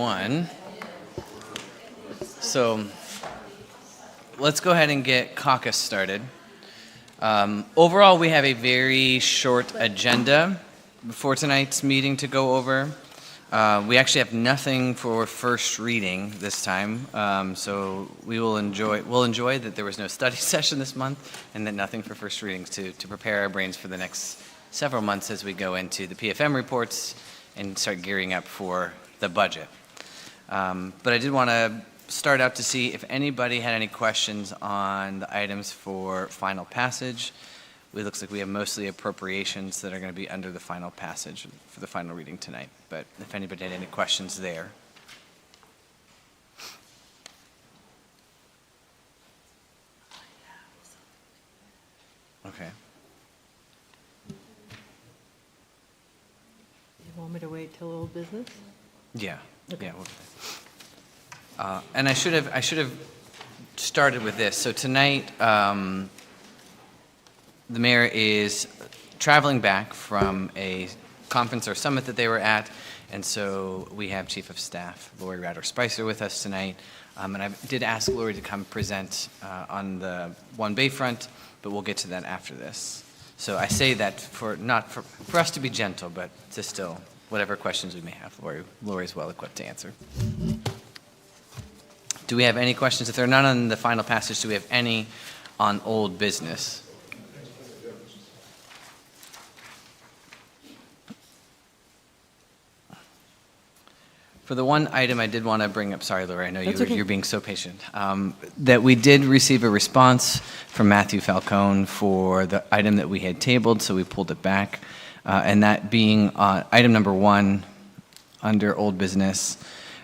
everyone. So let's go ahead and get Caucus started. Overall, we have a very short agenda for tonight's meeting to go over. We actually have nothing for first reading this time, so we'll enjoy that there was no study session this month and that nothing for first readings to prepare our brains for the next several months as we go into the PFM reports and start gearing up for the budget. But I did want to start out to see if anybody had any questions on the items for final passage. It looks like we have mostly appropriations that are going to be under the final passage for the final reading tonight. But if anybody had any questions there. Okay. You want me to wait till old business? Yeah. Okay. Yeah. And I should have started with this. So tonight, the mayor is traveling back from a conference or summit that they were at, and so we have Chief of Staff Lori Ratter-Spicer with us tonight. And I did ask Lori to come present on the One Bayfront, but we'll get to that after this. So I say that for us to be gentle, but to still, whatever questions we may have, Lori's well equipped to answer. Do we have any questions? If there are none on the final passage, do we have any on old business? For the one item I did want to bring up, sorry, Lori, I know you're being so patient, that we did receive a response from Matthew Falcone for the item that we had tabled, so we pulled it back. And that being item number 1 under old business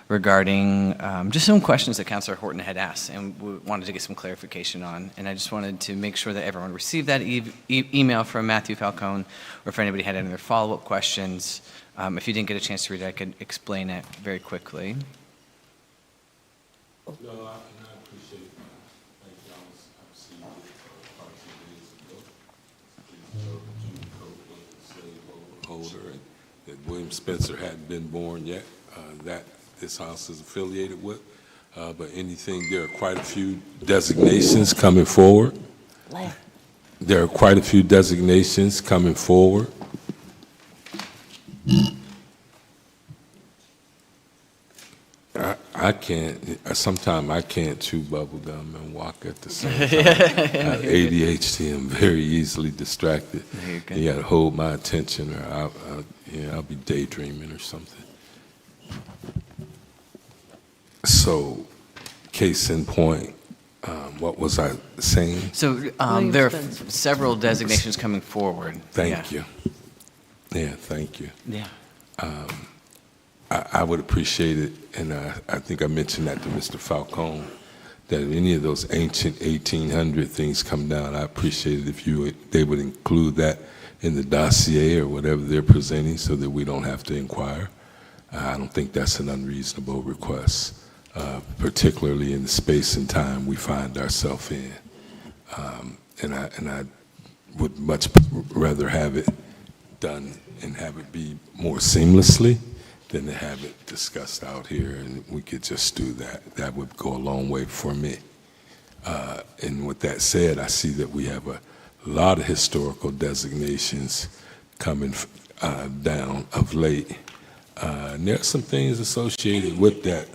regarding just some questions that Councilor Horton had asked and we wanted to get some clarification on. And I just wanted to make sure that everyone received that email from Matthew Falcone, or if anybody had any other follow-up questions. If you didn't get a chance to read it, I could explain it very quickly. No, I appreciate it. Like I've seen it parts of days ago. Holder, and that William Spencer hadn't been born yet. That this house is affiliated with. But anything, there are quite a few designations coming forward. There are quite a few designations coming forward. I can't, sometimes I can't chew bubble gum and walk at the same time. I have ADHD, I'm very easily distracted. You got to hold my attention or I'll be daydreaming or something. So, case in point, what was I saying? So there are several designations coming forward. Thank you. Yeah, thank you. Yeah. I would appreciate it, and I think I mentioned that to Mr. Falcone, that if any of those ancient 1800 things come down, I appreciate it if they would include that in the dossier or whatever they're presenting so that we don't have to inquire. I don't think that's an unreasonable request, particularly in the space and time we find ourselves in. And I would much rather have it done and have it be more seamlessly than to have it discussed out here, and we could just do that. That would go a long way for me. And with that said, I see that we have a lot of historical designations coming down of late. And there are some things associated with that.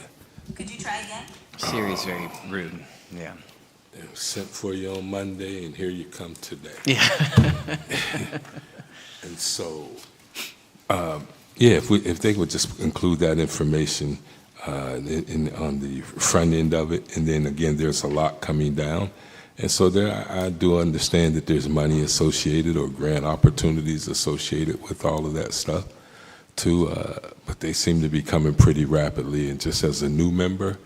Could you try again? Siri's very rude, yeah. Sent for you on Monday, and here you come today. Yeah. And so, yeah, if they would just include that information on the front end of it, and then again, there's a lot coming down. And so there, I do understand that there's money associated or grant opportunities associated with all of that stuff too, but they seem to be coming pretty rapidly. And just as a new member,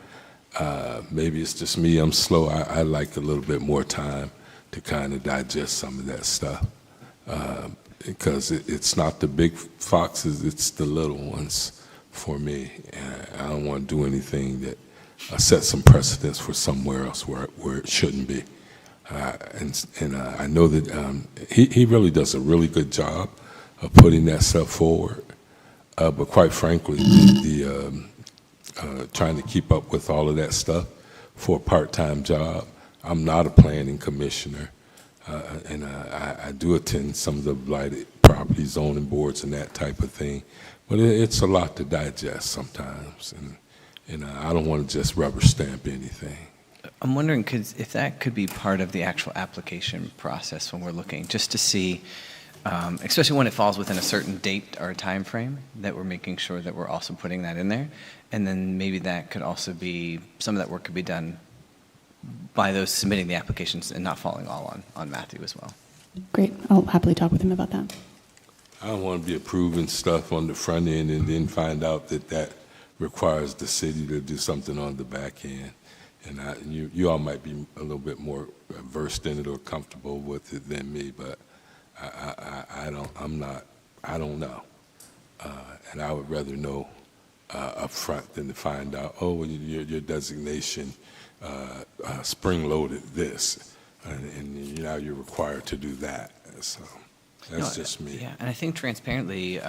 maybe it's just me, I'm slow. I like a little bit more time to kind of digest some of that stuff. Because it's not the big foxes, it's the little ones for me. And I don't want to do anything that set some precedents for somewhere else where it shouldn't be. And I know that he really does a really good job of putting that stuff forward. But quite frankly, trying to keep up with all of that stuff for a part-time job. I'm not a planning commissioner, and I do attend some of the blighted property zoning boards and that type of thing, but it's a lot to digest sometimes, and I don't want to just rubber stamp anything. I'm wondering if that could be part of the actual application process when we're looking, just to see, especially when it falls within a certain date or time frame, that we're making sure that we're also putting that in there. And then maybe that could also be, some of that work could be done by those submitting the applications and not falling all on Matthew as well. Great. I'll happily talk with him about that. I don't want to be approving stuff on the front end and then find out that requires the city to do something on the back end. And you all might be a little bit more versed in it or comfortable with it than me, but I don't know. And I would rather know up front than to find out, oh, well, your designation spring-loaded this, and now you're required to do that. So that's just me. Yeah, and I think transparently,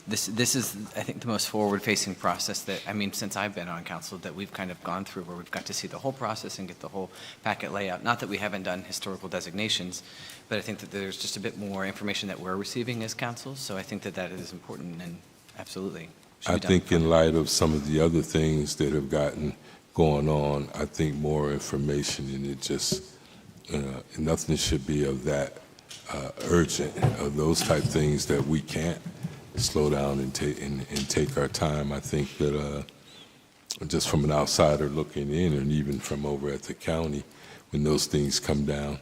this is, I think, the most forward-facing process that, I mean, since I've been on council, that we've kind of gone through, where we've got to see the whole process and get the whole packet layout. Not that we haven't done historical designations, but I think that there's just a bit more information that we're receiving as council, so I think that that is important and absolutely should I be done. think in light of some of the other things that have gotten going on, I think more information, and it just, nothing should be of that urgent, of those type things that we can't slow down and take our time. I think that just from an outsider looking in, and even from over at the county, when those things come down,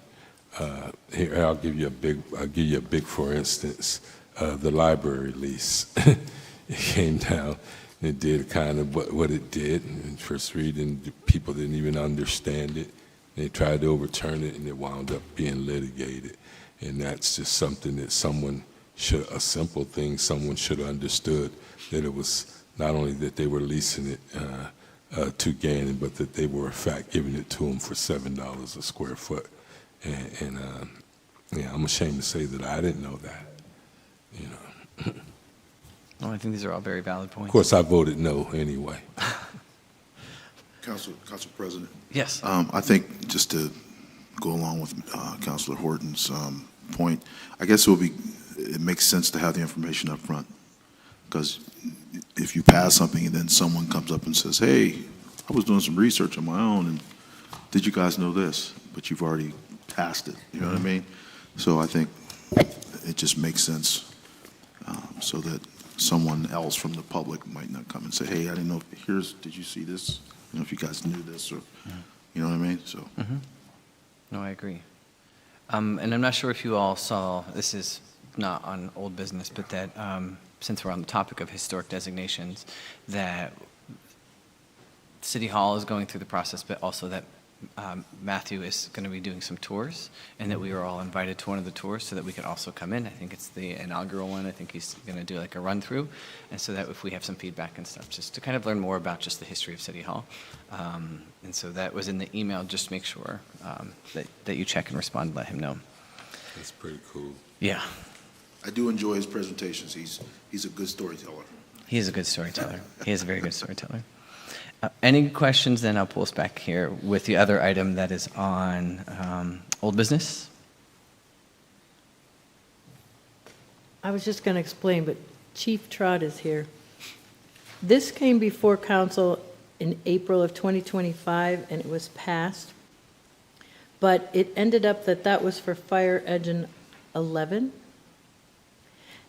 here I'll give you a big for instance, the library lease. It came down. It did kind of what it did. In first reading, people didn't even understand it. They tried to overturn it, and it wound up being litigated. And that's just something that a simple thing, someone should have understood, that it was not only that they were leasing it to Gannon, but that they were, in fact, giving it to them for $7 a square foot. And yeah, I'm ashamed to say that I didn't know that, you know. Well, I think these are all very valid points. Of course, I voted no anyway. Council President. Yes. I think just to go along with Councilor Horton's point, I guess it makes sense to have the information up front, because if you pass something and then someone comes up and says, hey, I was doing some research on my own, and did you guys know this? But you've already passed it, you know what I mean? So I think it just makes sense so that someone else from the public might not come and say, hey, I didn't know, did you see this? I don't know if you guys knew this, or, you know what I mean? So. Mm-hmm. No, I agree. And I'm not sure if you all saw, this is not on old business, but that since we're on the topic of historic designations, that City Hall is going through the process, but also that Matthew is going to be doing some tours, and that we were all invited to one of the tours so that we could also come in. I think it's the inaugural one. I think he's going to do like a run through, and so that if we have some feedback and stuff, just to kind of learn more about just the history of City Hall. And so that was in the email. Just make sure that you check and respond and let him know. That's pretty cool. Yeah. I do enjoy his presentations. He's a good storyteller. He is a good storyteller. He is a very good storyteller. Any questions, then I'll pull us back here with the other item that is on old business. I was just going to explain, but Chief Trott is here. This came before council in April of 2025, and it was passed. But it ended up that was for fire engine 11.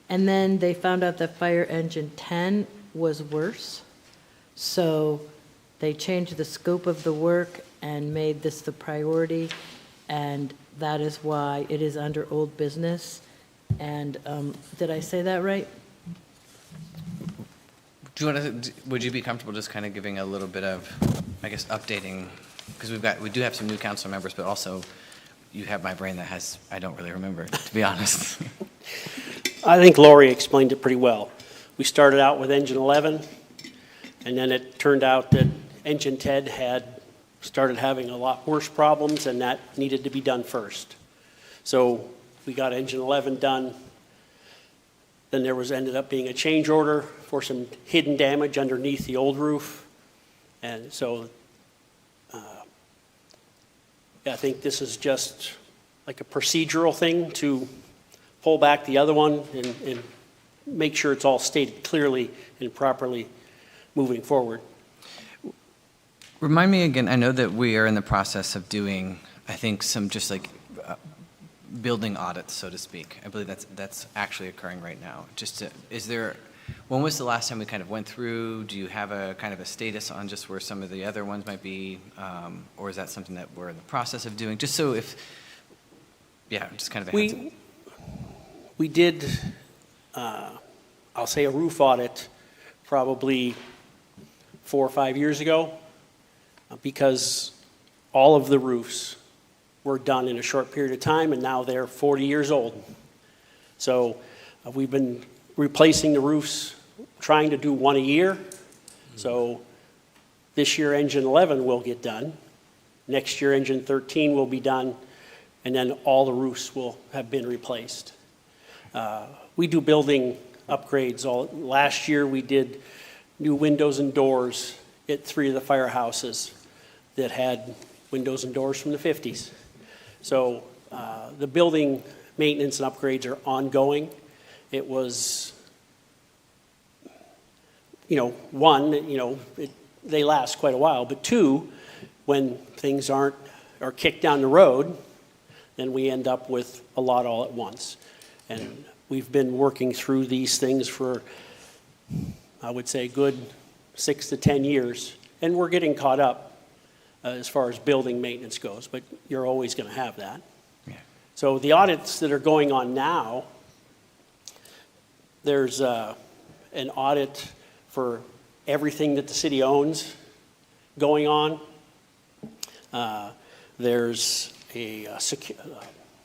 And then they found out that fire engine 10 was worse. So they changed the scope of the work and made this the priority, and that is why it is under old business. And did I say that right? Would you be comfortable just kind of giving a little bit of, I guess, updating, because we do have some new council members, but also you have my brain that I don't really remember, to be honest. I think Lori explained it pretty well. We started out with engine 11, and then it turned out that engine 10 had started having a lot worse problems, and that needed to be done first. So we got engine 11 done. Then there ended up being a change order for some hidden damage underneath the old roof. And so I think this is just like a procedural thing to pull back the other one and make sure it's all stated clearly and properly moving forward. Remind me again, I know that we are in the process of doing, I think, some just like building audits, so to speak. I believe that's actually occurring right now. When was the last time we kind of went through? Do you have a kind of a status on just where some of the other ones might be? Or is that something that we're in the process of doing? Just so just kind of a heads up. We did, I'll say a roof audit probably 4 or 5 years ago, because all of the roofs were done in a short period of time, and now they're 40 years old. So we've been replacing the roofs, trying to do one a year. So this year, engine 11 will get done. Next year, engine 13 will be done, and then all the roofs will have been replaced. We do building upgrades. Last year, we did new windows and doors at 3 of the firehouses that had windows and doors from the 50s. So the building maintenance and upgrades are ongoing. It was, they last quite a while, but 2, when things are kicked down the road, then we end up with a lot all at once. And we've been working through these things for, I would say, good 6 to 10 years, and we're getting caught up as far as building maintenance goes, but you're always going to have that. Yeah. So the audits that are going on now, there's an audit for everything that the city owns going on. There's a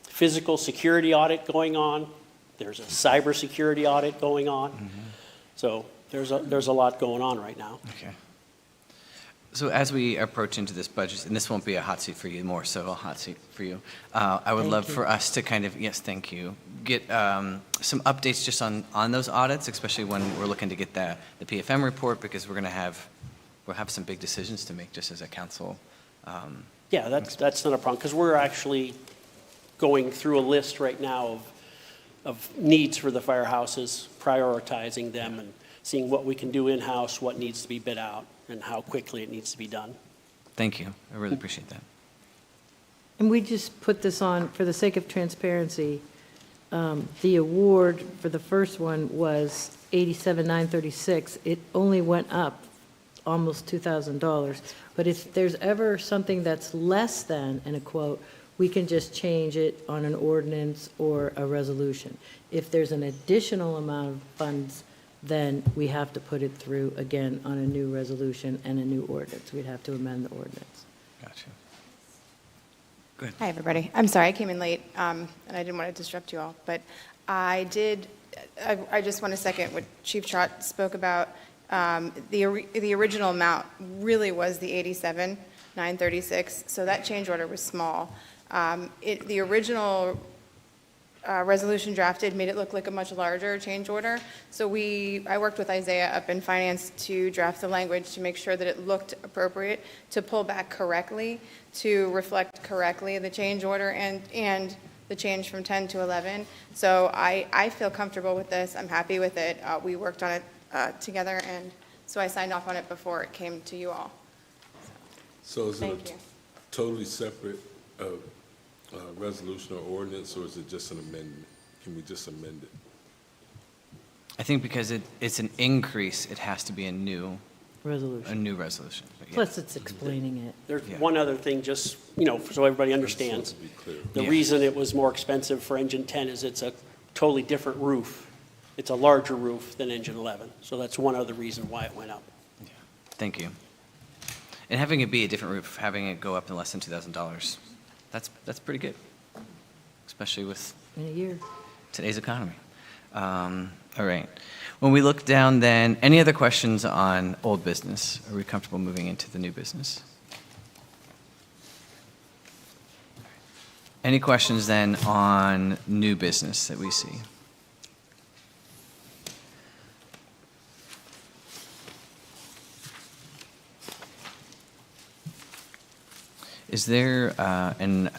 physical security audit going on. There's a cybersecurity audit going on. Mm-hmm. So there's a lot going on right now. Okay. So as we approach into this budget, and this won't be a hot seat for you, more so a hot seat for you, I would love for us to kind of, yes, thank you, get some updates just on those audits, especially when we're looking to get the PFM report, because we'll have some big decisions to make just as a council. Yeah, that's not a problem, because we're actually going through a list right now of needs for the firehouses, prioritizing them and seeing what we can do in-house, what needs to be bid out, and how quickly it needs to be done. Thank you. I really appreciate that. And we just put this on, for the sake of transparency, the award for the first one was $87,936. It only went up almost $2,000. But if there's ever something that's less than, in a quote, we can just change it on an ordinance or a resolution. If there's an additional amount of funds, then we have to put it through again on a new resolution and a new ordinance. We'd have to amend the ordinance. Gotcha. Good. Hi, everybody. I'm sorry, I came in late, and I didn't want to disrupt you all, but I just want to second what Chief Trott spoke about. The original amount really was the $87,936, so that change order was small. The original resolution drafted made it look like a much larger change order. So I worked with Isaiah up in finance to draft the language to make sure that it looked appropriate to pull back correctly, to reflect correctly the change order and the change from 10 to 11. So I feel comfortable with this. I'm happy with it. We worked on it together, and so I signed off on it before it came to you all. So is it Thank you. totally separate resolution or ordinance, or is it just an amendment? Can we just amend it? I think because it's an increase, it has to be a new resolution. But yeah. Plus, it's explaining it. There's one other thing, just, so everybody understands. Just to be clear. The Yeah. reason it was more expensive for engine 10 is it's a totally different roof. It's a larger roof than engine 11. So that's one other reason why it went up. Yeah. Thank you. And having it be a different roof, having it go up in less than $2,000, that's pretty good, especially with In a year. today's economy. All right. When we look down then, any other questions on old business? Are we comfortable moving into the new business? Any questions then on new business that we see? Is there, and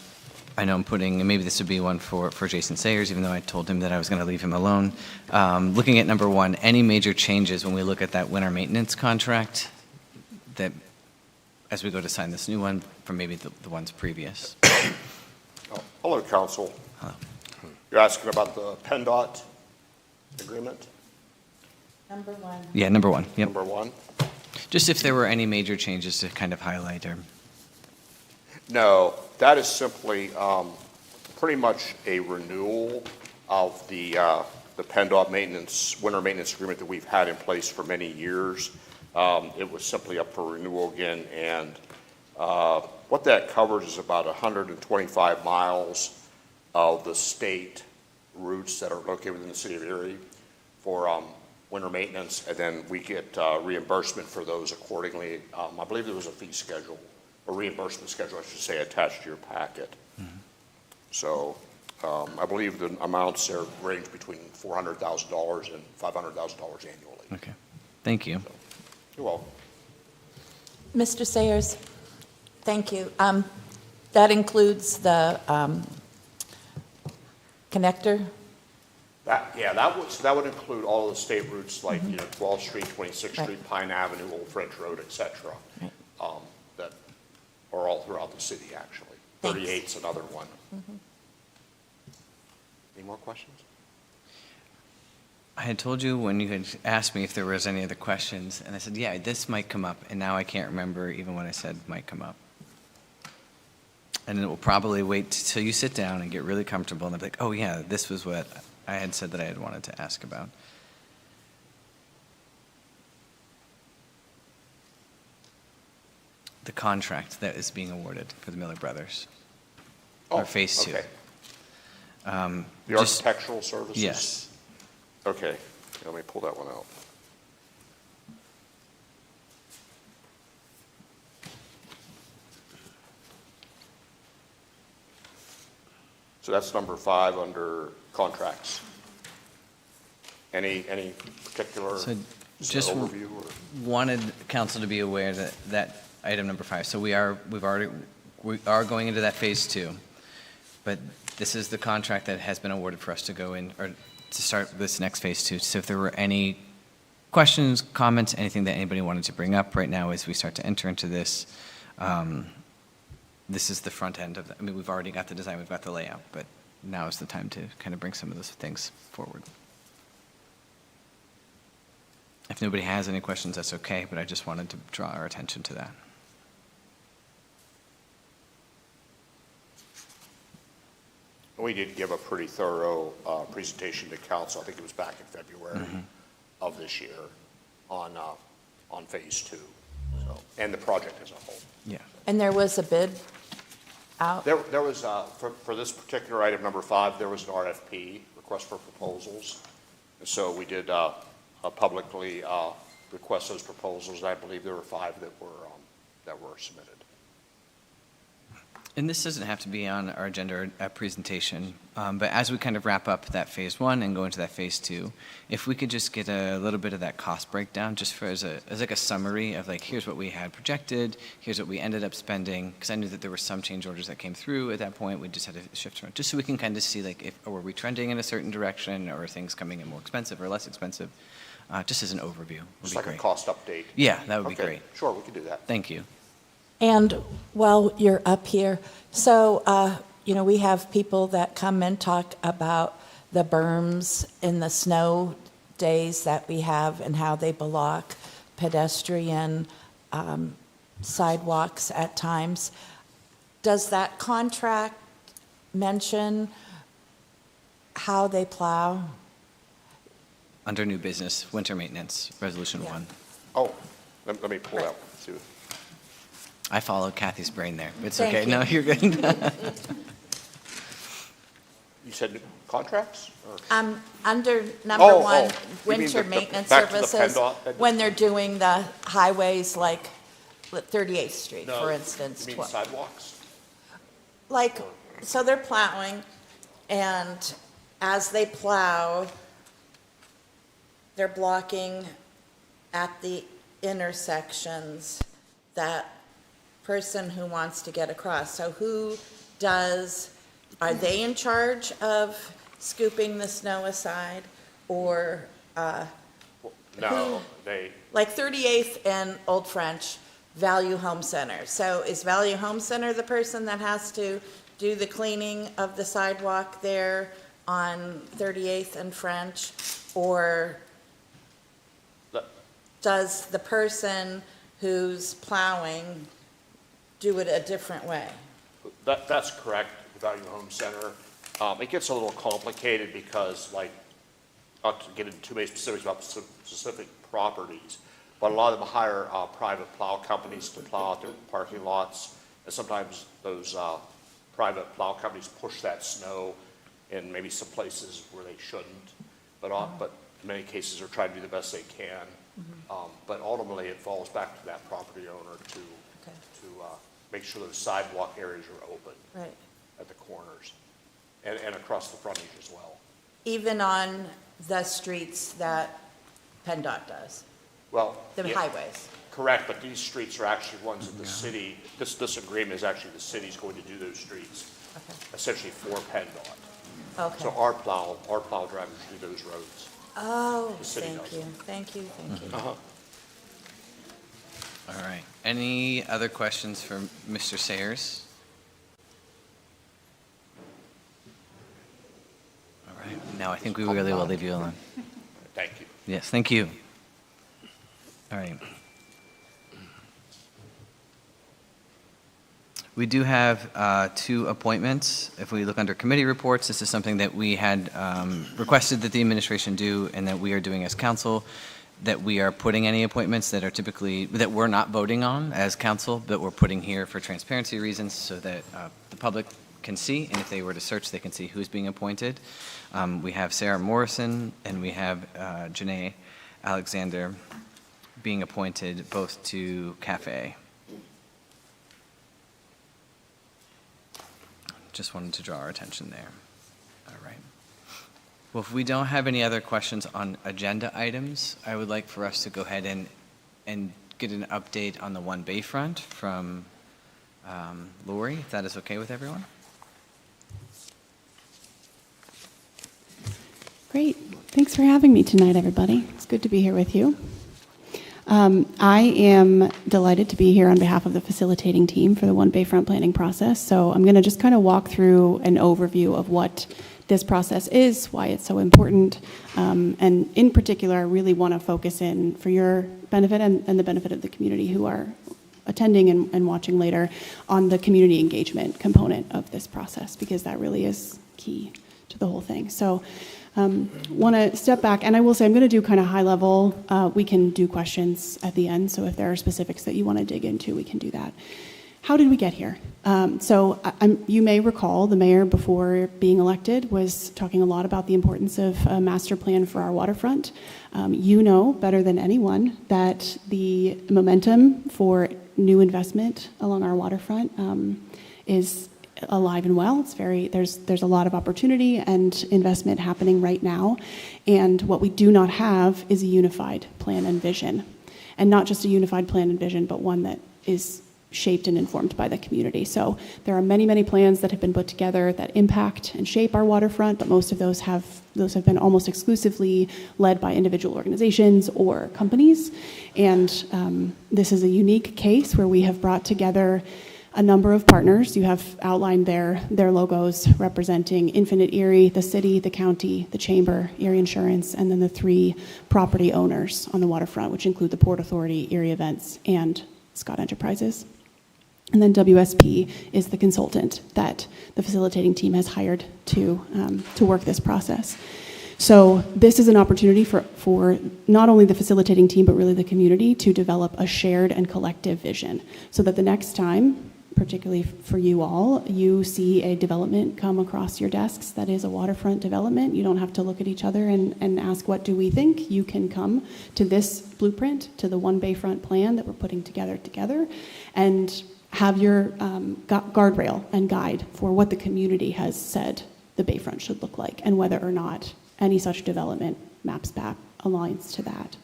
I know I'm putting, and maybe this would be one for Jason Sayers, even though I told him that I was going to leave him alone. Looking at number one, any major changes when we look at that winter maintenance contract that, as we go to sign this new one, from maybe the ones previous? Oh, hello, Council. Hello. You're asking about the PennDOT agreement, Number one. Yeah, number one, yep. number one? Just if there were any major changes to kind of highlight or, No, that is simply pretty much a renewal of the PennDOT maintenance, winter maintenance agreement that we've had in place for many years. It was simply up for renewal again, and what that covers is about 125 miles of the state routes that are located within the city of Erie for winter maintenance, and then we get reimbursement for those accordingly. I believe there was a fee schedule, a reimbursement schedule, I should say, attached to your packet. Mm-hmm. So I believe the amounts there range between $400,000 and $500,000 annually. okay. Thank you. You're welcome. Mr. Sayers, thank you. That includes the connector? That would include all of the state routes like, 12th Street, 26th Right. Street, Pine Avenue, Old French Road, et cetera, Right. that are all throughout the city, actually. Thanks. 38's another one. Any more questions? I had told you when you had asked me if there was any other questions, and I said, yeah, this might come up, and now I can't remember even what I said might come up. And it will probably wait till you sit down and get really comfortable, and they'll be like, oh yeah, this was what I had said that I had wanted to ask about. The contract that is being awarded for the Miller Brothers, or Phase 2. Okay. Um, The just- architectural services? Yes. Okay, let me pull that one out. So that's number 5 under contracts. Any particular So just just an overview? Or? wanted council to be aware that item number 5, so we are going into that Phase 2, but this is the contract that has been awarded for us to go in, or to start this next Phase 2. So if there were any questions, comments, anything that anybody wanted to bring up right now as we start to enter into this, this is the front end of, I mean, we've already got the design, we've got the layout, but now is the time to kind of bring some of those things forward. If nobody has any questions, that's okay, but I just wanted to draw our attention to that. We did give a pretty thorough presentation to council. I think it was back in February of this year on Phase 2, so, and the project as a whole. Yeah. And there was a bid out? There was, for this particular item, number 5, there was an RFP, request for proposals. And so we did publicly request those proposals. I believe there were 5 that were submitted. And this doesn't have to be on our agenda or a presentation, but as we kind of wrap up that Phase 1 and go into that Phase 2, if we could just get a little bit of that cost breakdown, just for as like a summary of like, here's what we had projected, here's what we ended up spending, because I knew that there were some change orders that came through at that point, we just had to shift around, just so we can kind of see like, if, or were we trending in a certain direction, or are things coming in more expensive or less expensive, just as an overview would Just be like great. a cost update. Yeah, that would be Okay, great. sure, we could do that. Thank you. And while you're up here, so, we have people that come and talk about the berms in the snow days that we have and how they block pedestrian sidewalks at times. Does that contract mention how they plow? Under new business, winter maintenance, Resolution Yeah. 1. Oh, let me pull Right. that one, too. I followed Kathy's brain there. It's Thank okay. you. No, you're good. You said contracts? Or- Under number Oh, 1, you mean winter the- maintenance back to the services, PennDOT? when they're doing the highways like 38th Street, No, for instance. You mean 12. sidewalks? Like, so they're plowing, and as they plow, they're blocking at the intersections that person who wants to get across. So are they in charge of scooping the snow aside? Or, No, they, like 38th and Old French, Value Home Center. So is Value Home Center the person that has to do the cleaning of the sidewalk there on 38th and French? Or does the person who's plowing do it a different way? that's correct, the Value Home Center. It gets a little complicated because, like, not to get into too many specifics about specific properties, but a lot of them hire private plow companies to plow out their parking lots, and sometimes those private plow companies push that snow in maybe some places where they shouldn't, but in many cases they're trying to do the best they can. But ultimately, it falls back to that property owner to make sure those sidewalk areas are open Right. at the corners and across the frontage as well. Even on the streets that PennDOT does, Well, the yeah, highways? correct, but these streets are actually ones that the city, this agreement is actually the city's going to do those streets, Okay. essentially for PennDOT. Okay. So our plow drivers do those roads. Oh, The city thank does. you, thank you, thank you. All right. Any other questions for Mr. Sayers? All right. Now I think we really will leave you alone. Thank you. Yes, thank you. All right. We do have 2 appointments. If we look under committee reports, this is something that we had requested that the administration do and that we are doing as council, that we are putting any appointments that are typically, that we're not voting on as council, but we're putting here for transparency reasons so that the public can see, and if they were to search, they can see who's being appointed. We have Sarah Morrison and we have Janae Alexander being appointed both to CAFE. Just wanted to draw our attention there. All right. Well, if we don't have any other questions on agenda items, I would like for us to go ahead and get an update on the One Bayfront from Lori, if that is okay with everyone. Great. Thanks for having me tonight, everybody. It's good to be here with you. I am delighted to be here on behalf of the facilitating team for the One Bayfront planning process. So I'm going to just kind of walk through an overview of what this process is, why it's so important, and in particular, I really want to focus in for your benefit and the benefit of the community who are attending and watching later on the community engagement component of this process, because that really is key to the whole thing. So want to step back, and I will say I'm going to do kind of high level. We can do questions at the end, so if there are specifics that you want to dig into, we can do that. How did we get here? You may recall the mayor, before being elected, was talking a lot about the importance of a master plan for our waterfront. You know better than anyone that the momentum for new investment along our waterfront is alive and well. There's a lot of opportunity and investment happening right now, and what we do not have is a unified plan and vision, and not just a unified plan and vision, but one that is shaped and informed by the community. So there are many, many plans that have been put together that impact and shape our waterfront, but most of those have been almost exclusively led by individual organizations or companies. And this is a unique case where we have brought together a number of partners. You have outlined their logos representing Infinite Erie, the city, the county, the chamber, Erie Insurance, and then the 3 property owners on the waterfront, which include the Port Authority, Erie Events, and Scott Enterprises. And then WSP is the consultant that the facilitating team has hired to work this process. So this is an opportunity for not only the facilitating team, but really the community to develop a shared and collective vision so that the next time, particularly for you all, you see a development come across your desks that is a waterfront development. You don't have to look at each other and ask, what do we think? You can come to this blueprint, to the One Bayfront plan that we're putting together, and have your guardrail and guide for what the community has said the Bayfront should look like, and whether or not any such development maps back aligns to that.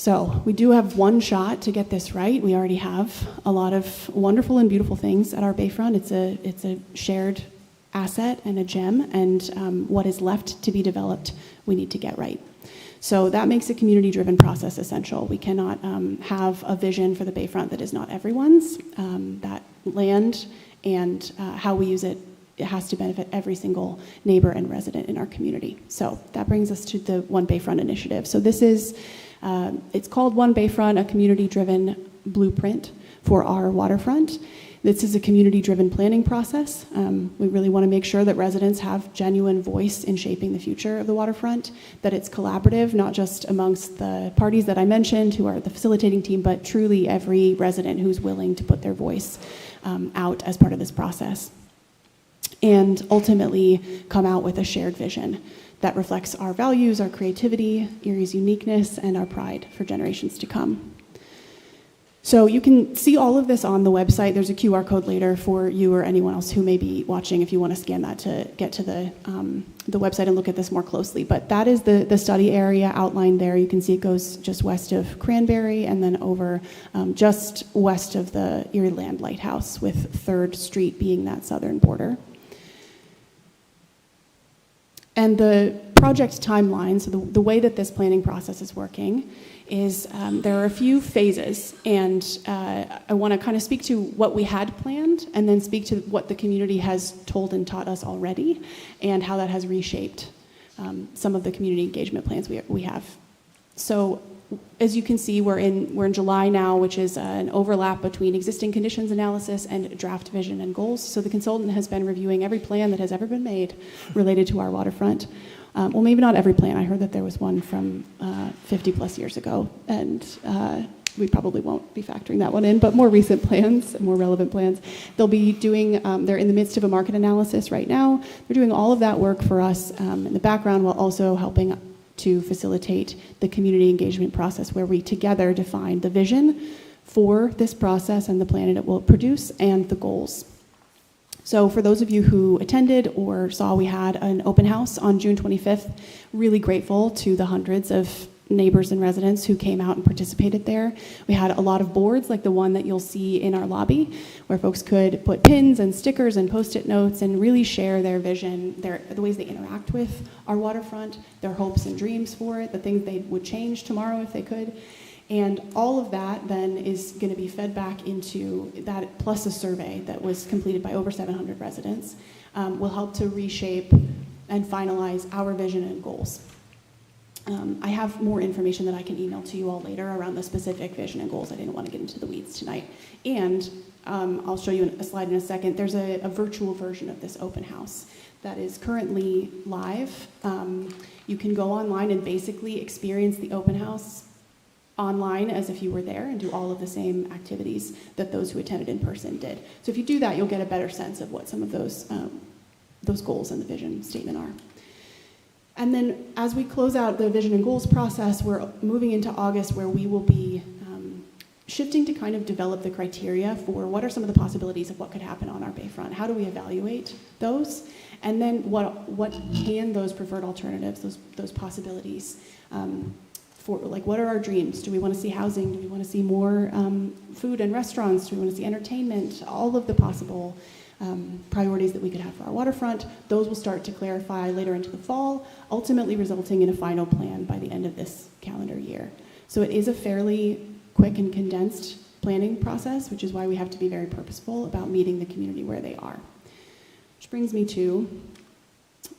So we do have one shot to get this right. We already have a lot of wonderful and beautiful things at our bayfront. It's a shared asset and a gem, and what is left to be developed, we need to get right. So that makes a community-driven process essential. We cannot have a vision for the bayfront that is not everyone's. That land and how we use it, it has to benefit every single neighbor and resident in our community. So that brings us to the One Bayfront initiative. So this is, it's called One Bayfront, a community-driven blueprint for our waterfront. This is a community-driven planning process. We really want to make sure that residents have genuine voice in shaping the future of the waterfront, that it's collaborative, not just amongst the parties that I mentioned who are the facilitating team, but truly every resident who's willing to put their voice out as part of this process. And ultimately come out with a shared vision that reflects our values, our creativity, Erie's uniqueness, and our pride for generations to come. So you can see all of this on the website. There's a QR code later for you or anyone else who may be watching if you want to scan that to get to the website and look at this more closely. But that is the study area outlined there. You can see it goes just west of Cranberry and then over just west of the Erie Land Lighthouse, with 3rd Street being that southern border. And the project timeline, so the way that this planning process is working, is there are a few phases, and I want to kind of speak to what we had planned and then speak to what the community has told and taught us already and how that has reshaped some of the community engagement plans we have. So as you can see, we're in July now, which is an overlap between existing conditions analysis and draft vision and goals. So the consultant has been reviewing every plan that has ever been made related to our waterfront. Well, maybe not every plan. I heard that there was one from 50 plus years ago, and we probably won't be factoring that one in, but more recent plans, more relevant plans. They'll be doing, they're in the midst of a market analysis right now. They're doing all of that work for us in the background while also helping to facilitate the community engagement process where we together define the vision for this process and the plan it will produce and the goals. So for those of you who attended or saw, we had an open house on June 25th. Really grateful to the hundreds of neighbors and residents who came out and participated there. We had a lot of boards like the one that you'll see in our lobby, where folks could put pins and stickers and post-it notes and really share their vision, the ways they interact with our waterfront, their hopes and dreams for it, the things they would change tomorrow if they could. And all of that then is going to be fed back into that, plus a survey that was completed by over 700 residents, will help to reshape and finalize our vision and goals. I have more information that I can email to you all later around the specific vision and goals. I didn't want to get into the weeds tonight. And I'll show you a slide in a second. There's a virtual version of this open house that is currently live. You can go online and basically experience the open house online as if you were there and do all of the same activities that those who attended in person did. So if you do that, you'll get a better sense of what some of those goals and the vision statement are. And then as we close out the vision and goals process, we're moving into August, where we will be shifting to kind of develop the criteria for what are some of the possibilities of what could happen on our bayfront. How do we evaluate those? And then what can those preferred alternatives, those possibilities, for, like, what are our dreams? Do we want to see housing? Do we want to see more food and restaurants? Do we want to see entertainment? All of the possible priorities that we could have for our waterfront, those will start to clarify later into the fall, ultimately resulting in a final plan by the end of this calendar year. So it is a fairly quick and condensed planning process, which is why we have to be very purposeful about meeting the community where they are. Which brings me to,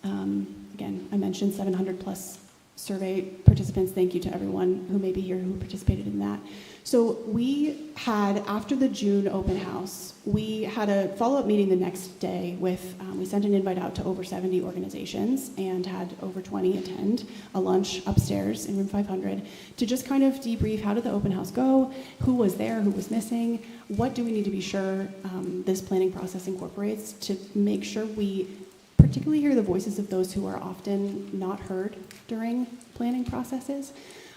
again, I mentioned 700 plus survey participants. Thank you to everyone who may be here who participated in that. So we had, after the June open house, we had a follow-up meeting the next day with, we sent an invite out to over 70 organizations and had over 20 attend a lunch upstairs in room 500 to just kind of debrief, how did the open house go, who was there, who was missing, what do we need to be sure this planning process incorporates to make sure we particularly hear the voices of those who are often not heard during planning processes.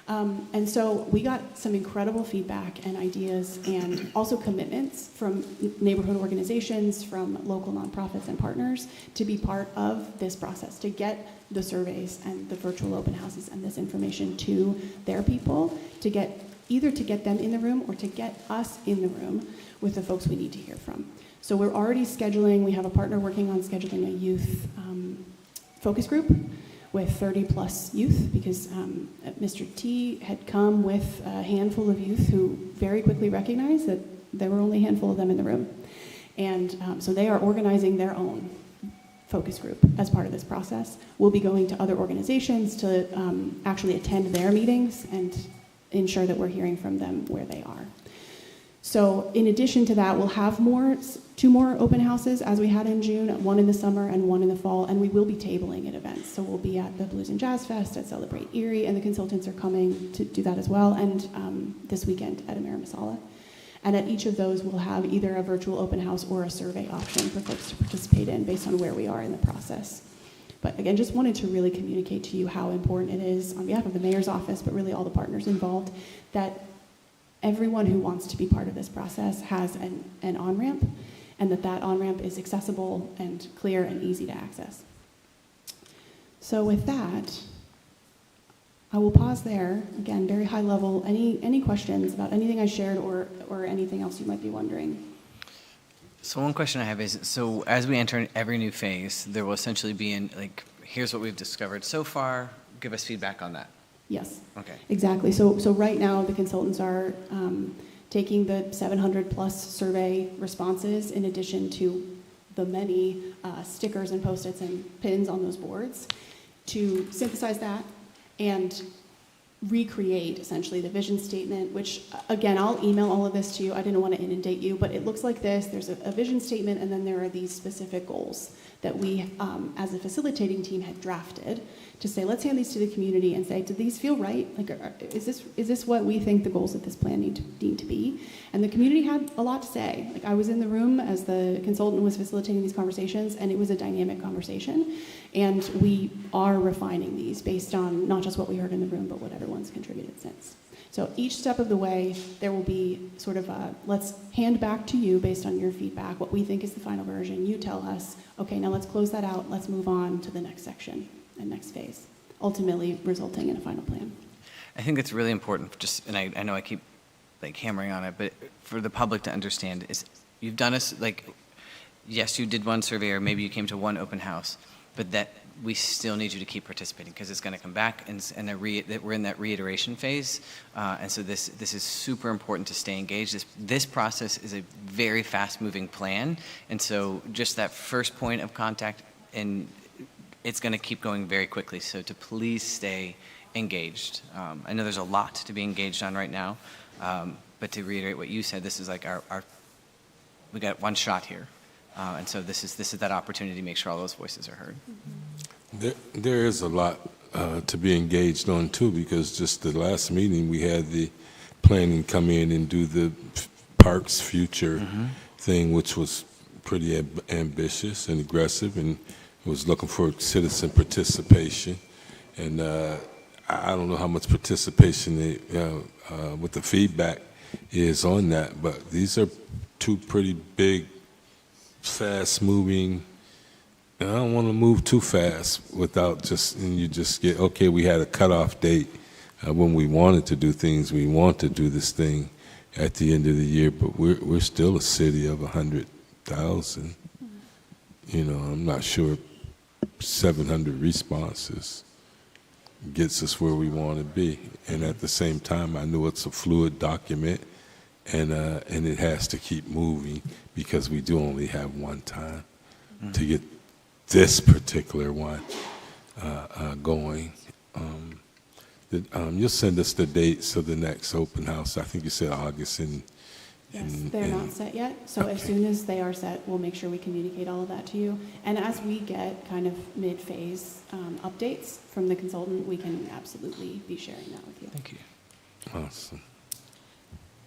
And so we got some incredible feedback and ideas and also commitments from neighborhood organizations, from local nonprofits and partners to be part of this process, to get the surveys and the virtual open houses and this information to their people, to get either to get them in the room or to get us in the room with the folks we need to hear from. So we're already scheduling, we have a partner working on scheduling a youth focus group with 30 plus youth, because Mr. T had come with a handful of youth who very quickly recognized that there were only a handful of them in the room. And so they are organizing their own focus group as part of this process. We'll be going to other organizations to actually attend their meetings and ensure that we're hearing from them where they are. So in addition to that, we'll have two more open houses as we had in June, one in the summer and one in the fall, and we will be tabling at events. So we'll be at the Blues and Jazz Fest, at Celebrate Erie, and the consultants are coming to do that as well, and this weekend at Amira Masala. And at each of those, we'll have either a virtual open house or a survey option for folks to participate in based on where we are in the process. But again, just wanted to really communicate to you how important it is on behalf of the mayor's office, but really all the partners involved, that everyone who wants to be part of this process has an on-ramp, and that on-ramp is accessible and clear and easy to access. So with that, I will pause there. Again, very high level. Any questions about anything I shared or anything else you might be wondering? So one question I have is, so as we enter every new phase, there will essentially be here's what we've discovered so far, give us feedback on that. Yes. Okay. Exactly. So right now the consultants are taking the 700 plus survey responses in addition to the many stickers and Post-its and pins on those boards to synthesize that and recreate essentially the vision statement, which again, I'll email all of this to you. I didn't want to inundate you, but it looks like this. There's a vision statement, and then there are these specific goals that we, as a facilitating team, had drafted to say, let's hand these to the community and say, do these feel right? Like, is this what we think the goals of this plan need to be? And the community had a lot to say. Like, I was in the room as the consultant was facilitating these conversations, and it was a dynamic conversation. And we are refining these based on not just what we heard in the room, but what everyone's contributed since. So each step of the way, there will be sort of let's hand back to you based on your feedback what we think is the final version. You tell us, okay, now let's close that out. Let's move on to the next section and next phase, ultimately resulting in a final plan. I think it's really important, and I know I keep hammering on it, but for the public to understand is you've done yes, you did one survey, or maybe you came to one open house, but that we still need you to keep participating because it's going to come back, and we're in that reiteration phase, and so this is super important to stay engaged. This process is a very fast-moving plan, and so just that first point of contact, and it's going to keep going very quickly. So to please stay engaged. I know there's a lot to be engaged on right now, but to reiterate what you said, this is like we got one shot here. And so this is that opportunity to make sure all those voices are heard. There is a lot to be engaged on too, because just the last meeting we had the planning come in and do the parks future thing, which was pretty ambitious and aggressive, and was looking for citizen participation. And I don't know how much participation with the feedback is on that, but these are two pretty big, fast-moving, and I don't want to move too fast without you just get, okay, we had a cutoff date when we wanted to do things. We want to do this thing at the end of the year, but we're still a city of 100,000. I'm not sure 700 responses gets us where we want to be. And at the same time, I know it's a fluid document, and it has to keep moving because we do only have one time to get this particular one going. You'll send us the dates of the next open house. I think you said August. Yes, they're not set yet. So okay. As soon as they are set, we'll make sure we communicate all of that to you. And as we get kind of mid-phase updates from the consultant, we can absolutely be sharing that with you. Thank you. Awesome.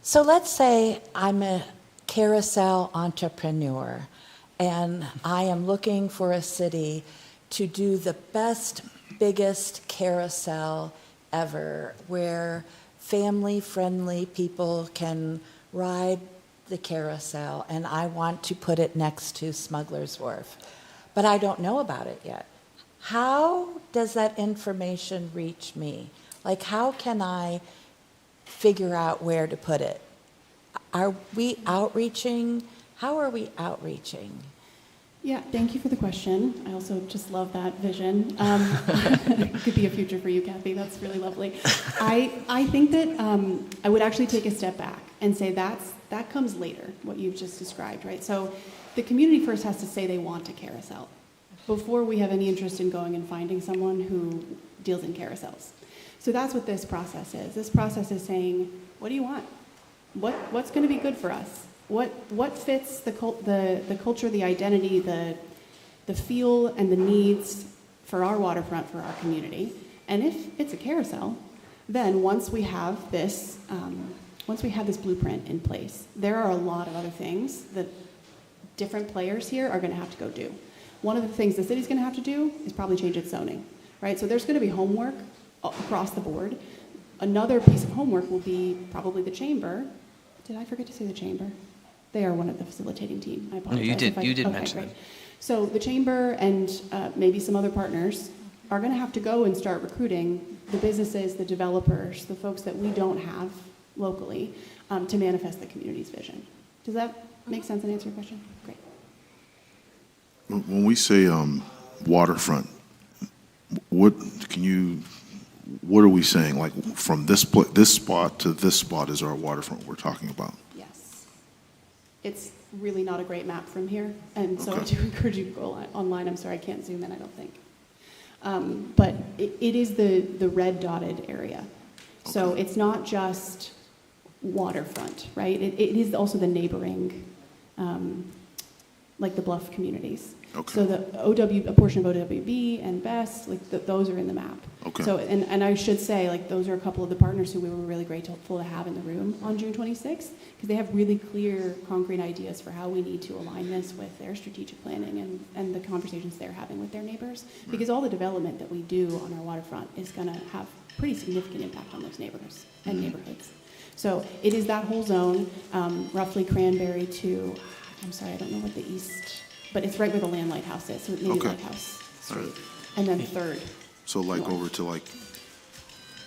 So let's say I'm a carousel entrepreneur and I am looking for a city to do the best, biggest carousel ever where family-friendly people can ride the carousel, and I want to put it next to Smuggler's Wharf. But I don't know about it yet. How does that information reach me? Like, how can I figure out where to put it? Are we outreaching? How are we outreaching? Yeah, thank you for the question. I also just love that vision. It could be a future for you, Kathy. That's really lovely. I think that I would actually take a step back and say that comes later, what you've just described, right? So the community first has to say they want a carousel before we have any interest in going and finding someone who deals in carousels. So that's what this process is. This process is saying, what do you want? What's going to be good for us? What fits the culture, the identity, the feel, and the needs for our waterfront, for our community? And if it's a carousel, then once we have this blueprint in place, there are a lot of other things that different players here are going to have to go do. One of the things the city's going to have to do is probably change its zoning, right? So there's going to be homework across the board. Another piece of homework will be probably the chamber. Did I forget to say the chamber? They are one of the facilitating team. I apologize. No, you did okay, mention great. it. So the chamber and maybe some other partners are going to have to go and start recruiting the businesses, the developers, the folks that we don't have locally to manifest the community's vision. Does that make sense and answer your question? Great. When we say waterfront, what are we saying? Like from this spot to this spot is our waterfront we're talking about? Yes. It's really not a great map from here, and so Okay. I do encourage you to go online. I'm sorry, I can't zoom in, I don't think. But it is the red dotted area. So it's not just waterfront, right? It is also the neighboring, like the Bluff communities. Okay. So a portion of OWB and Best, like those are in the map. Okay. So, and I should say, like, those are a couple of the partners who we were really grateful to have in the room on June 26th, because they have really clear, concrete ideas for how we need to align this with their strategic planning and the conversations they're having with their neighbors. Because all the development that we do on our waterfront is going to have pretty significant impact on those neighbors and neighborhoods. So it is that whole zone, roughly Cranberry to, I'm sorry, I don't know what the east, but it's right where the Land Lighthouse is, so maybe Okay. Lighthouse Street. All right. And then Third. So like North. over to like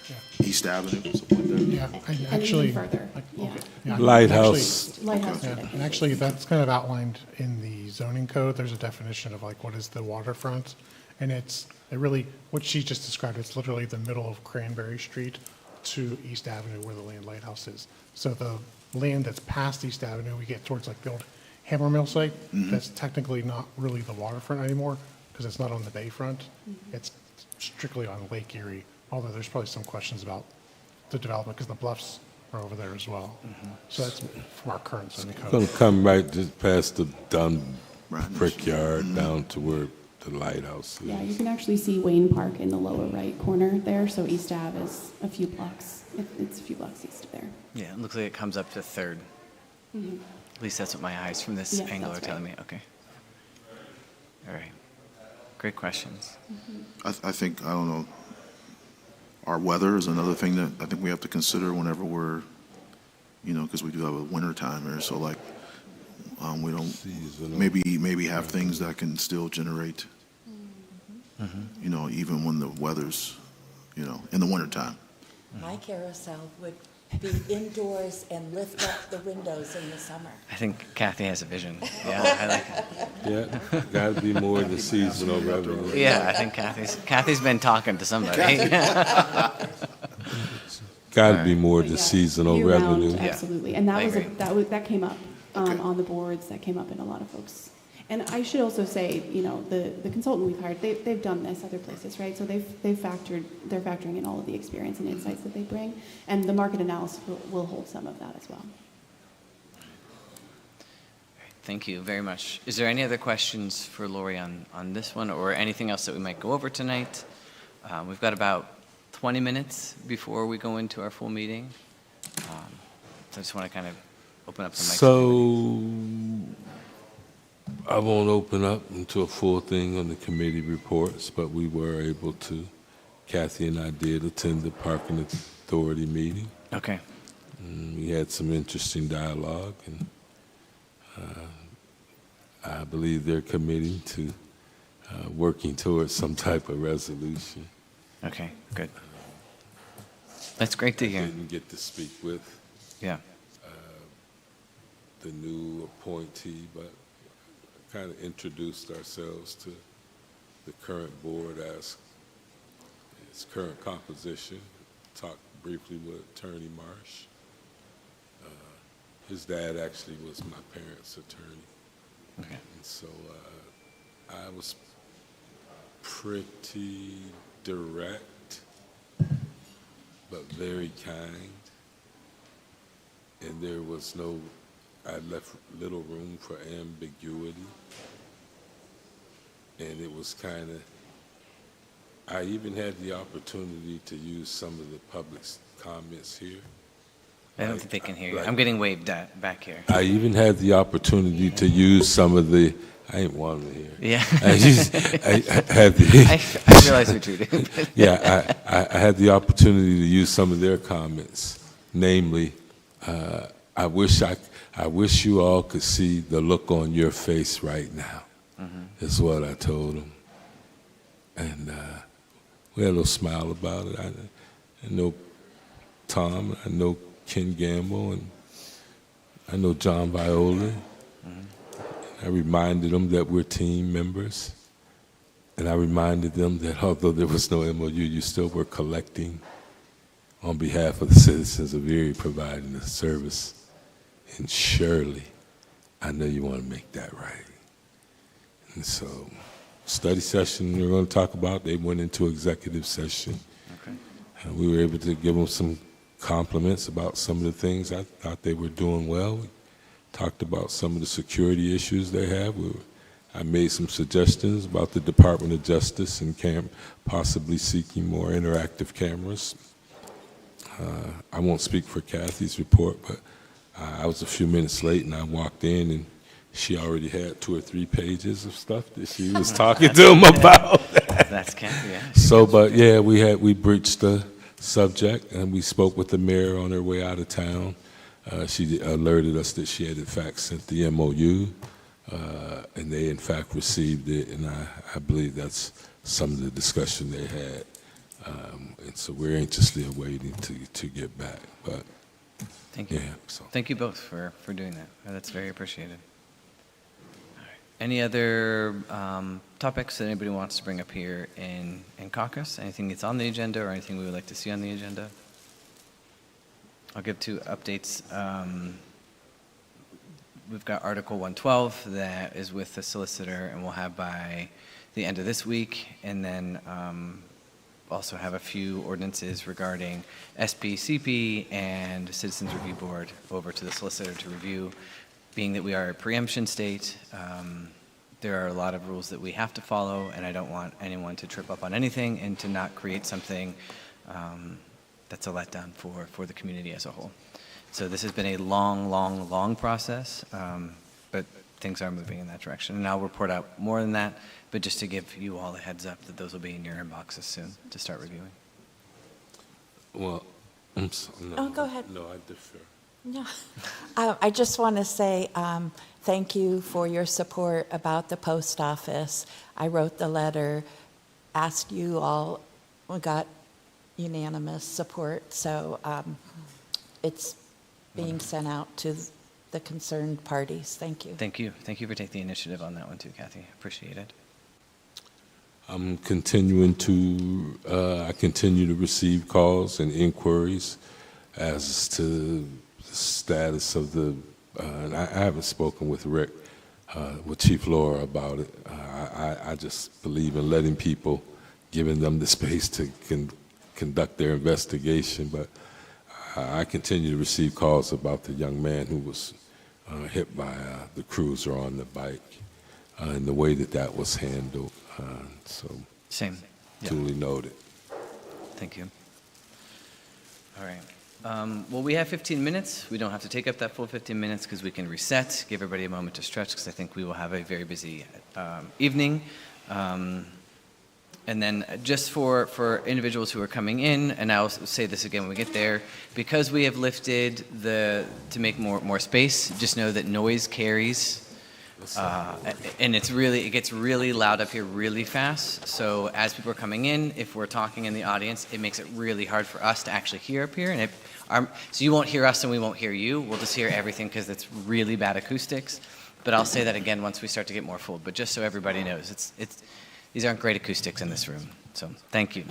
Yeah. East Avenue, something like that? Yeah, and And actually. even further, yeah. yeah, Lighthouse. Lighthouse actually- Street. Yeah, and actually, that's kind of outlined in the zoning code. There's a definition of like what is the waterfront. And it really, what she just described, it's literally the middle of Cranberry Street to East Avenue where the Land Lighthouse is. So the land that's past East Avenue, we get towards like the old Hammer Mill site. That's technically not really the waterfront anymore because it's not on the bayfront. It's strictly on Lake Erie, although there's probably some questions about the development because the bluffs are over there as well. So that's from our current zoning Gonna code. come right just past the Dunn Right. Brickyard down to where the lighthouse is. Yeah, you can actually see Wayne Park in the lower right corner there, so East Ave is a few blocks, it's a few blocks east of there. Yeah, it looks like it comes up to Third. At least that's what my eyes from this Yes, angle are that's telling right. me. Okay. All right. Great questions. I think, I don't know, our weather is another thing that I think we have to consider whenever we're, because we do have a winter time here, so like, we don't, Seasonal. maybe have things that can still generate, even when the weather's, in the winter time. My carousel would be indoors and lift up the windows in the summer. I think Kathy has a vision. Yeah, I like it. Yeah, gotta be more than seasonal revenue. Yeah, I think Kathy's been talking to somebody. Gotta be more than Yeah, seasonal year-round, revenue. Yeah, absolutely, and I agree. that came up Okay. on the boards, that came up in a lot of folks. And I should also say, the consultant we've hired, they've done this other places, right? So they're factoring in all of the experience and insights that they bring, and the market analysis will hold some of that as well. Thank you very much. Is there any other questions for Lori on this one or anything else that we might go over tonight? We've got about 20 minutes before we go into our full meeting. So I just want to kind of open up the mic. So I won't open up into a full thing on the committee reports, but we were able to Kathy and I did attend the Parking Authority meeting. Okay. We had some interesting dialogue, and I believe they're committing to working towards some type of resolution. Okay, good. That's great to hear. Didn't get to speak with Yeah. the new appointee, but kind of introduced ourselves to the current board as its current composition. Talked briefly with Attorney Marsh. His dad actually was my parents' attorney. Okay. And so I was pretty direct, but very kind. And there was I left little room for ambiguity. And it was kind of, I even had the opportunity to use some of the public's comments here. I don't think they can hear you. I'm getting waved at back here. I even had the opportunity to use some of the, I ain't want to hear. Yeah. I had the, I realize what you're doing. yeah, I had the opportunity to use some of their comments, namely, I wish you all could see the look on your face right now, is what I told them. And we had a little smile about it. I know Tom, I know Ken Gamble, and I know John Viola. I reminded them that we're team members. And I reminded them that although there was no MOU, you still were collecting on behalf of the citizens of Erie, providing a service. And surely, I know you want to make that right. And so, study session we're going to talk about, they went into executive session. Okay. And we were able to give them some compliments about some of the things I thought they were doing well. We talked about some of the security issues they have. I made some suggestions about the Department of Justice and possibly seeking more interactive cameras. I won't speak for Kathy's report, but I was a few minutes late and I walked in and she already had 2 or 3 pages of stuff that she was talking to them about. That's Kathy, yeah. So, but yeah, we breached the subject and we spoke with the mayor on her way out of town. She alerted us that she had in fact sent the MOU, and they in fact received it, and I believe that's some of the discussion they had. And so we're anxiously awaiting to get back. But Thank you. yeah, so. Thank you both for doing that. That's very appreciated. All right. Any other topics that anybody wants to bring up here in Caucus? Anything that's on the agenda or anything we would like to see on the agenda? I'll give 2 updates. We've got Article 112 that is with the solicitor and we'll have by the end of this week, and then also have a few ordinances regarding SB, CP, and Citizens Review Board over to the solicitor to review. Being that we are a preemption state, there are a lot of rules that we have to follow, and I don't want anyone to trip up on anything and to not create something that's a letdown for the community as a whole. So this has been a long process, but things are moving in that direction. And I'll report out more than that, but just to give you all a heads up that those will be in your inboxes soon to start reviewing. Well, I'm sorry. No, Oh, go ahead. No, I defer. No. I just want to say thank you for your support about the post office. I wrote the letter, asked you all, we got unanimous support, so it's being sent out to the concerned parties. Thank you. Thank you. Thank you for taking the initiative on that one too, Kathy. Appreciate it. I'm continuing to, I continue to receive calls and inquiries as to the status of the, and I haven't spoken with Rick, with Chief Laura about it. I just believe in letting people, giving them the space to conduct their investigation, but I continue to receive calls about the young man who was hit by the cruiser on the bike and the way that was handled. So Same. Yeah. duly noted. Thank you. All right. Well, we have 15 minutes. We don't have to take up that full 15 minutes because we can reset, give everybody a moment to stretch because I think we will have a very busy evening. And then just for individuals who are coming in, and I'll say this again when we get there, because we have lifted to make more space, just know that noise carries. And it gets really loud up here really fast. So as people are coming in, if we're talking in the audience, it makes it really hard for us to actually hear up here. So you won't hear us and we won't hear you. We'll just hear everything because it's really bad acoustics. But I'll say that again once we start to get more full. But just so everybody knows, these aren't great acoustics in this room. So thank you.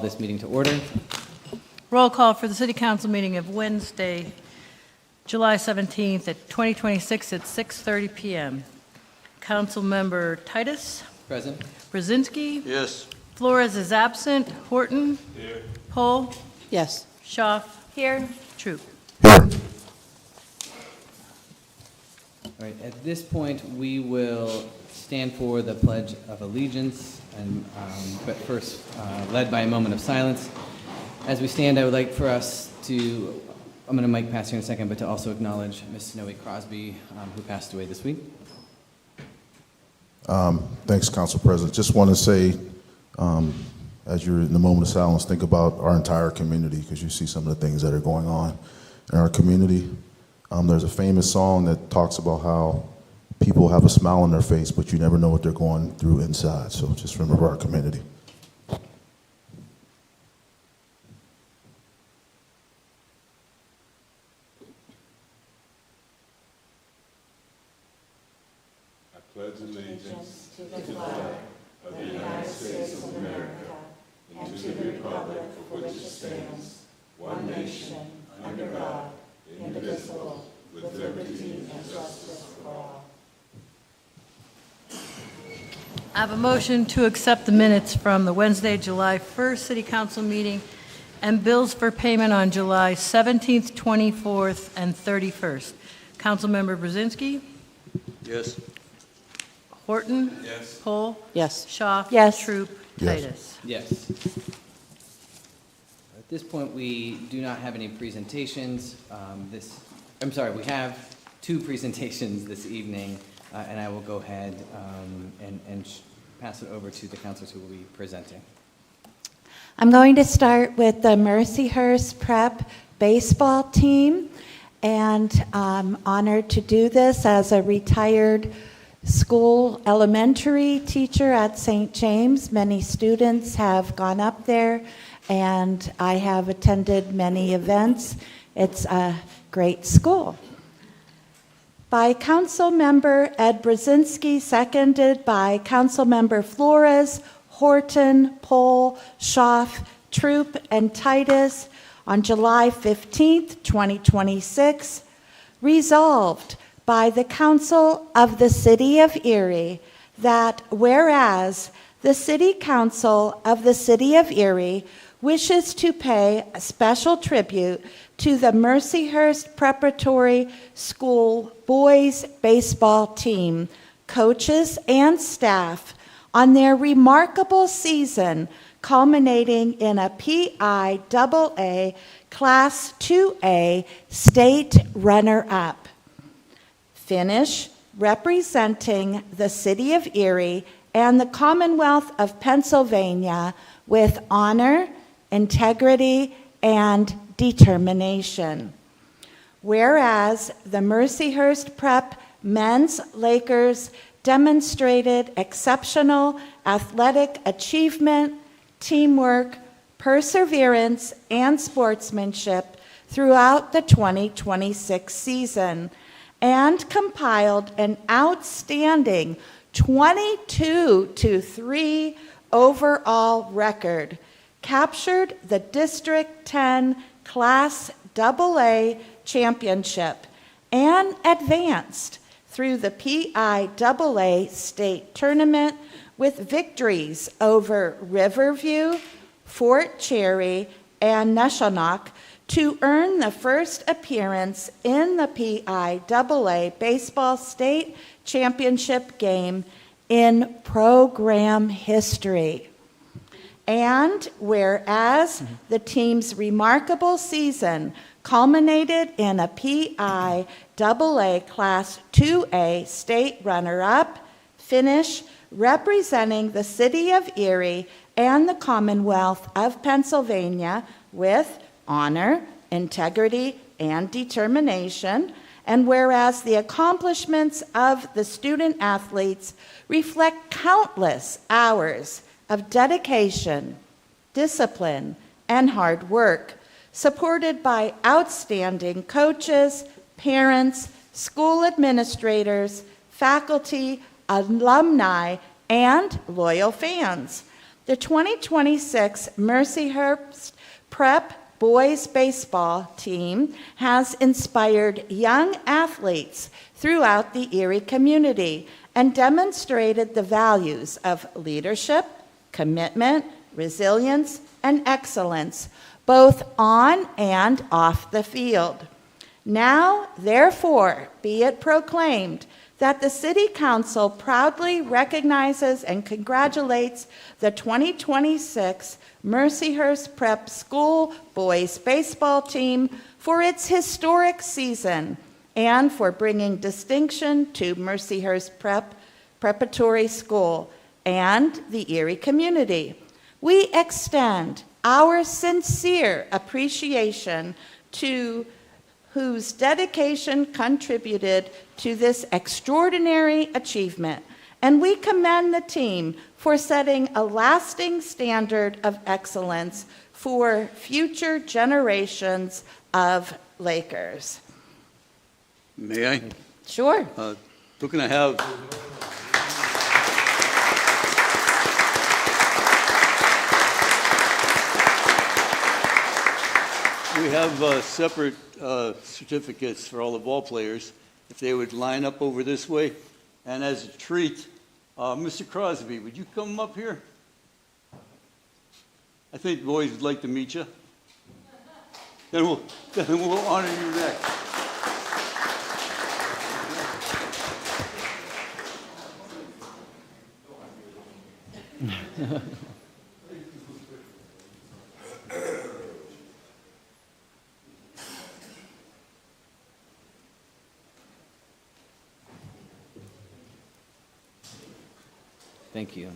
this meeting to order. Roll call for the City Council meeting of Wednesday, July 17th at 2026 at 6:30 PM. Councilmember Titus, Present. Brzezinski, Yes. Flores is absent, Horton. Here. Pohl, Yes. Schaaf. Here. Troop. Here. All right, at this point, we will stand for the Pledge of Allegiance, and but first, led by a moment of silence. As we stand, I would like for us to, I'm going to mic pass here in a second, but to also acknowledge Miss Snowy Crosby, who passed away this week. Thanks, Council President. Just want to say, as you're in the moment of silence, think about our entire community, because you see some of the things that are going on in our community. There's a famous song that talks about how people have a smile on their face, but you never know what they're going through inside. So just remember our community. I pledge allegiance to the flag of the United States of America and to the republic for which it stands, one nation, under God, indivisible, with liberty and justice for all. I have a motion to accept the minutes from the Wednesday, July 1st City Council meeting and bills for payment on July 17th, 24th, and 31st. Councilmember Brzezinski, Yes. Horton. Yes. Pohl. Yes. Schaaf. Yes. Troop. Yes. Titus. Yes. At this point, we do not have any presentations. We have two presentations this evening, and I will go ahead and pass it over to the counselors who will be presenting. I'm going to start with the Mercyhurst Prep baseball team, and I'm honored to do this as a retired school elementary teacher at St. James. Many students have gone up there, and I have attended many events. It's a great school. By Council Member Ed Brzezinski, seconded by Council Member Flores, Horton, Pohl, Schaaf, Troop, and Titus on July 15th, 2026, resolved by the Council of the City of Erie that whereas the City Council of the City of Erie wishes to pay a special tribute to the Mercyhurst Preparatory School boys baseball team, coaches, and staff on their remarkable season culminating in a PIAA Class 2A state runner-up. Finish representing the City of Erie and the Commonwealth of Pennsylvania with honor, integrity, and determination. Whereas the Mercyhurst Prep men's Lakers demonstrated exceptional athletic achievement, teamwork, perseverance, and sportsmanship throughout the 2026 season, and compiled an outstanding 22-3 overall record, captured the District 10 Class AA championship, and advanced through the PIAA state tournament with victories over Riverview, Fort Cherry, and Neshonoc to earn the first appearance in the PIAA baseball state championship game in program history. And whereas the team's remarkable season culminated in a PIAA Class 2A state runner-up finish representing the City of Erie and the Commonwealth of Pennsylvania with honor, integrity, and determination, and whereas the accomplishments of the student athletes reflect countless hours of dedication, discipline, and hard work, supported by outstanding coaches, parents, school administrators, faculty, alumni, and loyal fans. The 2026 Mercyhurst Prep Boys Baseball team has inspired young athletes throughout the Erie community and demonstrated the values of leadership, commitment, resilience, and excellence, both on and off the field. Now, therefore, be it proclaimed that the City Council proudly recognizes and congratulates the 2026 Mercyhurst Prep School Boys Baseball team for its historic season and for bringing distinction to Mercyhurst Prep Preparatory School and the Erie community. We extend our sincere appreciation to whose dedication contributed to this extraordinary achievement, and we commend the team for setting a lasting standard of excellence for future generations of Lakers. May I? Sure. Looking to have we have separate certificates for all the ball players. If they would line up over this way, and as a treat, Mr. Crosby, would you come up here? I think the boys would like to meet you. Then we'll honor you next. Thank you.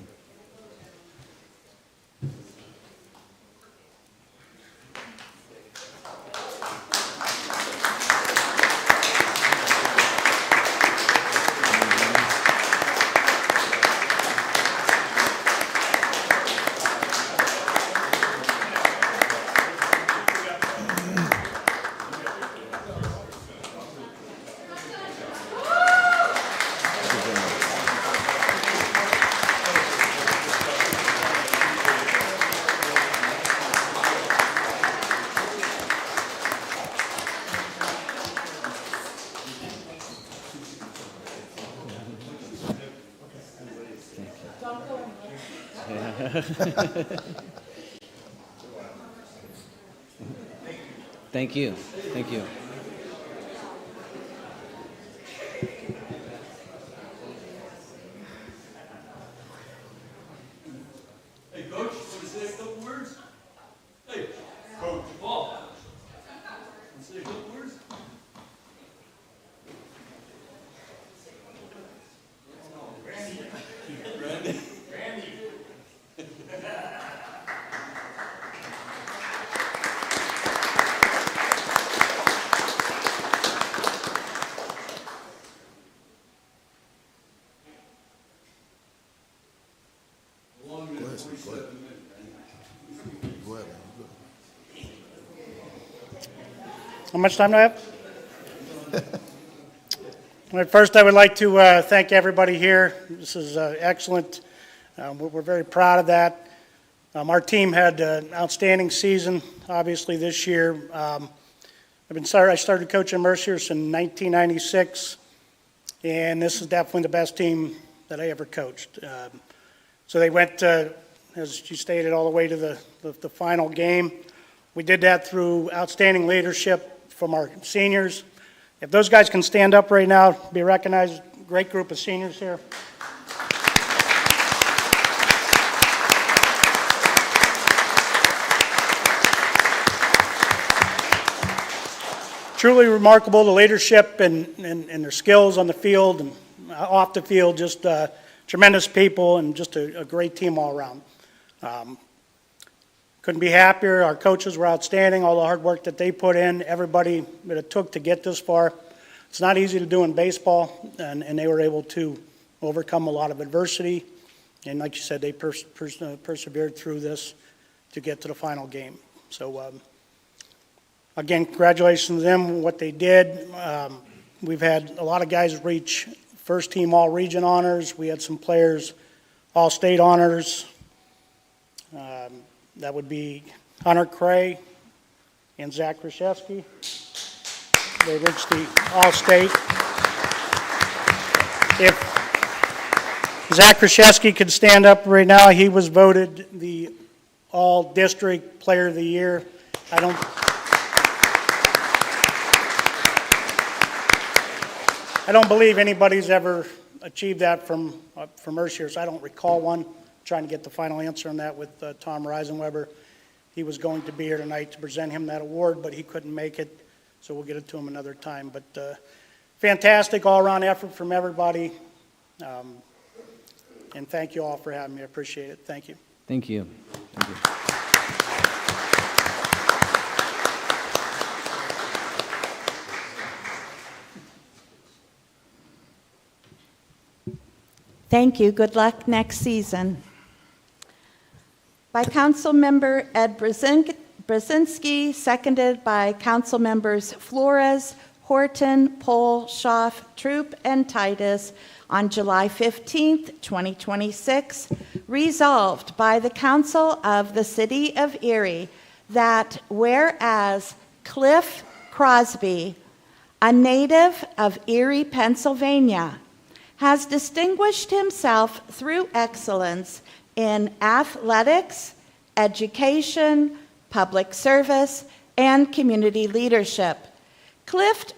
Thank you. Thank you. Hey, Coach, want to say a couple words? Hey, Coach Ball. Want to say a couple words? Randy. How much time do I have? Well, first, I would like to thank everybody here. This is excellent. We're very proud of that. Our team had an outstanding season, obviously, this year. I started coaching Mercyhurst in 1996, and this is definitely the best team that I ever coached. So they went, as you stated, all the way to the final game. We did that through outstanding leadership from our seniors. If those guys can stand up right now, be recognized, great group of seniors here. Truly remarkable, the leadership and their skills on the field and off the field, just tremendous people and just a great team all around. Couldn't be happier. Our coaches were outstanding, all the hard work that they put in, everybody that it took to get this far. It's not easy to do in baseball, and they were able to overcome a lot of adversity. And like you said, they persevered through this to get to the final game. So, again, congratulations to them, what they did. We've had a lot of guys reach first-team all-region honors. We had some players all-state honors. That would be Hunter Cray and Zach Kraszewski. They reached the All-State. If Zach Kraszewski could stand up right now, he was voted the All-District Player of the Year. I don't believe anybody's ever achieved that from Mercier, so I don't recall one. Trying to get the final answer on that with Tom Reisenweber. He was going to be here tonight to present him that award, but he couldn't make it, so we'll get it to him another time. But fantastic all-around effort from everybody, and thank you all for having me. I appreciate it. Thank you. Thank you. Thank you. Thank you. Good luck next season. By Councilmember Ed Brzezinski, seconded by Councilmembers Flores, Horton, Pohl, Schaaf, Troop, and Titus on July 15th, 2026, resolved by the Council of the City of Erie that whereas Cliff Crosby, a native of Erie, Pennsylvania, has distinguished himself through excellence in athletics, education, public service, and community leadership. Cliff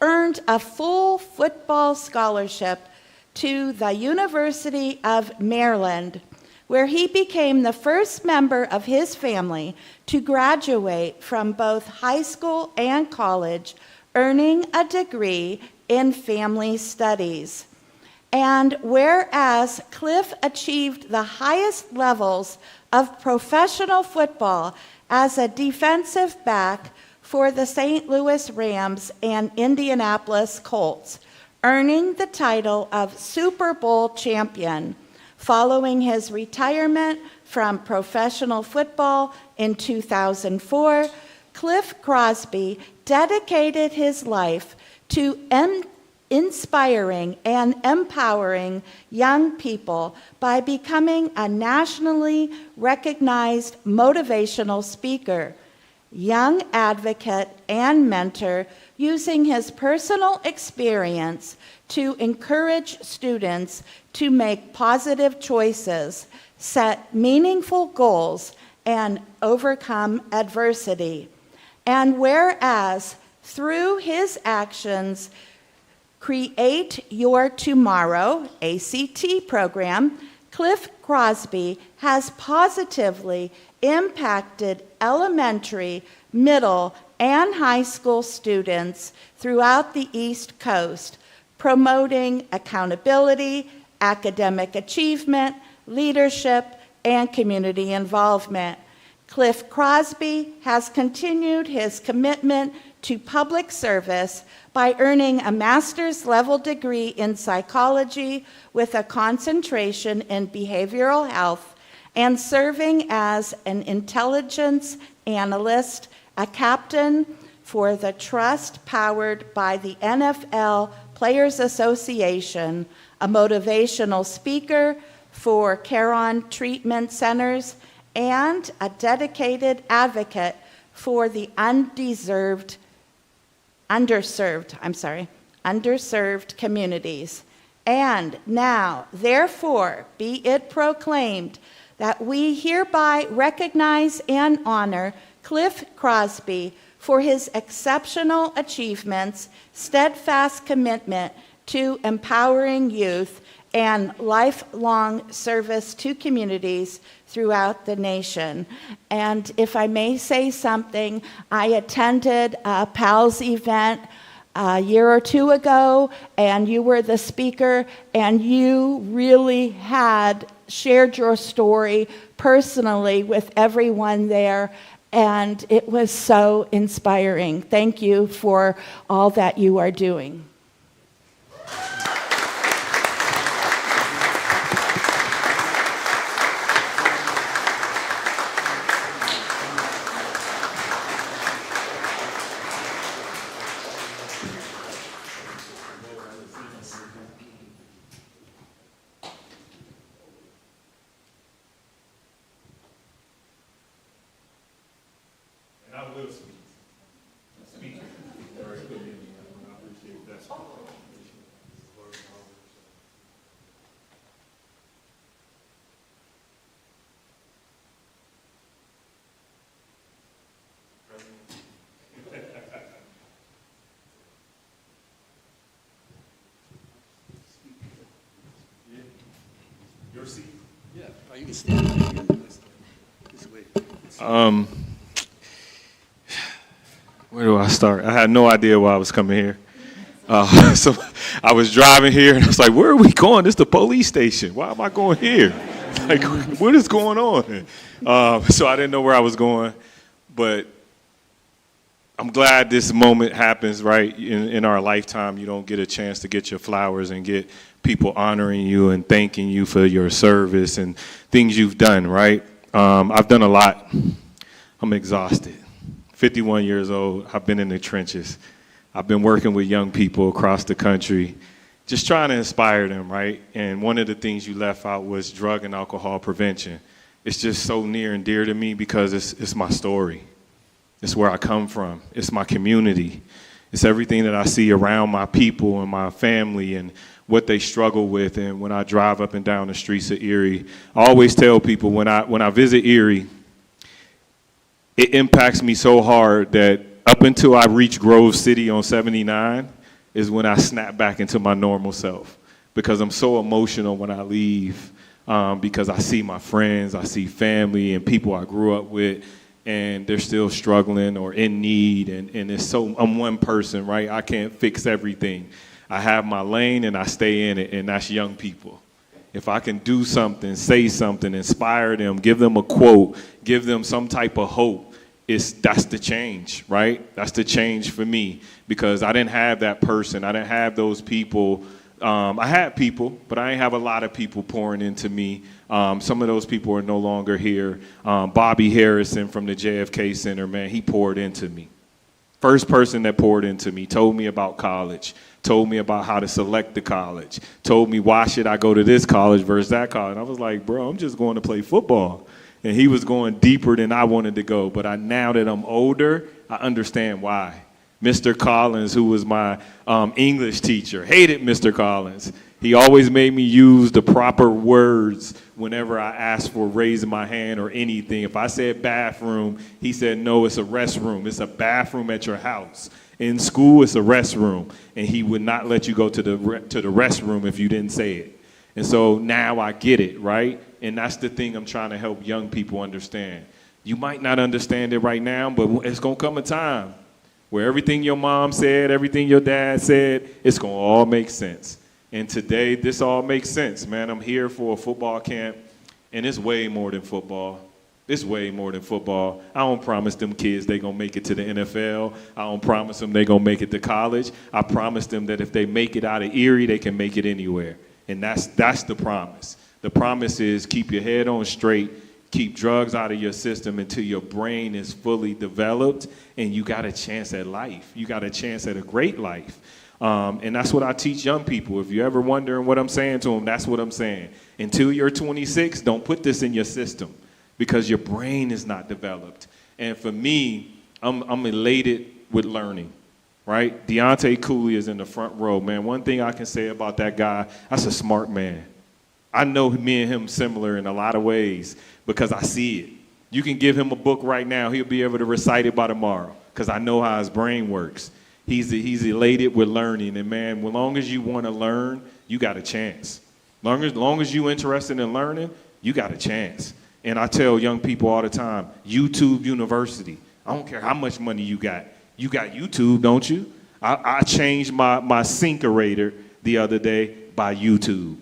earned a full football scholarship to the University of Maryland, where he became the first member of his family to graduate from both high school and college, earning a degree in family studies. And whereas Cliff achieved the highest levels of professional football as a defensive back for the St. Louis Rams and Indianapolis Colts, earning the title of Super Bowl champion. Following his retirement from professional football in 2004, Cliff Crosby dedicated his life to inspiring and empowering young people by becoming a nationally recognized motivational speaker, young advocate, and mentor, using his personal experience to encourage students to make positive choices, set meaningful goals, and overcome adversity. And whereas through his actions, Create Your Tomorrow, ACT program, Cliff Crosby has positively impacted elementary, middle, and high school students throughout the East Coast, promoting accountability, academic achievement, leadership, and community involvement. Cliff Crosby has continued his commitment to public service by earning a master's level degree in psychology with a concentration in behavioral health and serving as an intelligence analyst, a captain for the trust powered by the NFL Players Association, a motivational speaker for Caron Treatment Centers, and a dedicated advocate for the underserved communities. And now, therefore, be it proclaimed that we hereby recognize and honor Cliff Crosby for his exceptional achievements, steadfast commitment to empowering youth, and lifelong service to communities throughout the nation. And if I may say something, I attended a PALS event a year or two ago, and you were the speaker, and you really had shared your story personally with everyone there, and it was so inspiring. Thank you for all that you are doing. Your seat? Yeah. Oh, you can stand there. This way. Where do I start? I had no idea why I was coming here. So I was driving here, and I was like, where are we going? This is the police station. Why am I going here? Like, what is going on? So I didn't know where I was going, but I'm glad this moment happens, right, in our lifetime. You don't get a chance to get your flowers and get people honoring you and thanking you for your service and things you've done, right? I've done a lot. I'm exhausted. 51 years old. I've been in the trenches. I've been working with young people across the country, just trying to inspire them, right? And one of the things you left out was drug and alcohol prevention. It's just so near and dear to me because it's my story. It's where I come from. It's my community. It's everything that I see around my people and my family and what they struggle with. And when I drive up and down the streets of Erie, I always tell people when I visit Erie, it impacts me so hard that up until I reach Grove City on 79 is when I snap back into my normal self, because I'm so emotional when I leave, because I see my friends, I see family and people I grew up with, and they're still struggling or in need, and it's so, I'm one person, right? I can't fix everything. I have my lane and I stay in it, and that's young people. If I can do something, say something, inspire them, give them a quote, give them some type of hope, that's the change, right? That's the change for me, because I didn't have that person. I didn't have those people. I had people, but I didn't have a lot of people pouring into me. Some of those people are no longer here. Bobby Harrison from the JFK Center, man, he poured into me. First person that poured into me, told me about college, told me about how to select the college, told me why should I go to this college versus that college. And I was like, bro, I'm just going to play football. And he was going deeper than I wanted to go. But now that I'm older, I understand why. Mr. Collins, who was my English teacher, hated Mr. Collins. He always made me use the proper words whenever I asked for raising my hand or anything. If I said bathroom, he said, no, it's a restroom. It's a bathroom at your house. In school, it's a restroom. And he would not let you go to the restroom if you didn't say it. And so now I get it, right? And that's the thing I'm trying to help young people understand. You might not understand it right now, but it's going to come a time where everything your mom said, everything your dad said, it's going to all make sense. And today, this all makes sense, man. I'm here for a football camp, and it's way more than football. It's way more than football. I don't promise them kids they're going to make it to the NFL. I don't promise them they're going to make it to college. I promise them that if they make it out of Erie, they can make it anywhere. And that's the promise. The promise is keep your head on straight, keep drugs out of your system until your brain is fully developed and you got a chance at life. You got a chance at a great life. And that's what I teach young people. If you're ever wondering what I'm saying to them, that's what I'm saying. Until you're 26, don't put this in your system because your brain is not developed. And for me, I'm elated with learning. Right? Deontay Cooley is in the front row, man. One thing I can say about that guy, that's a smart man. I know me and him similar in a lot of ways because I see it. You can give him a book right now, he'll be able to recite it by tomorrow because I know how his brain works. He's elated with learning, and man, as long as you want to learn, you got a chance. Long as you're interested in learning, you got a chance. And I tell young people all the time, YouTube University, I don't care how much money you got. You got YouTube, don't you? I changed my Syncerator the other day by YouTube.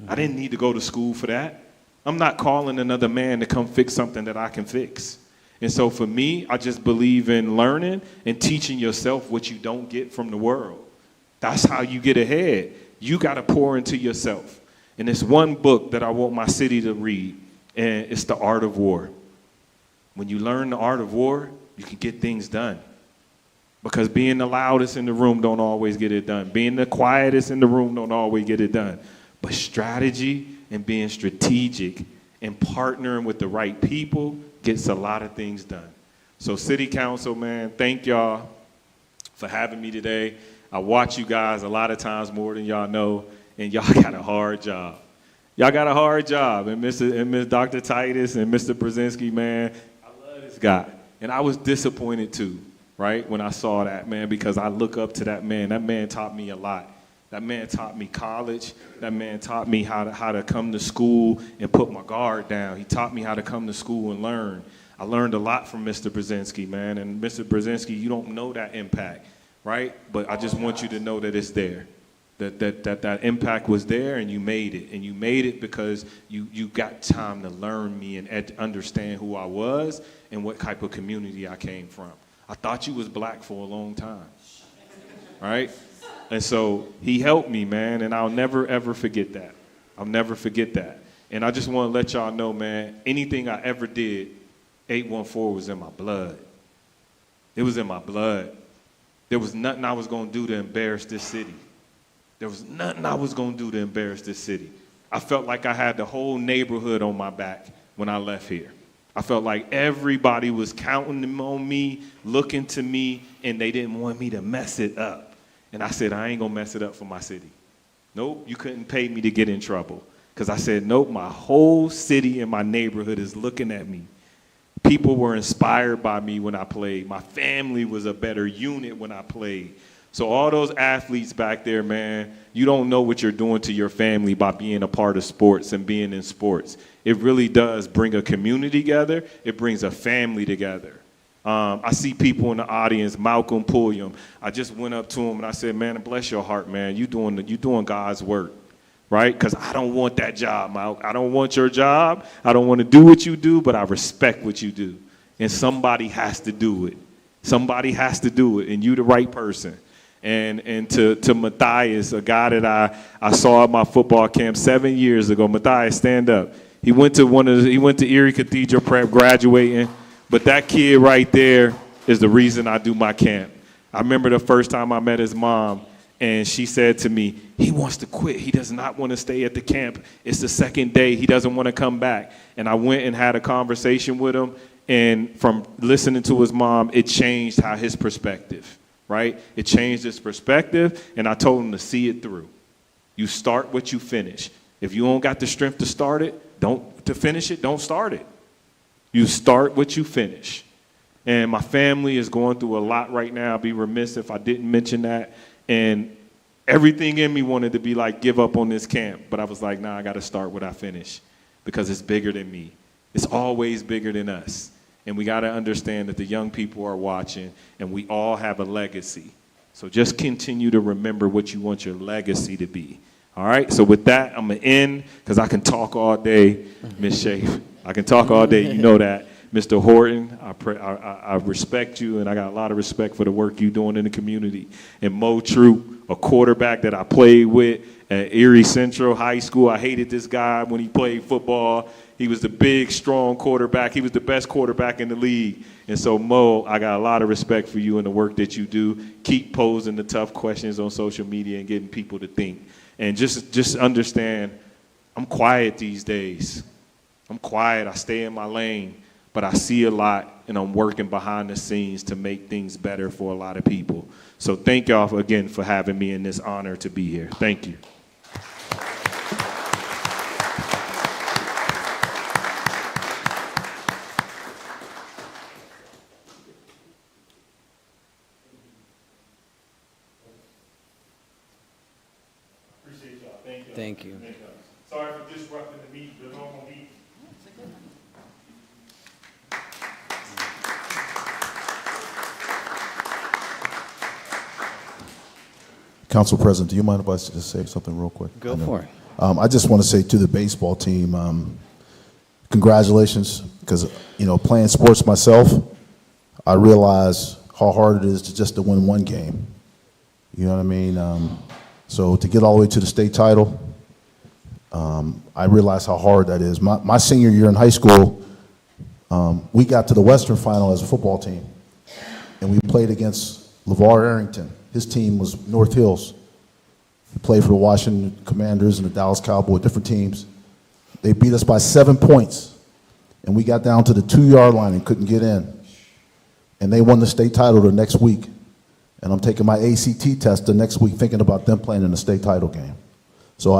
I didn't need to go to school for that. I'm not calling another man to come fix something that I can fix. And so for me, I just believe in learning and teaching yourself what you don't get from the world. That's how you get ahead. You got to pour into yourself. And there's one book that I want my city to read, and it's The Art of War. When you learn the art of war, you can get things done. Because being the loudest in the room don't always get it done. Being the quietest in the room don't always get it done. But strategy and being strategic and partnering with the right people gets a lot of things done. So City Council, man, thank y'all for having me today. I watch you guys a lot of times more than y'all know, and y'all got a hard job. Y'all got a hard job, and Miss Dr. Titus and Mr. Brzezinski, man, I love this guy. And I was disappointed too, right, when I saw that, man, because I look up to that man. That man taught me a lot. That man taught me college. That man taught me how to come to school and put my guard down. He taught me how to come to school and learn. I learned a lot from Mr. Brzezinski, man. And Mr. Brzezinski, you don't know that impact, right? But I just want you to know that it's there. That impact was there, and you made it. And you made it because you got time to learn me and understand who I was and what type of community I came from. I thought you was black for a long time, right? And so he helped me, man, and I'll never, ever forget that. I'll never forget that. And I just want to let y'all know, man, anything I ever did, 814 was in my blood. It was in my blood. There was nothing I was going to do to embarrass this city. There was nothing I was going to do to embarrass this city. I felt like I had the whole neighborhood on my back when I left here. I felt like everybody was counting on me, looking to me, and they didn't want me to mess it up. And I said, I ain't going to mess it up for my city. Nope, you couldn't pay me to get in trouble. Because I said, nope, my whole city and my neighborhood is looking at me. People were inspired by me when I played. My family was a better unit when I played. So all those athletes back there, man, you don't know what you're doing to your family by being a part of sports and being in sports. It really does bring a community together. It brings a family together. I see people in the audience, Malcolm Pulliam. I just went up to him and I said, man, bless your heart, man. You doing God's work, right? Because I don't want that job, Malcolm. I don't want your job. I don't want to do what you do, but I respect what you do. And somebody has to do it. Somebody has to do it, and you the right person. And to Matthias, a guy that I saw at my football camp 7 years ago. Matthias, stand up. He went to Erie Cathedral Prep, graduating. But that kid right there is the reason I do my camp. I remember the first time I met his mom, and she said to me, he wants to quit. He does not want to stay at the camp. It's the second day. He doesn't want to come back. And I went and had a conversation with him, and from listening to his mom, it changed how his perspective, right? It changed his perspective, and I told him to see it through. You start what you finish. If you don't got the strength to start it, to finish it, don't start it. You start what you finish. And my family is going through a lot right now. I'd be remiss if I didn't mention that. And everything in me wanted to be like, give up on this camp. But I was like, nah, I got to start what I finish because it's bigger than me. It's always bigger than us. And we got to understand that the young people are watching, and we all have a legacy. So just continue to remember what you want your legacy to be. All right? So with that, I'm going to end because I can talk all day, Ms. Schaaf. I can talk all day. You know that. Mr. Horton, I respect you, and I got a lot of respect for the work you're doing in the community. And Mo Troop, a quarterback that I played with at Erie Central High School. I hated this guy when he played football. He was the big, strong quarterback. He was the best quarterback in the league. And so, Mo, I got a lot of respect for you and the work that you do. Keep posing the tough questions on social media and getting people to think. And just understand, I'm quiet these days. I'm quiet. I stay in my lane. But I see a lot, and I'm working behind the scenes to make things better for a lot of people. So thank y'all again for having me, and this honor to be here. Thank you. Appreciate y'all. Thank you. Thank you. Sorry for disrupting the meeting, the normal meeting. Council President, do you mind if I just say something real quick? Go for it. I just want to say to the baseball team, congratulations, because, playing sports myself, I realize how hard it is to win one game. You know what I mean? So to get all the way to the state title, I realize how hard that is. My senior year in high school, we got to the Western Final as a football team, and we played against LeVar Arrington. His team was North Hills. He played for the Washington Commanders and the Dallas Cowboys, different teams. They beat us by 7 points, and we got down to the 2-yard line and couldn't get in. and they won the state title the next week. And I'm taking my ACT test the next week thinking about them playing in the state title game. So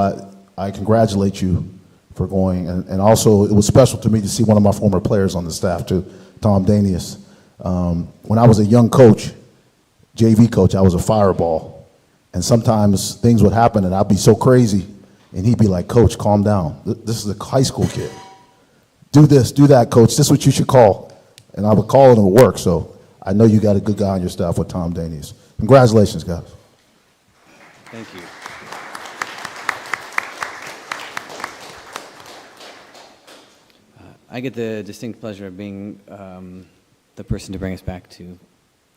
I congratulate you for going. And also, it was special to me to see one of my former players on the staff too, Tom Danius. When I was a young coach, JV coach, I was a fireball. And sometimes things would happen and I'd be so crazy. And he'd be like, Coach, calm down. This is a high school kid. Do this, do that, Coach. This is what you should call. And I would call it and it would work. So I know you got a good guy on your staff with Tom Danius. Congratulations, guys. Thank you. I get the distinct pleasure of being the person to bring us back to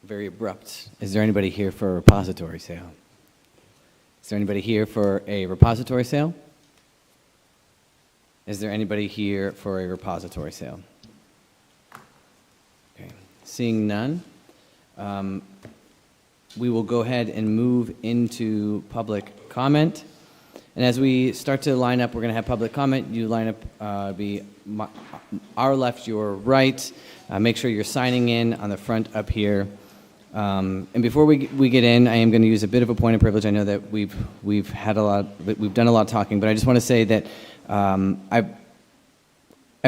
very abrupt. Is there anybody here for a repository sale? Is there anybody here for a repository sale? Is there anybody here for a repository sale? Okay. Seeing none, we will go ahead and move into public comment. And as we start to line up, we're going to have public comment. You line up, our left, your right. Make sure you're signing in on the front up here. And before we get in, I am going to use a bit of a point of privilege. I know that we've done a lot of talking, but I just want to say that I'm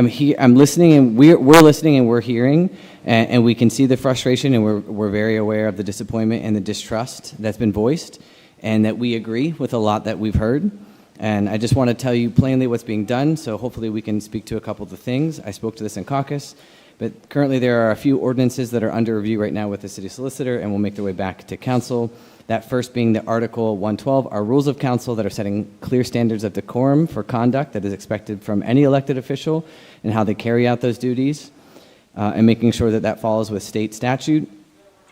here, I'm listening, and we're listening, and we're hearing, and we can see the frustration, and we're very aware of the disappointment and the distrust that's been voiced, and that we agree with a lot that we've heard. And I just want to tell you plainly what's being done, so hopefully we can speak to a couple of the things. I spoke to this in caucus, but currently there are a few ordinances that are under review right now with the city solicitor and will make their way back to council. That first being the Article 112, our rules of council that are setting clear standards of decorum for conduct that is expected from any elected official and how they carry out those duties, and making sure that that follows with state statute.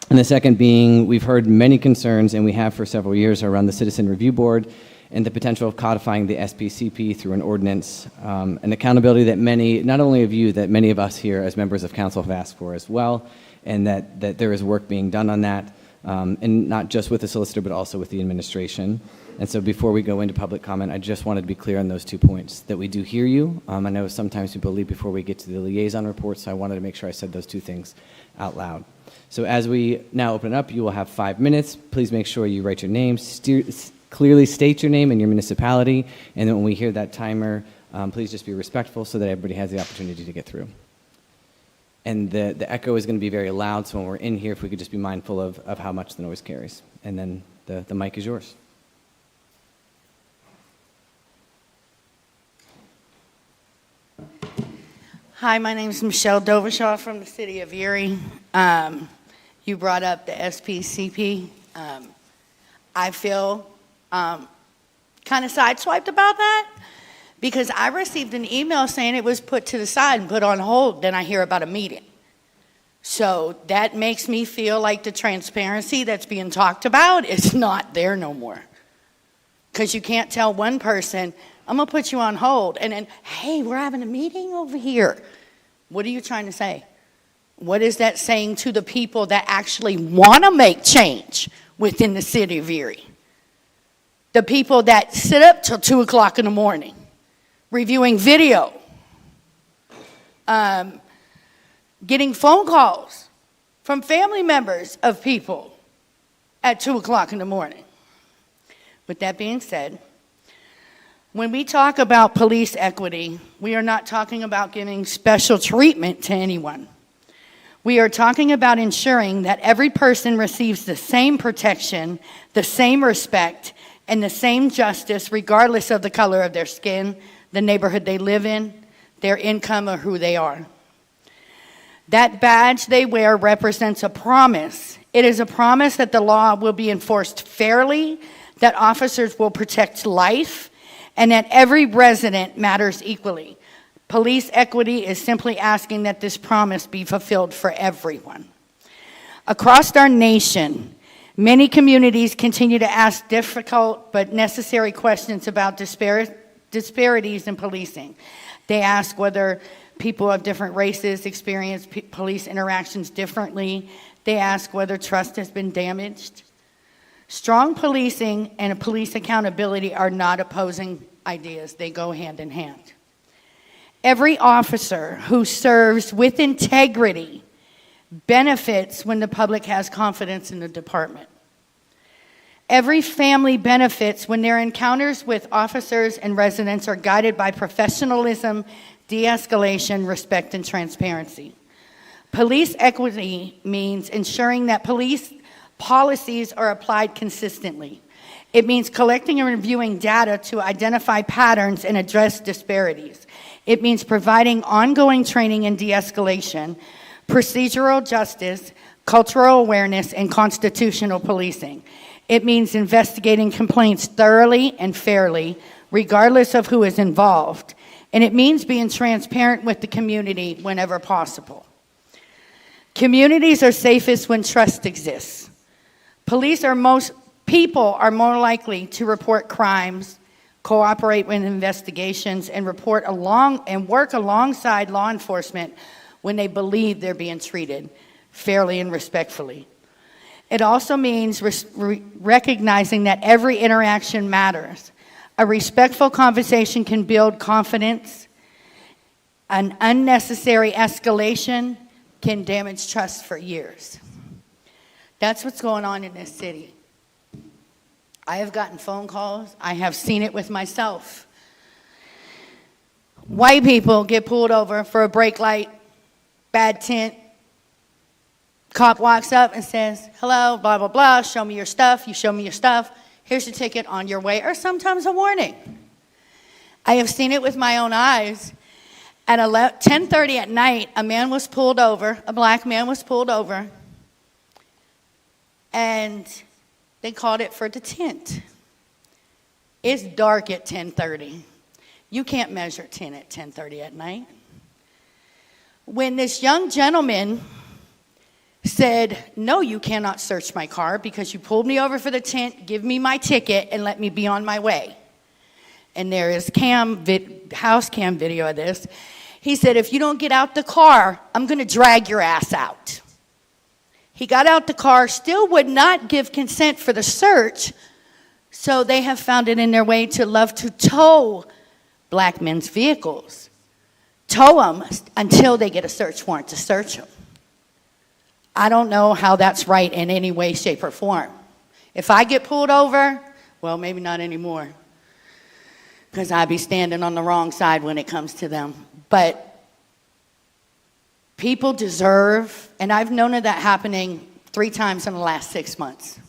And the second being, we've heard many concerns, and we have for several years, around the Citizen Review Board and the potential of codifying the SPCP through an ordinance, and accountability that many, not only of you, that many of us here as members of council have asked for as well, and that there is work being done on that, and not just with the solicitor, but also with the administration. And so before we go into public comment, I just wanted to be clear on those 2 points, that we do hear you. I know sometimes people leave before we get to the liaison reports, so I wanted to make sure I said those 2 things out loud. So as we now open up, you will have 5 minutes. Please make sure you write your name, clearly state your name and your municipality, and then when we hear that timer, please just be respectful so that everybody has the opportunity to get through. And the echo is going to be very loud, so when we're in here, if we could just be mindful of how much the noise carries. And then the mic is yours. Hi, my name is Michelle Dovershaw from the city of Erie. You brought up the SPCP. I feel kind of sideswiped about that because I received an email saying it was put to the side and put on hold. Then I hear about a meeting. So that makes me feel like the transparency that's being talked about is not there no more. Because you can't tell one person, I'm going to put you on hold, and then, hey, we're having a meeting over here. What are you trying to say? What is that saying to the people that actually want to make change within the city of Erie? The people that sit up till 2 o'clock in the morning, reviewing video, getting phone calls from family members of people at 2 o'clock in the morning. With that being said, when we talk about police equity, we are not talking about giving special treatment to anyone. We are talking about ensuring that every person receives the same protection, the same respect, and the same justice regardless of the color of their skin, the neighborhood they live in, their income, or who they are. That badge they wear represents a promise. It is a promise that the law will be enforced fairly, that officers will protect life, and that every resident matters equally. Police equity is simply asking that this promise be fulfilled for everyone. Across our nation, many communities continue to ask difficult but necessary questions about disparities in policing. They ask whether people of different races experience police interactions differently. They ask whether trust has been damaged. Strong policing and police accountability are not opposing ideas. They go hand in hand. Every officer who serves with integrity benefits when the public has confidence in the department. Every family benefits when their encounters with officers and residents are guided by professionalism, de-escalation, respect, and transparency. Police equity means ensuring that police policies are applied consistently. It means collecting and reviewing data to identify patterns and address disparities. It means providing ongoing training in de-escalation, procedural justice, cultural awareness, and constitutional policing. It means investigating complaints thoroughly and fairly, regardless of who is involved. And it means being transparent with the community whenever possible. Communities are safest when trust exists. People are more likely to report crimes, cooperate with investigations, and work alongside law enforcement when they believe they're being treated fairly and respectfully. It also means recognizing that every interaction matters. A respectful conversation can build confidence. An unnecessary escalation can damage trust for years. That's what's going on in this city. I have gotten phone calls. I have seen it with myself. White people get pulled over for a brake light, bad tint. Cop walks up and says, hello, blah, blah, blah, show me your stuff. You show me your stuff. Here's your ticket, on your way, or sometimes a warning. I have seen it with my own eyes. At 10:30 at night, a man was pulled over, a black man was pulled over, and they called it for the tint. It's dark at 10:30. You can't measure tint at 10:30 at night. When this young gentleman said, no, you cannot search my car because you pulled me over for the tint, give me my ticket, and let me be on my way. And there is house cam video of this. He said, if you don't get out the car, I'm going to drag your ass out. He got out the car, still would not give consent for the search, so they have found it in their way to love to tow black men's vehicles. Tow them until they get a search warrant to search them. I don't know how that's right in any way, shape, or form. If I get pulled over, well, maybe not anymore, because I'd be standing on the wrong side when it comes to them. But people deserve, and I've known of that happening 3 times in the last 6 months.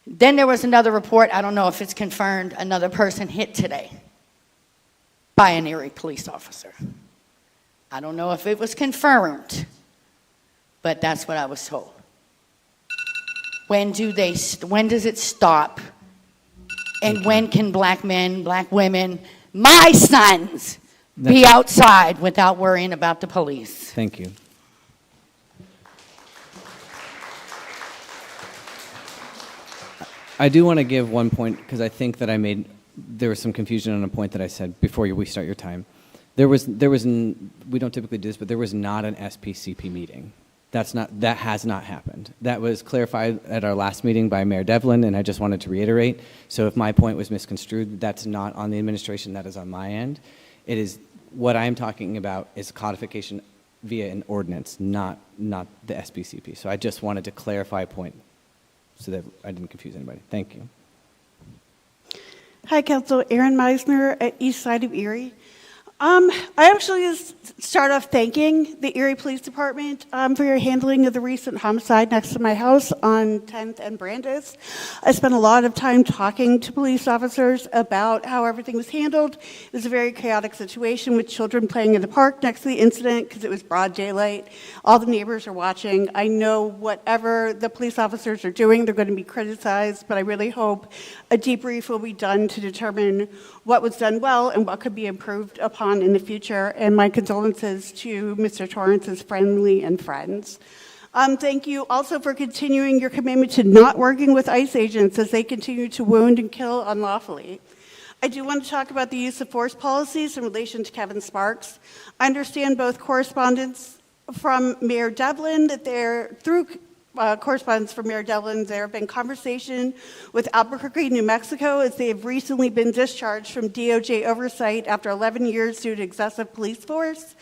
Then there was another report, I don't know if it's confirmed, another person hit today by an Erie police officer. I don't know if it was confirmed, but that's what I was told. When does it stop? And when can black men, black women, my sons, be outside without worrying about the police? Thank you. I do want to give one point, because I think that there was some confusion on a point that I said before we start your time. We don't typically do this, but there was not an SPCP meeting. That has not happened. That was clarified at our last meeting by Mayor Devlin, and I just wanted to reiterate. So if my point was misconstrued, that's not on the administration, that is on my end. It is, what I am talking about is codification via an ordinance, not the SPCP. So I just wanted to clarify a point so that I didn't confuse anybody. Thank you. Hi, Council. Erin Meisner at East Side of Erie. I actually just start off thanking the Erie Police Department for your handling of the recent homicide next to my house on 10th and Brandeis. I spent a lot of time talking to police officers about how everything was handled. It was a very chaotic situation with children playing in the park next to the incident because it was broad daylight. All the neighbors are watching. I know whatever the police officers are doing, they're going to be criticized, but I really hope a debrief will be done to determine what was done well and what could be improved upon in the future. And my condolences to Mr. Torrance's family and friends. Thank you also for continuing your commitment to not working with ICE agents as they continue to wound and kill unlawfully. I do want to talk about the use of force policies in relation to Kevin Sparks. I understand both correspondence from Mayor Devlin that correspondence from Mayor Devlin, there have been conversation with Albuquerque, New Mexico, as they have recently been discharged from DOJ oversight after 11 years due to excessive police force.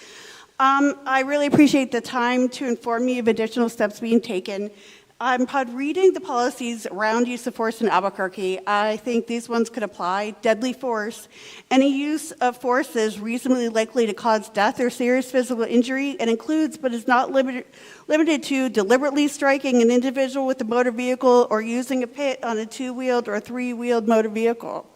I really appreciate the time to inform me of additional steps being taken. Upon reading the policies around use of force in Albuquerque, I think these ones could apply. Deadly force. Any use of force that is reasonably likely to cause death or serious physical injury and includes but is not limited to deliberately striking an individual with a motor vehicle or using a pit on a two-wheeled or three-wheeled motor vehicle.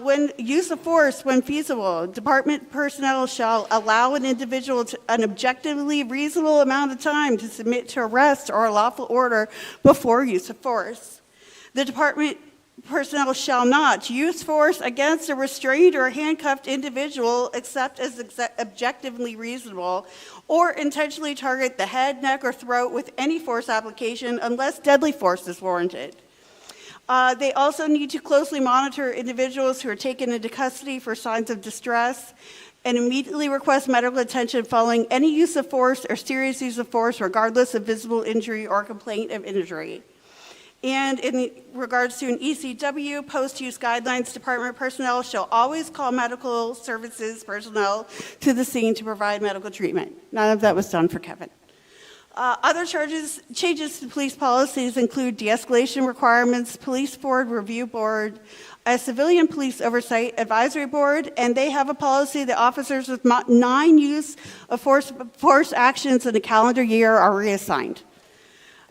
When use of force, when feasible, department personnel shall allow an individual an objectively reasonable amount of time to submit to arrest or a lawful order before use of force. The department personnel shall not use force against a restrained or handcuffed individual except as objectively reasonable, or intentionally target the head, neck, or throat with any force application unless deadly force is warranted. They also need to closely monitor individuals who are taken into custody for signs of distress and immediately request medical attention following any use of force or serious use of force, regardless of visible injury or complaint of injury. And in regards to an ECW, post-use guidelines, department personnel shall always call medical services personnel to the scene to provide medical treatment. None of that was done for Kevin. Other changes to police policies include de-escalation requirements, police board review board, a civilian police oversight advisory board, and they have a policy that officers with 9 use of force actions in a calendar year are reassigned.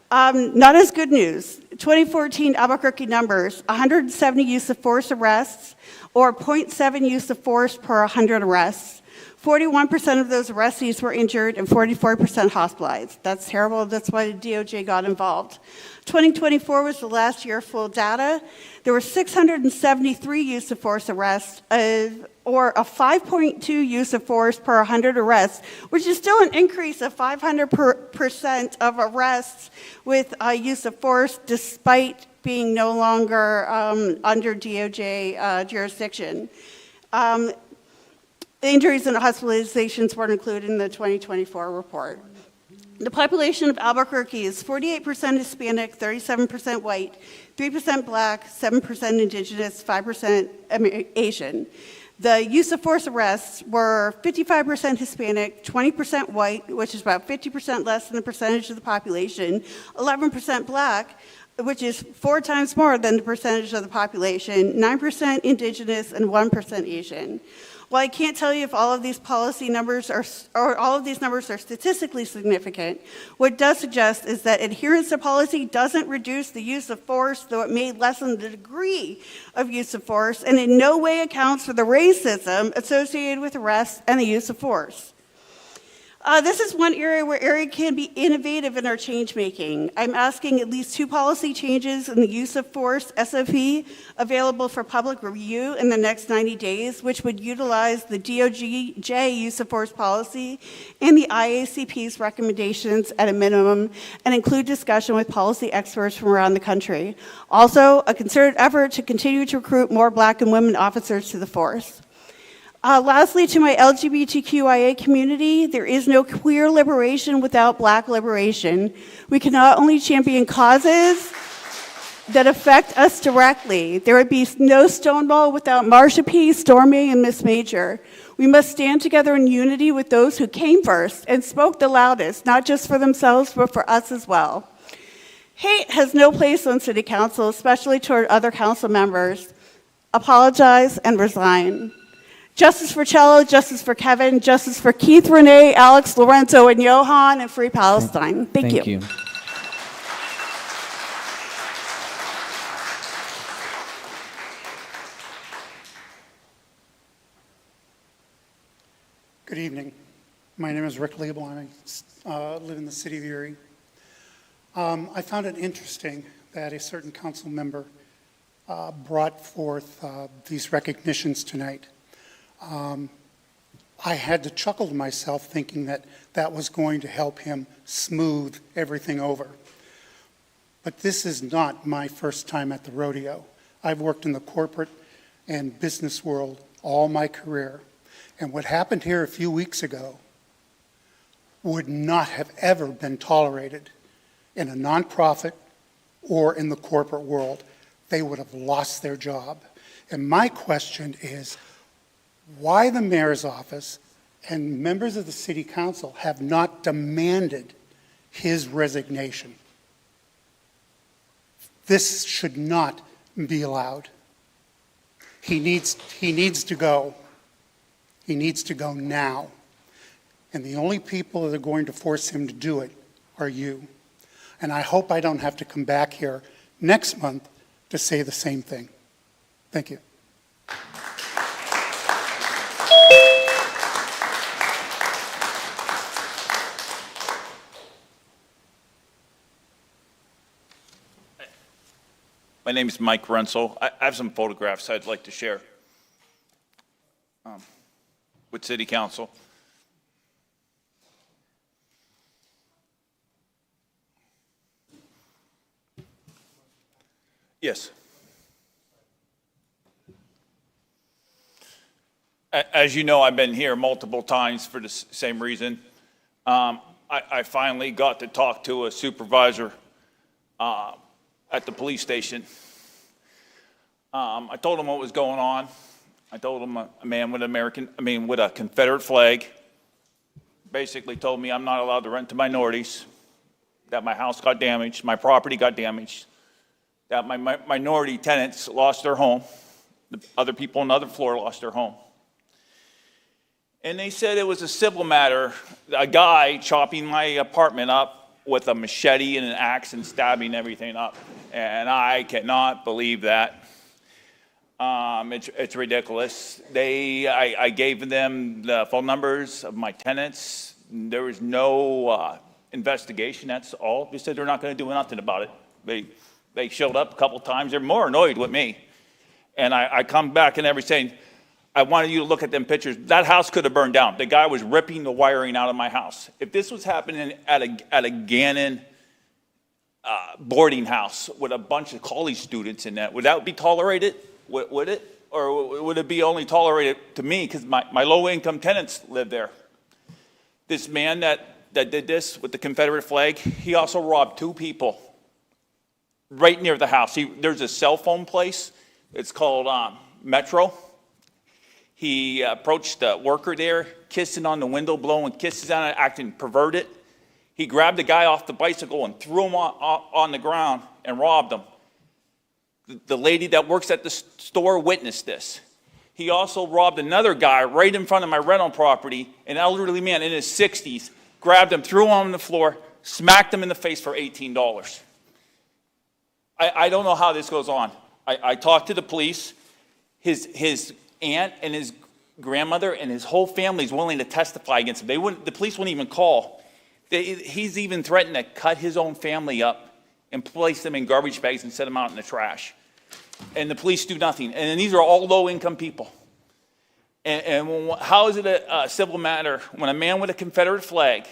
Not as good news. 2014 Albuquerque numbers, 170 use of force arrests, or 0.7 use of force per 100 arrests. 41% of those arrestees were injured and 44% hospitalized. That's terrible. That's why the DOJ got involved. 2024 was the last year of full data. There were 673 use of force arrests, or a 5.2 use of force per 100 arrests, which is still an increase of 500% of arrests with use of force, despite being no longer under DOJ jurisdiction. Injuries and hospitalizations weren't included in the 2024 report. The population of Albuquerque is 48% Hispanic, 37% white, 3% black, 7% indigenous, 5% Asian. The use of force arrests were 55% Hispanic, 20% white, which is about 50% less than the percentage of the population, 11% black, which is 4 times more than the percentage of the population, 9% indigenous, and 1% Asian. While I can't tell you if all of these policy numbers are statistically significant, what it does suggest is that adherence to policy doesn't reduce the use of force, though it may lessen the degree of use of force, and in no way accounts for the racism associated with arrests and the use of force. This is one area where Erie can be innovative in our change making. I'm asking at least 2 policy changes in the use of force SOP available for public review in the next 90 days, which would utilize the DOJ use of force policy and the IACP's recommendations at a minimum, and include discussion with policy experts from around the country. Also, a concerted effort to continue to recruit more Black and women officers to the force. Lastly, to my LGBTQIA community, there is no queer liberation without Black liberation. We can not only champion causes that affect us directly. There would be no Stonewall without Marsha P., Stormy, and Miss Major. We must stand together in unity with those who came first and spoke the loudest, not just for themselves, but for us as well. Hate has no place on City Council, especially toward other council members. Apologize and resign. Justice for Cello, justice for Kevin, justice for Keith, Renee, Alex, Lorenzo, and Johan, and free Palestine. Thank you. Good evening. My name is Rick Liebel. I live in the city of Erie. I found it interesting that a certain council member brought forth these recognitions tonight. I had to chuckle to myself thinking that that was going to help him smooth everything over. But this is not my first time at the rodeo. I've worked in the corporate and business world all my career. And what happened here a few weeks ago would not have ever been tolerated in a nonprofit or in the corporate world. They would have lost their job. And my question is, why the mayor's office and members of the city council have not demanded his resignation. This should not be allowed. He needs to go. He needs to go now. And the only people that are going to force him to do it are you. And I hope I don't have to come back here next month to say the same thing. Thank you. My name is Mike Rensel. I have some photographs I'd like to share with City Council. Yes. As you know, I've been here multiple times for the same reason. I finally got to talk to a supervisor at the police station. I told him what was going on. I told him a man with with a Confederate flag basically told me I'm not allowed to rent to minorities, that my house got damaged, my property got damaged, that my minority tenants lost their home, the other people on the other floor lost their home. And they said it was a civil matter, a guy chopping my apartment up with a machete and an axe and stabbing everything up. And I cannot believe that. It's ridiculous. I gave them the phone numbers of my tenants. There was no investigation, that's all. They said they're not going to do nothing about it. They showed up a couple times. They're more annoyed with me. And I come back and every saying, I wanted you to look at them pictures. That house could have burned down. The guy was ripping the wiring out of my house. If this was happening at a Gannon boarding house with a bunch of college students in that, would that be tolerated? Would it? Or would it be only tolerated to me because my low-income tenants live there? This man that did this with the Confederate flag, he also robbed 2 people right near the house. There's a cell phone place. It's called Metro. He approached the worker there, kissing on the window, blowing kisses on it, acting perverted. He grabbed the guy off the bicycle and threw him on the ground and robbed him. The lady that works at the store witnessed this. He also robbed another guy right in front of my rental property, an elderly man in his 60s, grabbed him, threw him on the floor, smacked him in the face for $18. I don't know how this goes on. I talked to the police. His aunt and his grandmother and his whole family is willing to testify against him. The police wouldn't even call. He's even threatened to cut his own family up and place them in garbage bags and set them out in the trash. And the police do nothing. And these are all low-income people. And how is it a civil matter when a man with a Confederate flag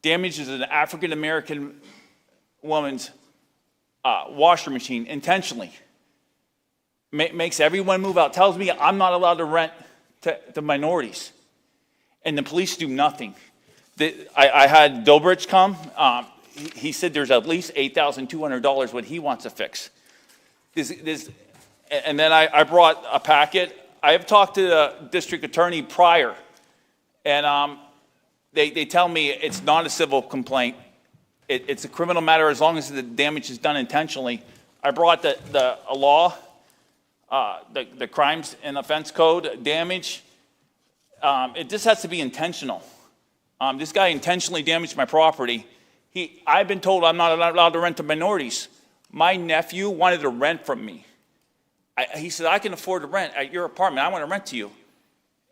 damages an African-American woman's washer machine intentionally, makes everyone move out, tells me I'm not allowed to rent to minorities, and the police do nothing? I had Dobridge come. He said there's at least $8,200 what he wants to fix. And then I brought a packet. I have talked to the district attorney prior, and they tell me it's not a civil complaint. It's a criminal matter as long as the damage is done intentionally. I brought a law, the crimes and offense code damage. It just has to be intentional. This guy intentionally damaged my property. I've been told I'm not allowed to rent to minorities. My nephew wanted to rent from me. He said, I can afford to rent at your apartment. I want to rent to you.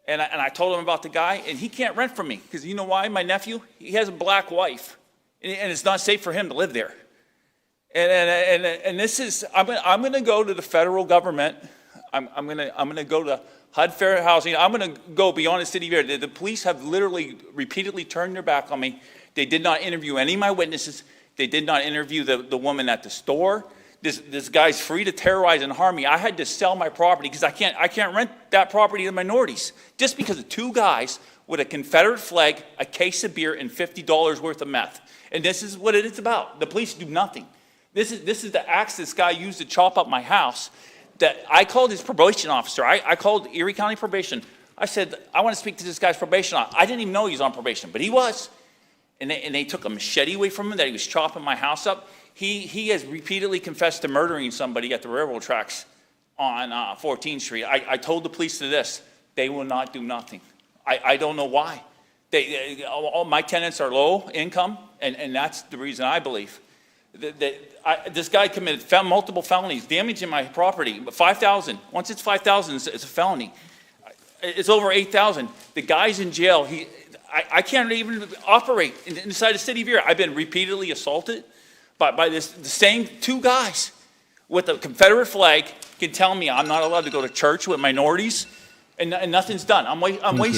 And I told him about the guy, and he can't rent from me. Because you know why? My nephew, he has a black wife. And it's not safe for him to live there. And this is, I'm going to go to the federal government. I'm going to go to HUD Fair Housing. I'm going to go beyond the city here. The police have literally repeatedly turned their back on me. They did not interview any of my witnesses. They did not interview the woman at the store. This guy's free to terrorize and harm me. I had to sell my property because I can't rent that property to minorities just because of 2 guys with a Confederate flag, a case of beer, and $50 worth of meth. And this is what it is about. The police do nothing. This is the axe this guy used to chop up my house. That I called his probation officer. I called Erie County Probation. I said, I want to speak to this guy's probation officer. I didn't even know he was on probation, but he was. And they took a machete away from him that he was chopping my house up. He has repeatedly confessed to murdering somebody at the railroad tracks on 14th Street. I told the police this. They will not do nothing. I don't know why. All my tenants are low income, and that's the reason I believe. This guy committed multiple felonies, damaging my property. But $5,000. Once it's $5,000, it's a felony. It's over $8,000. The guy's in jail. I can't even operate inside the city of Erie. I've been repeatedly assaulted by the same two guys with a Confederate flag can tell me I'm not allowed to go to church with minorities, and nothing's done. I'm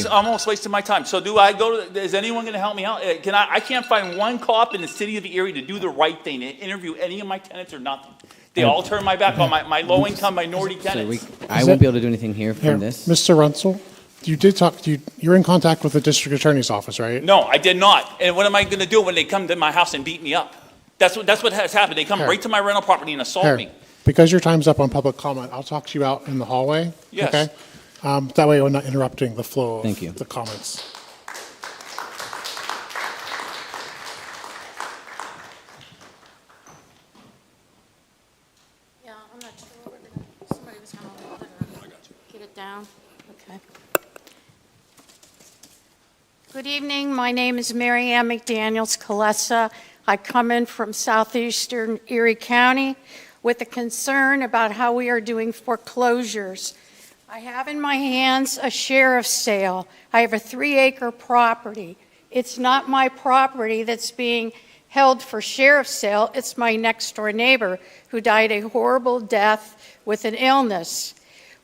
almost wasting my time. So is anyone going to help me out? I can't find one cop in the city of Erie to do the right thing, to interview any of my tenants or nothing. They all turn my back on my low-income minority tenants. I won't be able to do anything here from this. Mr. Runsell, you did talk, you're in contact with the district attorney's office, right? No, I did not. And what am I going to do when they come to my house and beat me up? That's what has happened. They come right to my rental property and assault me. Because your time's up on public comment, I'll talk to you out in the hallway. Yes. Okay? That way we're not interrupting the flow of Thank you. the comments. Yeah, I'm not sure whether somebody was going to get it down. Okay. Good evening. My name is Mary Ann McDaniels Kalesa. I come in from southeastern Erie County with a concern about how we are doing foreclosures. I have in my hands a sheriff's sale. I have a 3-acre property. It's not my property that's being held for sheriff's sale. It's my next door neighbor who died a horrible death with an illness.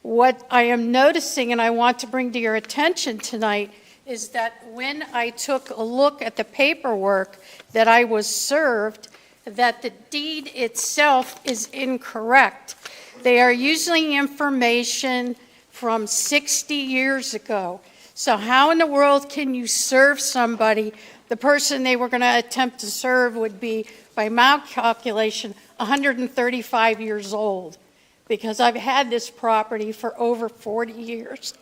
What I am noticing and I want to bring to your attention tonight is that when I took a look at the paperwork that I was served, that the deed itself is incorrect. They are using information from 60 years ago. So how in the world can you serve somebody? The person they were going to attempt to serve would be, by my calculation, 135 years old, because I've had this property for over 40 years.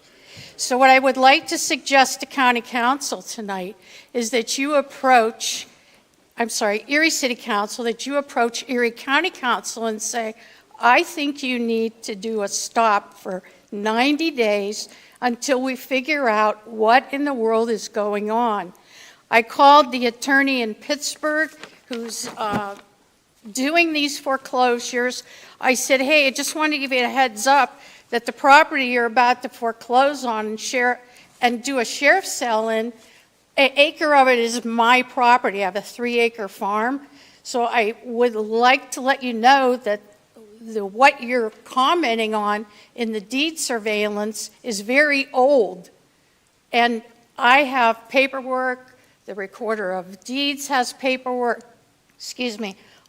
So what I would like to suggest to County Council tonight is that you approach, Erie City Council, that you approach Erie County Council and say, I think you need to do a stop for 90 days until we figure out what in the world is going on. I called the attorney in Pittsburgh who's doing these foreclosures. I said, hey, I just wanted to give you a heads up that the property you're about to foreclose on and do a sheriff's sale in, an acre of it is my property. I have a 3-acre farm. So I would like to let you know that what you're commenting on in the deed surveillance is very old. And I have paperwork, the recorder of deeds has paperwork,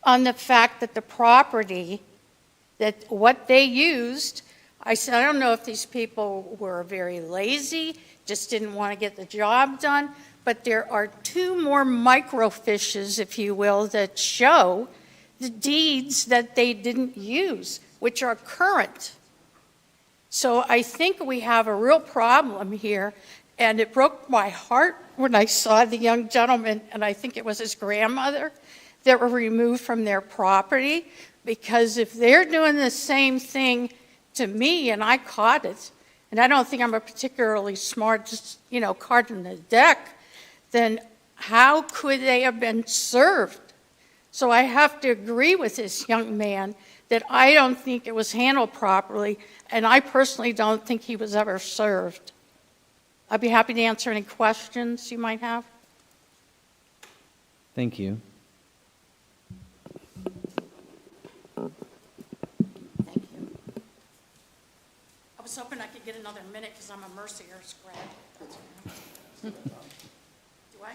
on the fact that the property, that what they used, I said, I don't know if these people were very lazy, just didn't want to get the job done, but there are 2 more microfiches, if you will, that show the deeds that they didn't use, which are current. So I think we have a real problem here, and it broke my heart when I saw the young gentleman, and I think it was his grandmother, that were removed from their property, because if they're doing the same thing to me, and I caught it, and I don't think I'm a particularly smart, card in the deck, then how could they have been served? So I have to agree with this young man that I don't think it was handled properly, and I personally don't think he was ever served. I'd be happy to answer any questions you might have. Thank you. Thank you. I was hoping I could get another minute because I'm a Mercyhurst grad. Do I?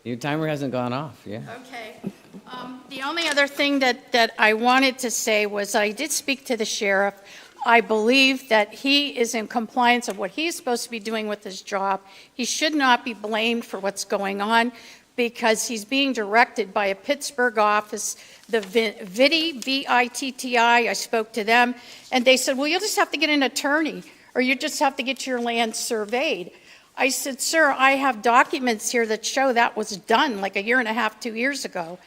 Your timer hasn't gone off, yeah. Okay. The only other thing that I wanted to say was I did speak to the sheriff. I believe that he is in compliance of what he's supposed to be doing with his job. He should not be blamed for what's going on because he's being directed by a Pittsburgh office, the VITTI, V-I-T-T-I. I spoke to them, and they said, well, you'll just have to get an attorney. or you just have to get your land surveyed. I said, sir, I have documents here that show that was done like a year and a half, 2 years ago.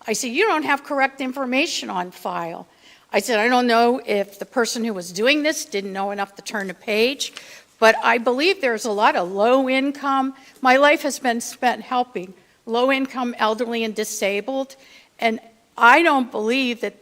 I said, you don't have correct information on file. I said, I don't know if the person who was doing this didn't know enough to turn a page, but I believe there's a lot of low income. My life has been spent helping low income, elderly, and disabled, and I don't believe that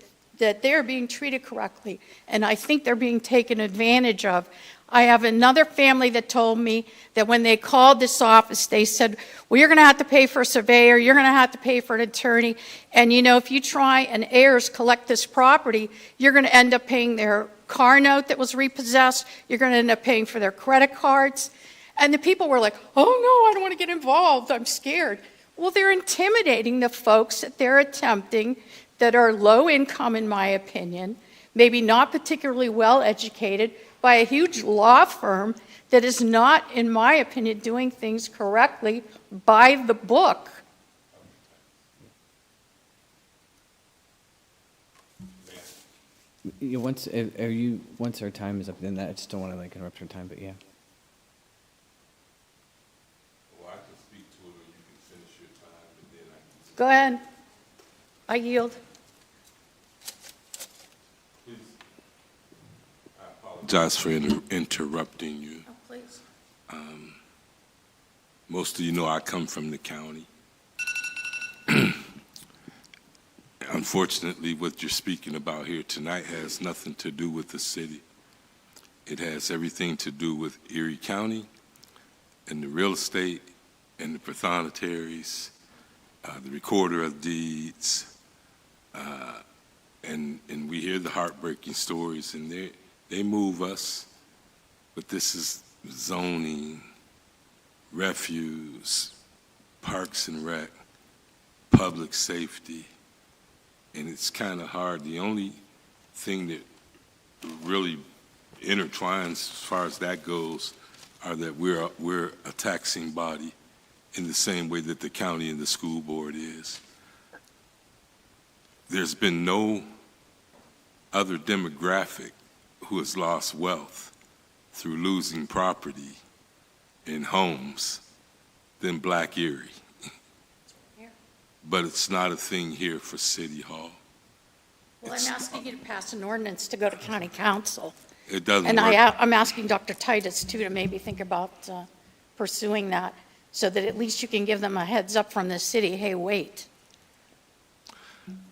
they're being treated correctly, and I think they're being taken advantage of. I have another family that told me that when they called this office, they said, well, you're going to have to pay for a surveyor, you're going to have to pay for an attorney, and you know, if you try and heirs collect this property, you're going to end up paying their car note that was repossessed, you're going to end up paying for their credit cards. And the people were like, oh no, I don't want to get involved, I'm scared. Well, they're intimidating the folks that they're attempting that are low income, in my opinion, maybe not particularly well educated, by a huge law firm that is not, in my opinion, doing things correctly by the book. Once our time is up, then I just don't want to like interrupt your time, but yeah. Well, I can speak to it, or you can finish your time, and then I can. Go ahead. I yield. Apologize for interrupting you. Oh, please. Most of you know I come from the county. Unfortunately, what you're speaking about here tonight has nothing to do with the city. It has everything to do with Erie County and the real estate and the pathonetaries, the recorder of deeds, and we hear the heartbreaking stories, and they move us, but this is zoning, refuse, parks and rec, public safety, and it's kind of hard. The only thing that really intertwines as far as that goes are that we're a taxing body in the same way that the county and the school board is. There's been no other demographic who has lost wealth through losing property in homes than Black Erie. But it's not a thing here for City Hall. Well, I'm asking you to pass an ordinance to go to county council. It doesn't And work. I'm asking Dr. Titus, too, to maybe think about pursuing that, so that at least you can give them a heads up from the city, hey, wait.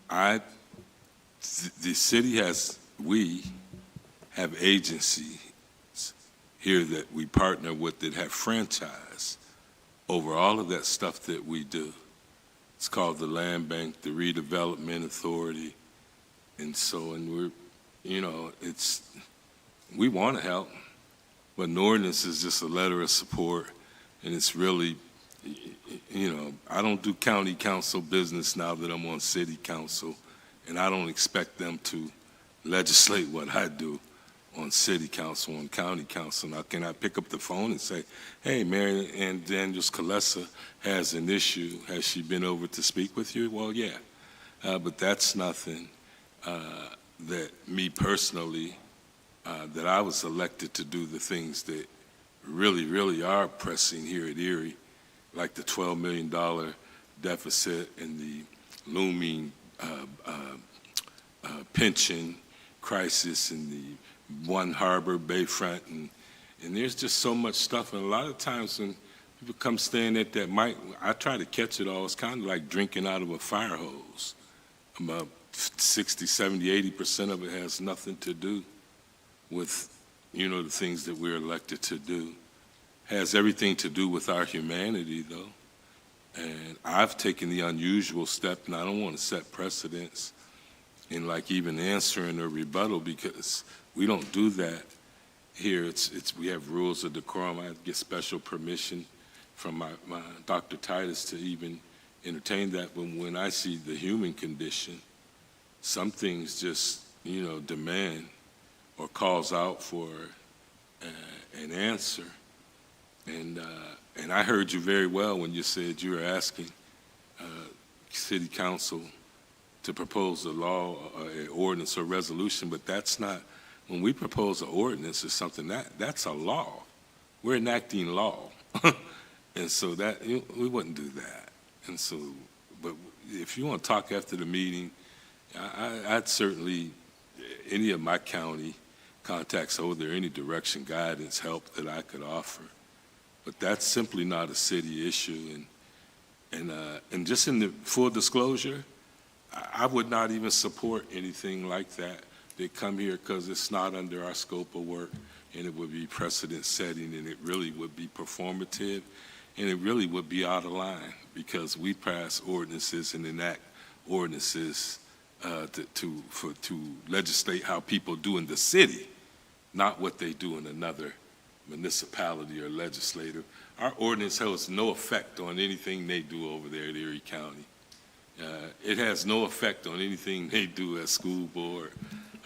The city we have agencies here that we partner with that have franchise over all of that stuff that we do. It's called the Land Bank, the Redevelopment Authority, and we want to help, but an ordinance is just a letter of support, and it's really, I don't do county council business now that I'm on city council, and I don't expect them to legislate what I do on city council, on county council. Now, can I pick up the phone and say, hey, Mary Ann Daniels Colessa has an issue. Has she been over to speak with you? Well, yeah. But that's nothing that me personally, that I was elected to do the things that really, really are pressing here at Erie, like the $12 million deficit and the looming pension crisis and the One Harbor Bayfront, and there's just so much stuff. And a lot of times when people come staying at that mic, I try to catch it all. It's kind of like drinking out of a fire hose. About 60, 70, 80% of it has nothing to do with, the things that we're elected to do. Has everything to do with our humanity, though. And I've taken the unusual step, and I don't want to set precedents in like even answering a rebuttal, because we don't do that here. We have rules of decorum. I get special permission from my Dr. Titus to even entertain that. But when I see the human condition, some things just, demand or calls out for an answer. And I heard you very well when you said you were asking City Council to propose a law, an ordinance or resolution, but that's not when we propose an ordinance or something, that's a law. We're enacting law. And so that, we wouldn't do that. And so, but if you want to talk after the meeting, I'd certainly, any of my county contacts over there, any direction, guidance, help that I could offer. But that's simply not a city issue. And just in the full disclosure, I would not even support anything like that. They come here because it's not under our scope of work, and it would be precedent setting, and it really would be performative, and it really would be out of line because we pass ordinances and enact ordinances to legislate how people do in the city, not what they do in another municipality or legislative. Our ordinance has no effect on anything they do over there at Erie County. It has no effect on anything they do at school board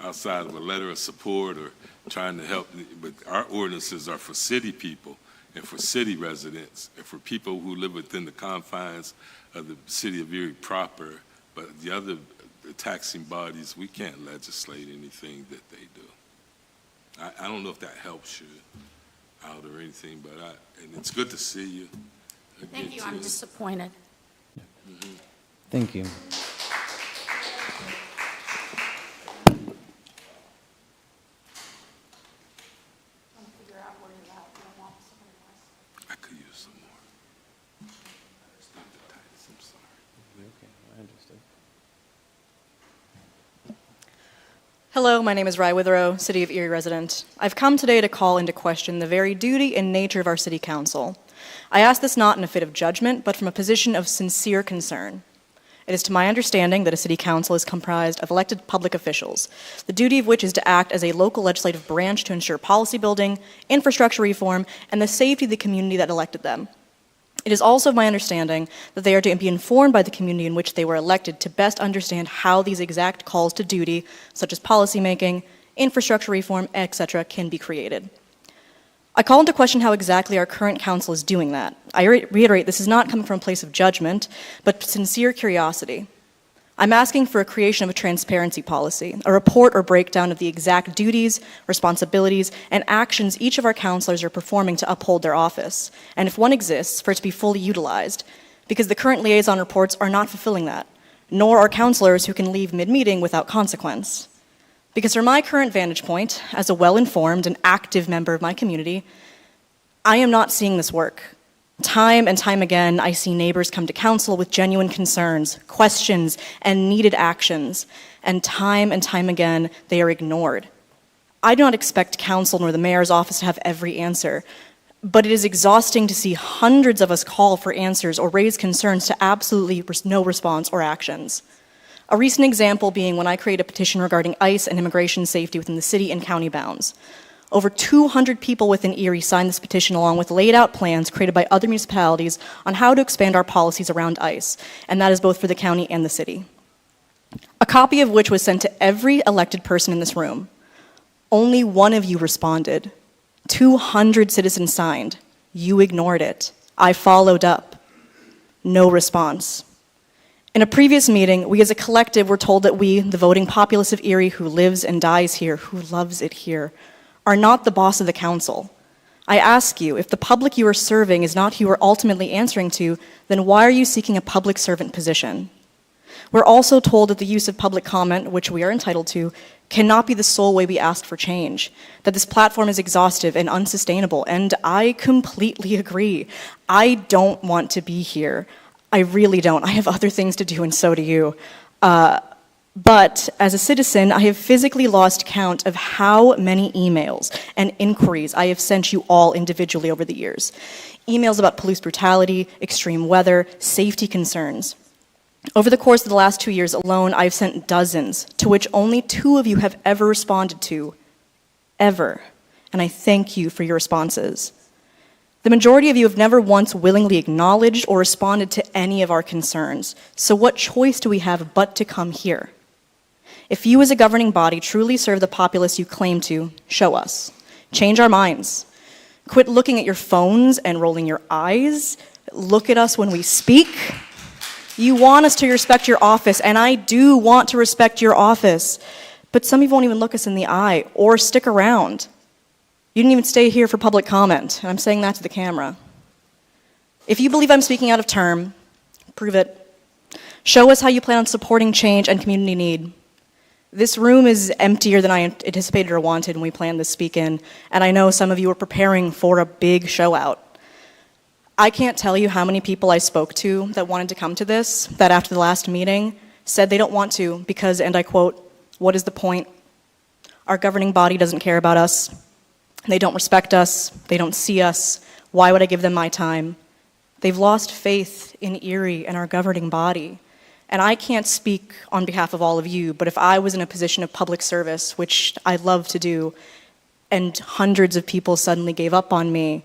outside of a letter of support or trying to help. But our ordinances are for city people and for city residents and for people who live within the confines of the city of Erie proper. But the other taxing bodies, we can't legislate anything that they do. I don't know if that helps you out or anything, but and it's good to see you. Thank you. I'm disappointed. Thank you. I could use some more. It's not the tightest, I'm sorry. Okay, I understood. Hello, my name is Rye Witherow, City of Erie resident. I've come today to call into question the very duty and nature of our city council. I ask this not in a fit of judgment, but from a position of sincere concern. It is to my understanding that a city council is comprised of elected public officials, the duty of which is to act as a local legislative branch to ensure policy building, infrastructure reform, and the safety of the community that elected them. It is also my understanding that they are to be informed by the community in which they were elected to best understand how these exact calls to duty, such as policymaking, infrastructure reform, etc., can be created. I call into question how exactly our current council is doing that. I reiterate, this is not coming from a place of judgment, but sincere curiosity. I'm asking for a creation of a transparency policy, a report or breakdown of the exact duties, responsibilities, and actions each of our councilors are performing to uphold their office, and if one exists, for it to be fully utilized, because the current liaison reports are not fulfilling that, nor are councilors who can leave mid-meeting without consequence. Because from my current vantage point, as a well-informed and active member of my community, I am not seeing this work. Time and time again, I see neighbors come to council with genuine concerns, questions, and needed actions, and time again, they are ignored. I do not expect council nor the mayor's office to have every answer, but it is exhausting to see hundreds of us call for answers or raise concerns to absolutely no response or actions. A recent example being when I created a petition regarding ICE and immigration safety within the city and county bounds. Over 200 people within Erie signed this petition along with laid out plans created by other municipalities on how to expand our policies around ICE, and that is both for the county and the city. A copy of which was sent to every elected person in this room. Only one of you responded. 200 citizens signed. You ignored it. I followed up. No response. In a previous meeting, we as a collective were told that we, the voting populace of Erie who lives and dies here, who loves it here, are not the boss of the council. I ask you, if the public you are serving is not who you are ultimately answering to, then why are you seeking a public servant position? We're also told that the use of public comment, which we are entitled to, cannot be the sole way we ask for change, that this platform is exhaustive and unsustainable, and I completely agree. I don't want to be here. I really don't. I have other things to do, and so do you. But as a citizen, I have physically lost count of how many emails and inquiries I have sent you all individually over the years. Emails about police brutality, extreme weather, safety concerns. Over the course of the last 2 years alone, I've sent dozens, to which only 2 of you have ever responded to. Ever. And I thank you for your responses. The majority of you have never once willingly acknowledged or responded to any of our concerns. So what choice do we have but to come here? If you as a governing body truly serve the populace you claim to, show us. Change our minds. Quit looking at your phones and rolling your eyes. Look at us when we speak. You want us to respect your office, and I do want to respect your office. But some of you won't even look us in the eye or stick around. You didn't even stay here for public comment, and I'm saying that to the camera. If you believe I'm speaking out of term, prove it. Show us how you plan on supporting change and community need. This room is emptier than I anticipated or wanted when we planned this speak-in, and I know some of you are preparing for a big show out. I can't tell you how many people I spoke to that wanted to come to this, that after the last meeting said they don't want to because, and I quote, "What is the point? Our governing body doesn't care about us. They don't respect us. They don't see us. Why would I give them my time?" They've lost faith in Erie and our governing body. And I can't speak on behalf of all of you, but if I was in a position of public service, which I love to do, and hundreds of people suddenly gave up on me,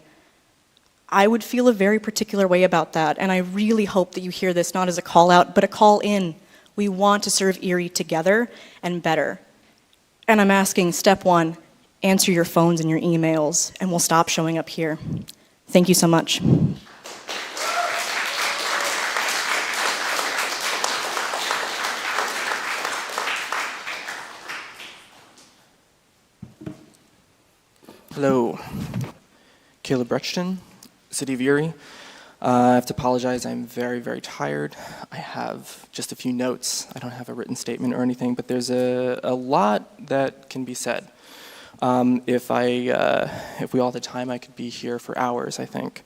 I would feel a very particular way about that. And I really hope that you hear this not as a call out, but a call in. We want to serve Erie together and better. And I'm asking, step one, answer your phones and your emails, and we'll stop showing up here. Thank you so much. Hello, Caleb Brechton, City of Erie. I have to apologize, I'm very, very tired. I have just a few notes. I don't have a written statement or anything, but there's a lot that can be said. If we all had the time, I could be here for hours, I think.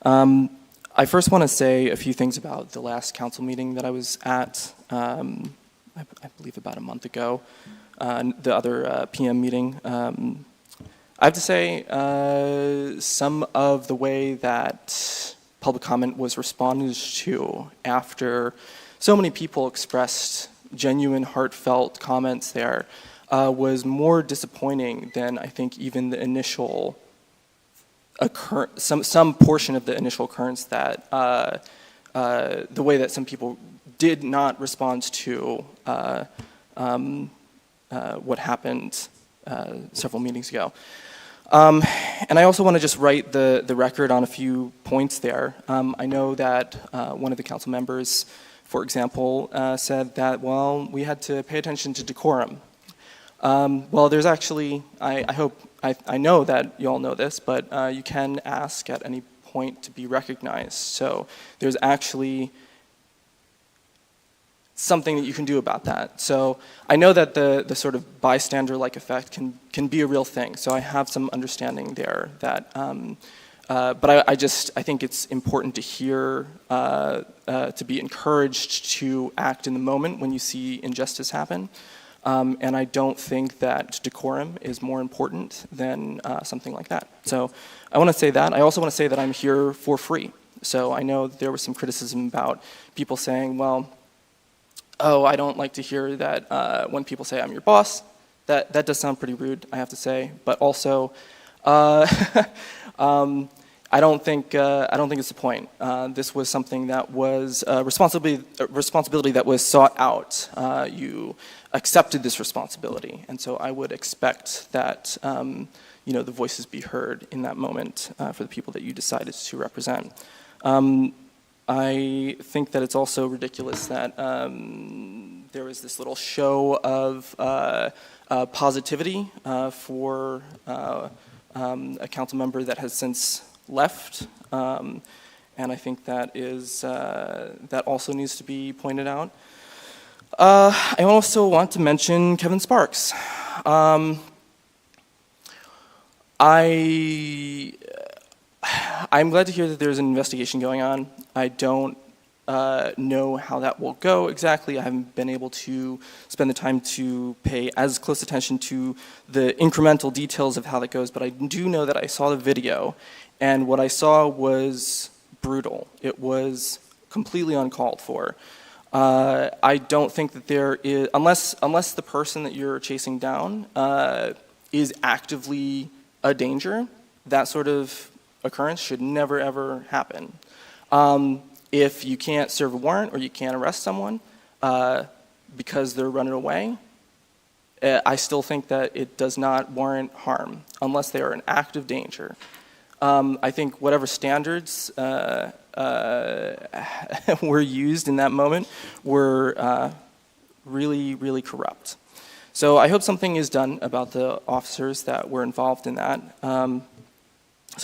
I first want to say a few things about the last council meeting that I was at, I believe about a month ago, the other PM meeting. I have to say, some of the way that public comment was responded to after so many people expressed genuine, heartfelt comments there was more disappointing than I think even the initial some portion of the initial occurrence that the way that some people did not respond to what happened several meetings ago. And I also want to just write the record on a few points there. I know that one of the council members, for example, said that, well, we had to pay attention to decorum. Well, there's actually, I know that you all know this, but you can ask at any point to be recognized. So there's actually something that you can do about that. So I know that the sort of bystander-like effect can be a real thing. So I have some understanding there that, but I think it's important to hear, to be encouraged to act in the moment when you see injustice happen. And I don't think that decorum is more important than something like that. So I want to say that. I also want to say that I'm here for free. So I know there was some criticism about people saying, well, oh, I don't like to hear that when people say I'm your boss. That does sound pretty rude, I have to say. But also, I don't think it's the point. This was something that was responsibility that was sought out. You accepted this responsibility, and so I would expect that the voices be heard in that moment for the people that you decided to represent. I think that it's also ridiculous that there was this little show of positivity for a council member that has since left, and I think that is that also needs to be pointed out. I also want to mention Kevin Sparks. I'm glad to hear that there's an investigation going on. I don't know how that will go exactly. I haven't been able to spend the time to pay as close attention to the incremental details of how that goes, but I do know that I saw the video, and what I saw was brutal. It was completely uncalled for. I don't think that there is, unless the person that you're chasing down is actively a danger, that sort of occurrence should never ever happen. If you can't serve a warrant or you can't arrest someone because they're running away, I still think that it does not warrant harm unless they are an active danger. I think whatever standards were used in that moment were really, really corrupt. So I hope something is done about the officers that were involved in that. So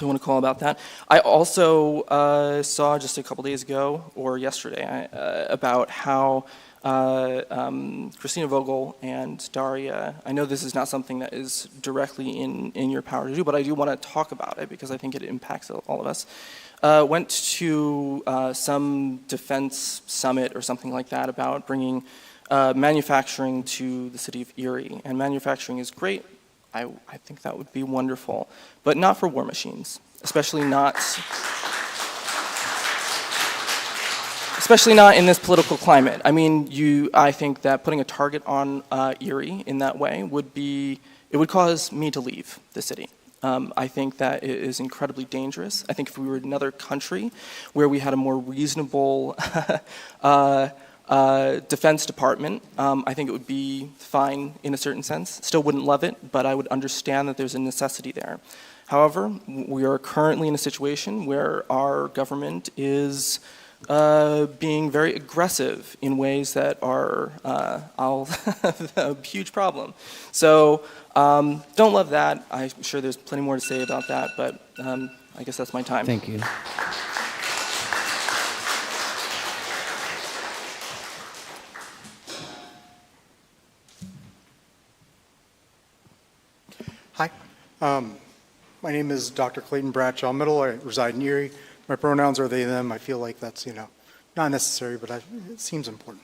I want to call about that. I also saw just a couple days ago, or yesterday, about how Christina Vogel and Daria, I know this is not something that is directly in your power to do, but I do want to talk about it because I think it impacts all of us. Went to some defense summit or something like that about bringing manufacturing to the city of Erie. And manufacturing is great. I think that would be wonderful, but not for war machines, especially not in this political climate. I mean, I think that putting a target on Erie in that way would cause me to leave the city. I think that it is incredibly dangerous. I think if we were in another country where we had a more reasonable Defense Department, I think it would be fine in a certain sense. Still wouldn't love it, but I would understand that there's a necessity there. However, we are currently in a situation where our government is being very aggressive in ways that are a huge problem. So don't love that. I'm sure there's plenty more to say about that, but I guess that's my time. Thank you. Hi. My name is Dr. Clayton Bradshaw Middle. I reside in Erie. My pronouns are they, them. I feel like that's, not necessary, but it seems important.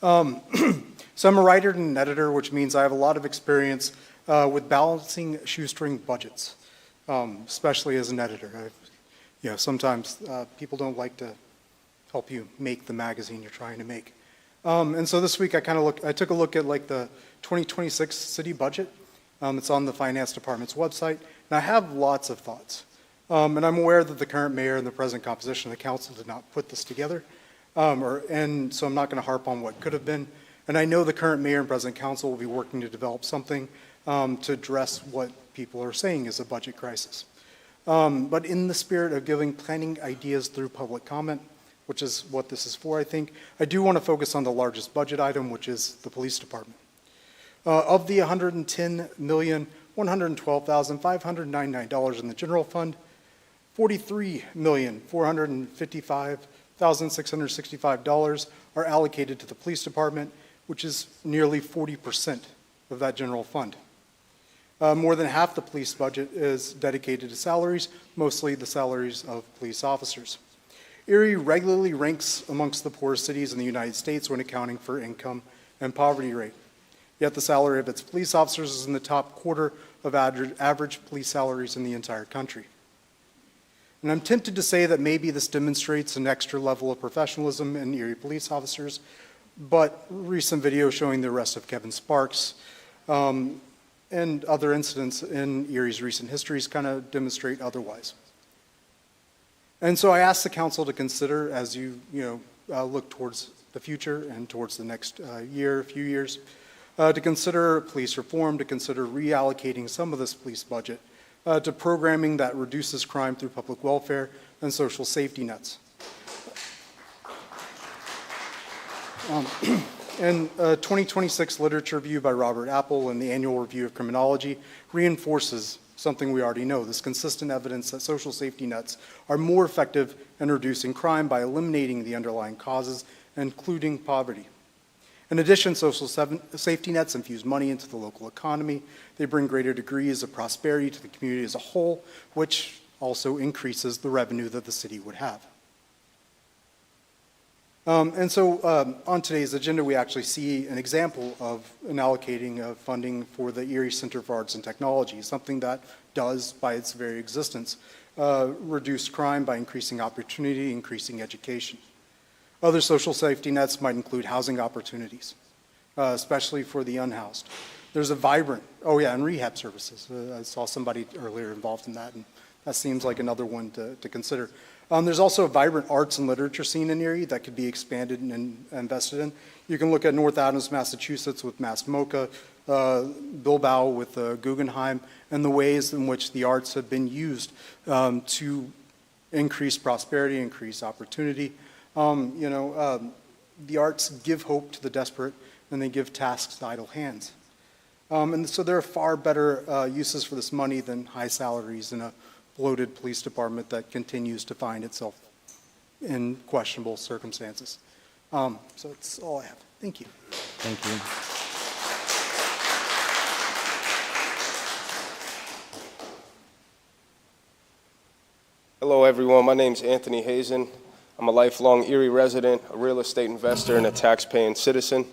So I'm a writer and an editor, which means I have a lot of experience with balancing shoestring budgets, especially as an editor. Sometimes people don't like to help you make the magazine you're trying to make. And so this week I took a look at like the 2026 city budget. It's on the finance department's website, and I have lots of thoughts. And I'm aware that the current mayor and the present composition of the council did not put this together, and so I'm not going to harp on what could have been. And I know the current mayor and present council will be working to develop something to address what people are saying is a budget crisis. But in the spirit of giving planning ideas through public comment, which is what this is for, I think, I do want to focus on the largest budget item, which is the police department. Of the $110,112,599 in the general fund, $43,455,665 are allocated to the police department, which is nearly 40% of that general fund. More than half the police budget is dedicated to salaries, mostly the salaries of police officers. Erie regularly ranks amongst the poorest cities in the United States when accounting for income and poverty rate. Yet the salary of its police officers is in the top quarter of average police salaries in the entire country. And I'm tempted to say that maybe this demonstrates an extra level of professionalism in Erie police officers, but recent videos showing the arrest of Kevin Sparks and other incidents in Erie's recent histories kind of demonstrate otherwise. And so I asked the council to consider, as you look towards the future and towards the next few years, to consider police reform, to consider reallocating some of this police budget to programming that reduces crime through public welfare and social safety nets. And a 2026 literature review by Robert Apple and the annual review of criminology reinforces something we already know, this consistent evidence that social safety nets are more effective in reducing crime by eliminating the underlying causes, including poverty. In addition, social safety nets infuse money into the local economy. They bring greater degrees of prosperity to the community as a whole, which also increases the revenue that the city would have. And so on today's agenda, we actually see an example of an allocating of funding for the Erie Center for Arts and Technology, something that does, by its very existence, reduce crime by increasing opportunity, increasing education. Other social safety nets might include housing opportunities, especially for the unhoused. There's a vibrant, and rehab services. I saw somebody earlier involved in that, and that seems like another one to consider. There's also a vibrant arts and literature scene in Erie that could be expanded and invested in. You can look at North Adams, Massachusetts with Mass MoCA, Bilbao with Guggenheim, and the ways in which the arts have been used to increase prosperity, increase opportunity. The arts give hope to the desperate, and they give tasks to idle hands. And so there are far better uses for this money than high salaries in a bloated police department that continues to find itself in questionable circumstances. So that's all I have. Thank you. Thank you. Hello, everyone. My name's Anthony Hazen. I'm a lifelong Erie resident, a real estate investor, and a tax-paying citizen.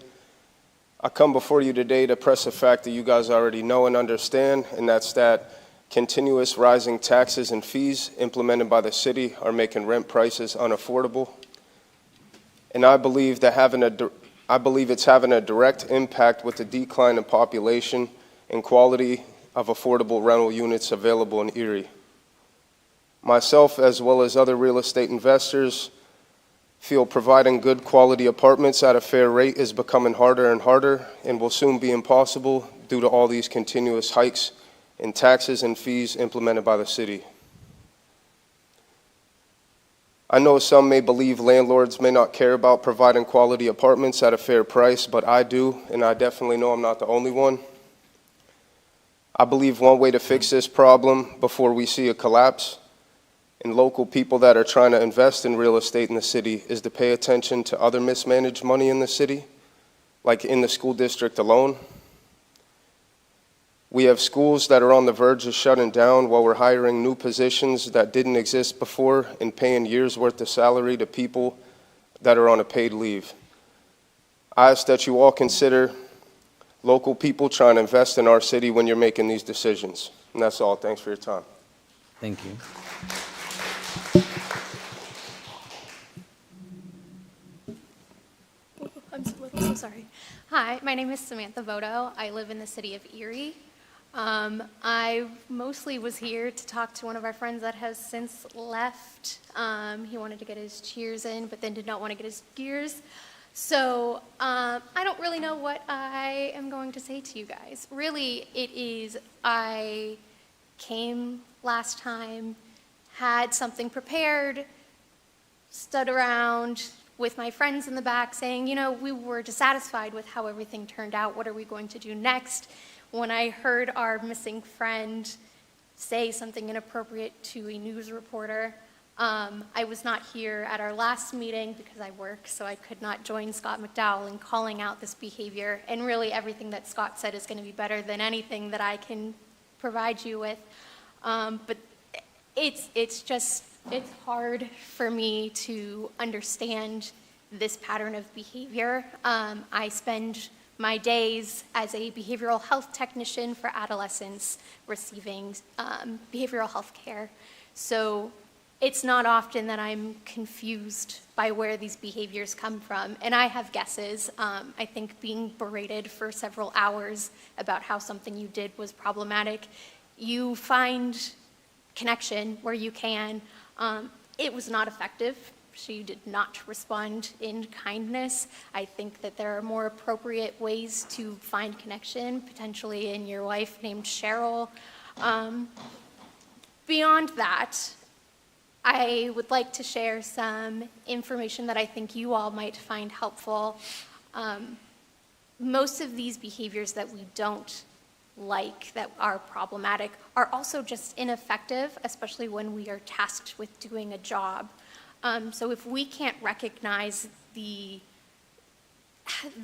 I come before you today to press a fact that you guys already know and understand, and that's that continuous rising taxes and fees implemented by the city are making rent prices unaffordable. And I believe it's having a direct impact with the decline in population and quality of affordable rental units available in Erie. Myself, as well as other real estate investors, feel providing good quality apartments at a fair rate is becoming harder and harder and will soon be impossible due to all these continuous hikes in taxes and fees implemented by the city. I know some may believe landlords may not care about providing quality apartments at a fair price, but I do, and I definitely know I'm not the only one. I believe one way to fix this problem before we see a collapse and local people that are trying to invest in real estate in the city is to pay attention to other mismanaged money in the city, like in the school district alone. We have schools that are on the verge of shutting down while we're hiring new positions that didn't exist before and paying years' worth of salary to people that are on a paid leave. I ask that you all consider local people trying to invest in our city when you're making these decisions. And that's all. Thanks for your time. Thank you. I'm so sorry. Hi, my name is Samantha Voto. I live in the city of Erie. I mostly was here to talk to one of our friends that has since left. He wanted to get his cheers in, but then did not want to get his gears. So I don't really know what I am going to say to you guys. Really, it is, I came last time, had something prepared, stood around with my friends in the back saying, you know, we were dissatisfied with how everything turned out. What are we going to do next? When I heard our missing friend say something inappropriate to a news reporter, I was not here at our last meeting because I work, so I could not join Scott McDowell in calling out this behavior. And really everything that Scott said is going to be better than anything that I can provide you with. But it's hard for me to understand this pattern of behavior. I spend my days as a behavioral health technician for adolescents receiving behavioral health care. So it's not often that I'm confused by where these behaviors come from. And I have guesses. I think being berated for several hours about how something you did was problematic, you find connection where you can. It was not effective. She did not respond in kindness. I think that there are more appropriate ways to find connection, potentially in your wife named Cheryl. Beyond that, I would like to share some information that I think you all might find helpful. Most of these behaviors that we don't like, that are problematic, are also just ineffective, especially when we are tasked with doing a job. So if we can't recognize the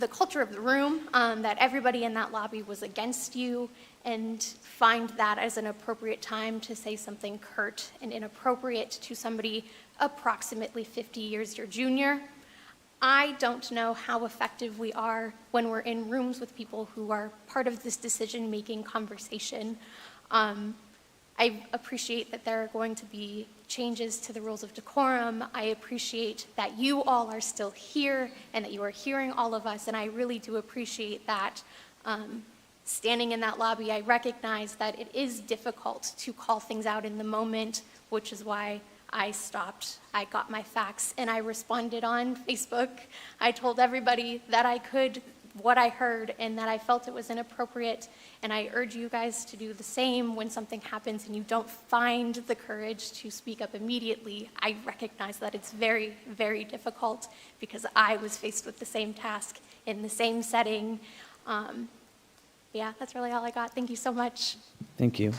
culture of the room, that everybody in that lobby was against you, and find that as an appropriate time to say something curt and inappropriate to somebody approximately 50 years your junior, I don't know how effective we are when we're in rooms with people who are part of this decision-making conversation. I appreciate that there are going to be changes to the rules of decorum. I appreciate that you all are still here and that you are hearing all of us, and I really do appreciate that. Standing in that lobby, I recognize that it is difficult to call things out in the moment, which is why I stopped. I got my facts, and I responded on Facebook. I told everybody that I could, what I heard, and that I felt it was inappropriate. And I urge you guys to do the same when something happens and you don't find the courage to speak up immediately. I recognize that it's very, very difficult because I was faced with the same task in the same setting. Yeah, that's really all I got. Thank you so much. Thank you.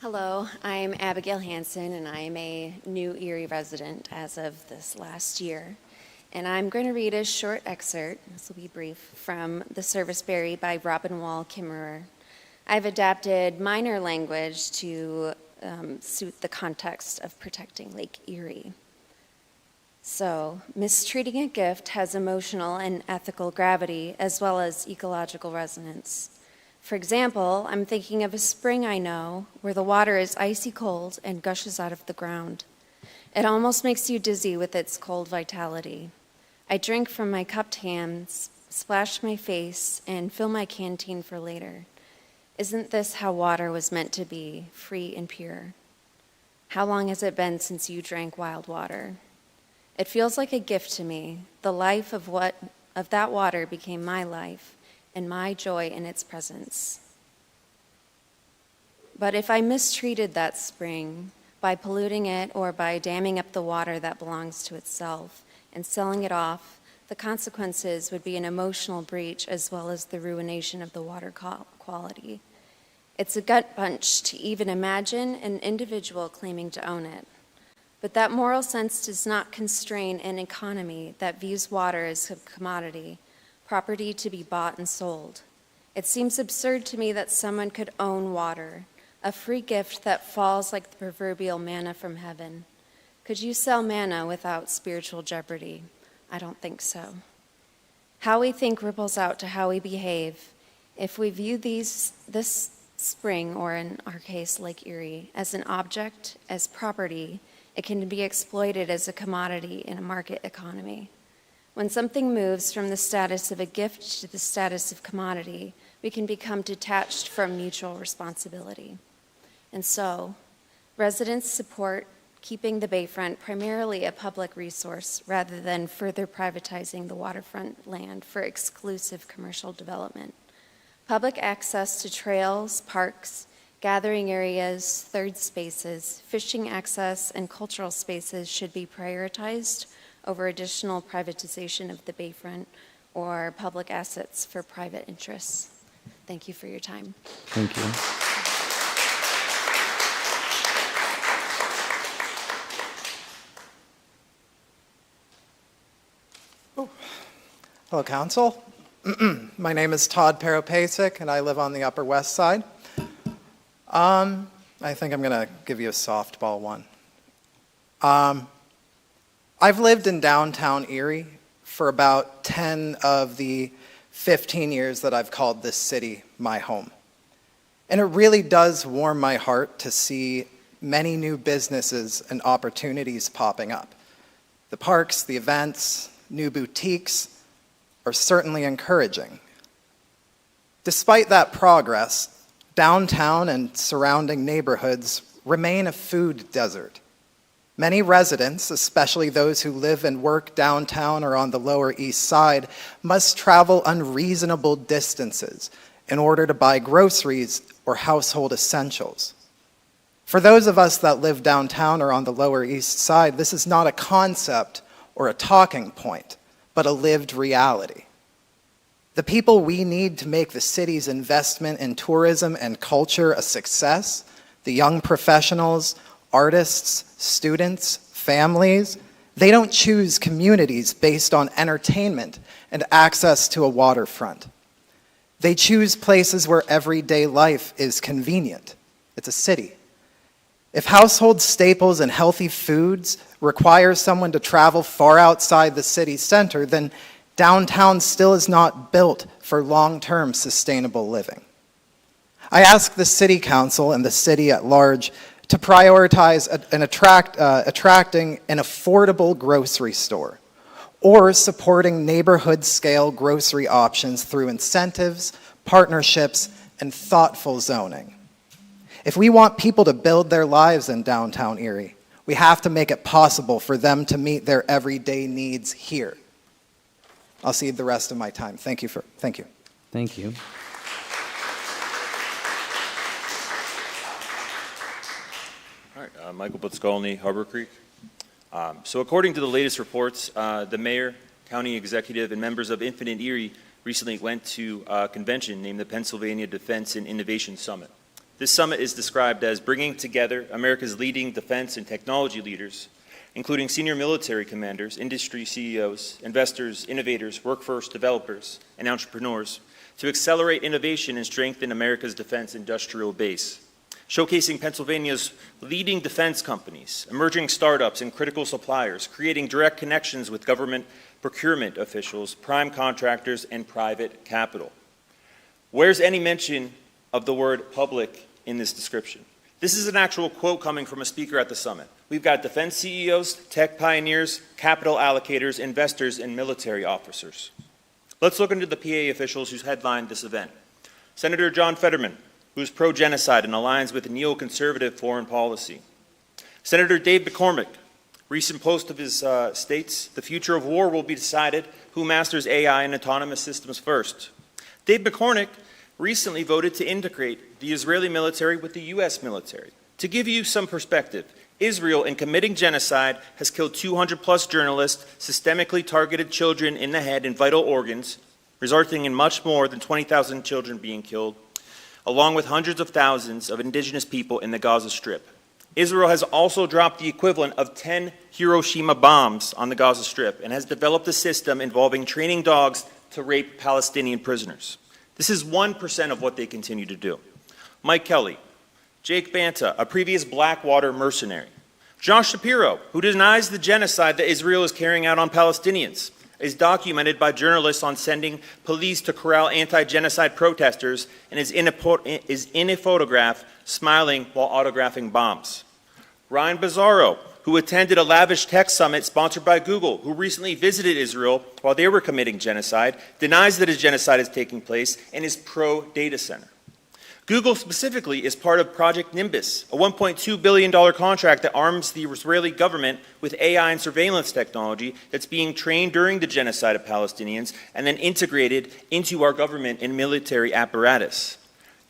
Hello, I'm Abigail Hansen, and I am a new Erie resident as of this last year. And I'm going to read a short excerpt, this will be brief, from The Serviceberry by Robin Wall Kimmerer. I've adapted minor language to suit the context of protecting Lake Erie. So, mistreating a gift has emotional and ethical gravity as well as ecological resonance. For example, I'm thinking of a spring I know where the water is icy cold and gushes out of the ground. It almost makes you dizzy with its cold vitality. I drink from my cupped hands, splash my face, and fill my canteen for later. Isn't this how water was meant to be, free and pure? How long has it been since you drank wild water? It feels like a gift to me. The life of that water became my life, and my joy in its presence. But if I mistreated that spring by polluting it or by damming up the water that belongs to itself and selling it off, the consequences would be an emotional breach as well as the ruination of the water quality. It's a gut punch to even imagine an individual claiming to own it. But that moral sense does not constrain an economy that views water as a commodity, property to be bought and sold. It seems absurd to me that someone could own water, a free gift that falls like the proverbial manna from heaven. Could you sell manna without spiritual jeopardy? I don't think so. How we think ripples out to how we behave. If we view this spring, or in our case, Lake Erie, as an object, as property, it can be exploited as a commodity in a market economy. When something moves from the status of a gift to the status of commodity, we can become detached from mutual responsibility. And so, residents support keeping the bayfront primarily a public resource rather than further privatizing the waterfront land for exclusive commercial development. Public access to trails, parks, gathering areas, third spaces, fishing access, and cultural spaces should be prioritized over additional privatization of the bayfront or public assets for private interests. Thank you for your time. Thank you. Hello, Council. My name is Todd Peropasic, and I live on the Upper West Side. I think I'm going to give you a softball one. I've lived in downtown Erie for about 10 of the 15 years that I've called this city my home. And it really does warm my heart to see many new businesses and opportunities popping up. The parks, the events, new boutiques are certainly encouraging. Despite that progress, downtown and surrounding neighborhoods remain a food desert. Many residents, especially those who live and work downtown or on the Lower East Side, must travel unreasonable distances in order to buy groceries or household essentials. For those of us that live downtown or on the Lower East Side, this is not a concept or a talking point, but a lived reality. The people we need to make the city's investment in tourism and culture a success, the young professionals, artists, students, families, they don't choose communities based on entertainment and access to a waterfront. They choose places where everyday life is convenient. It's a city. If household staples and healthy foods require someone to travel far outside the city center, then downtown still is not built for long-term sustainable living. I ask the City Council and the city at large to prioritize attracting an affordable grocery store or supporting neighborhood-scale grocery options through incentives, partnerships, and thoughtful zoning. If we want people to build their lives in downtown Erie, we have to make it possible for them to meet their everyday needs here. I'll cede the rest of my time. Thank you. Thank you. All right, Michael Butzkolny, Harbor Creek. So according to the latest reports, the mayor, county executive, and members of Infinite Erie recently went to a convention named the Pennsylvania Defense and Innovation Summit. This summit is described as bringing together America's leading defense and technology leaders, including senior military commanders, industry CEOs, investors, innovators, workforce developers, and entrepreneurs, to accelerate innovation and strengthen America's defense industrial base, showcasing Pennsylvania's leading defense companies, emerging startups, and critical suppliers, creating direct connections with government procurement officials, prime contractors, and private capital. Where's any mention of the word public in this description? This is an actual quote coming from a speaker at the summit. We've got defense CEOs, tech pioneers, capital allocators, investors, and military officers. Let's look into the PA officials who's headlined this event. Senator John Fetterman, who is pro-genocide and aligns with neoconservative foreign policy. Senator Dave McCormick, recent post of his states, the future of war will be decided who masters AI and autonomous systems first. Dave McCormick recently voted to integrate the Israeli military with the U.S. military. To give you some perspective, Israel, in committing genocide, has killed 200-plus journalists, systemically targeted children in the head and vital organs, resulting in much more than 20,000 children being killed, along with hundreds of thousands of indigenous people in the Gaza Strip. Israel has also dropped the equivalent of 10 Hiroshima bombs on the Gaza Strip and has developed a system involving training dogs to rape Palestinian prisoners. This is 1% of what they continue to do. Mike Kelly, Jake Banta, a previous Blackwater mercenary. Josh Shapiro, who denies the genocide that Israel is carrying out on Palestinians, is documented by journalists on sending police to corral anti-genocide protesters and is in a photograph smiling while autographing bombs. Ryan Bizzarro, who attended a lavish tech summit sponsored by Google, who recently visited Israel while they were committing genocide, denies that a genocide is taking place and is pro-data center. Google specifically is part of Project Nimbus, a $1.2 billion contract that arms the Israeli government with AI and surveillance technology that's being trained during the genocide of Palestinians and then integrated into our government and military apparatus.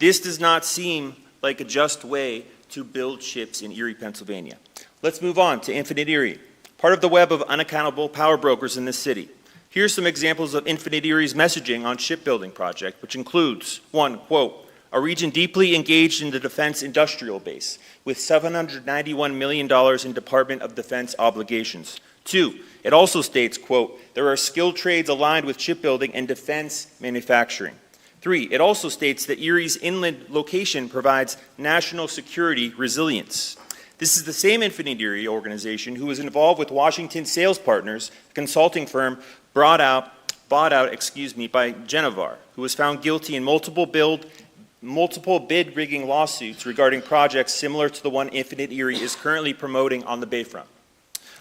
This does not seem like a just way to build ships in Erie, Pennsylvania. Let's move on to Infinite Erie, part of the web of unaccountable power brokers in this city. Here's some examples of Infinite Erie's messaging on shipbuilding project, which includes, one, quote, a region deeply engaged in the defense industrial base, with $791 million in Department of Defense obligations. Two, it also states, quote, there are skilled trades aligned with shipbuilding and defense manufacturing. Three, it also states that Erie's inland location provides national security resilience. This is the same Infinite Erie organization who was involved with Washington Sales Partners, a consulting firm bought out by Genevar, who was found guilty in multiple bid rigging lawsuits regarding projects similar to the one Infinite Erie is currently promoting on the Bayfront.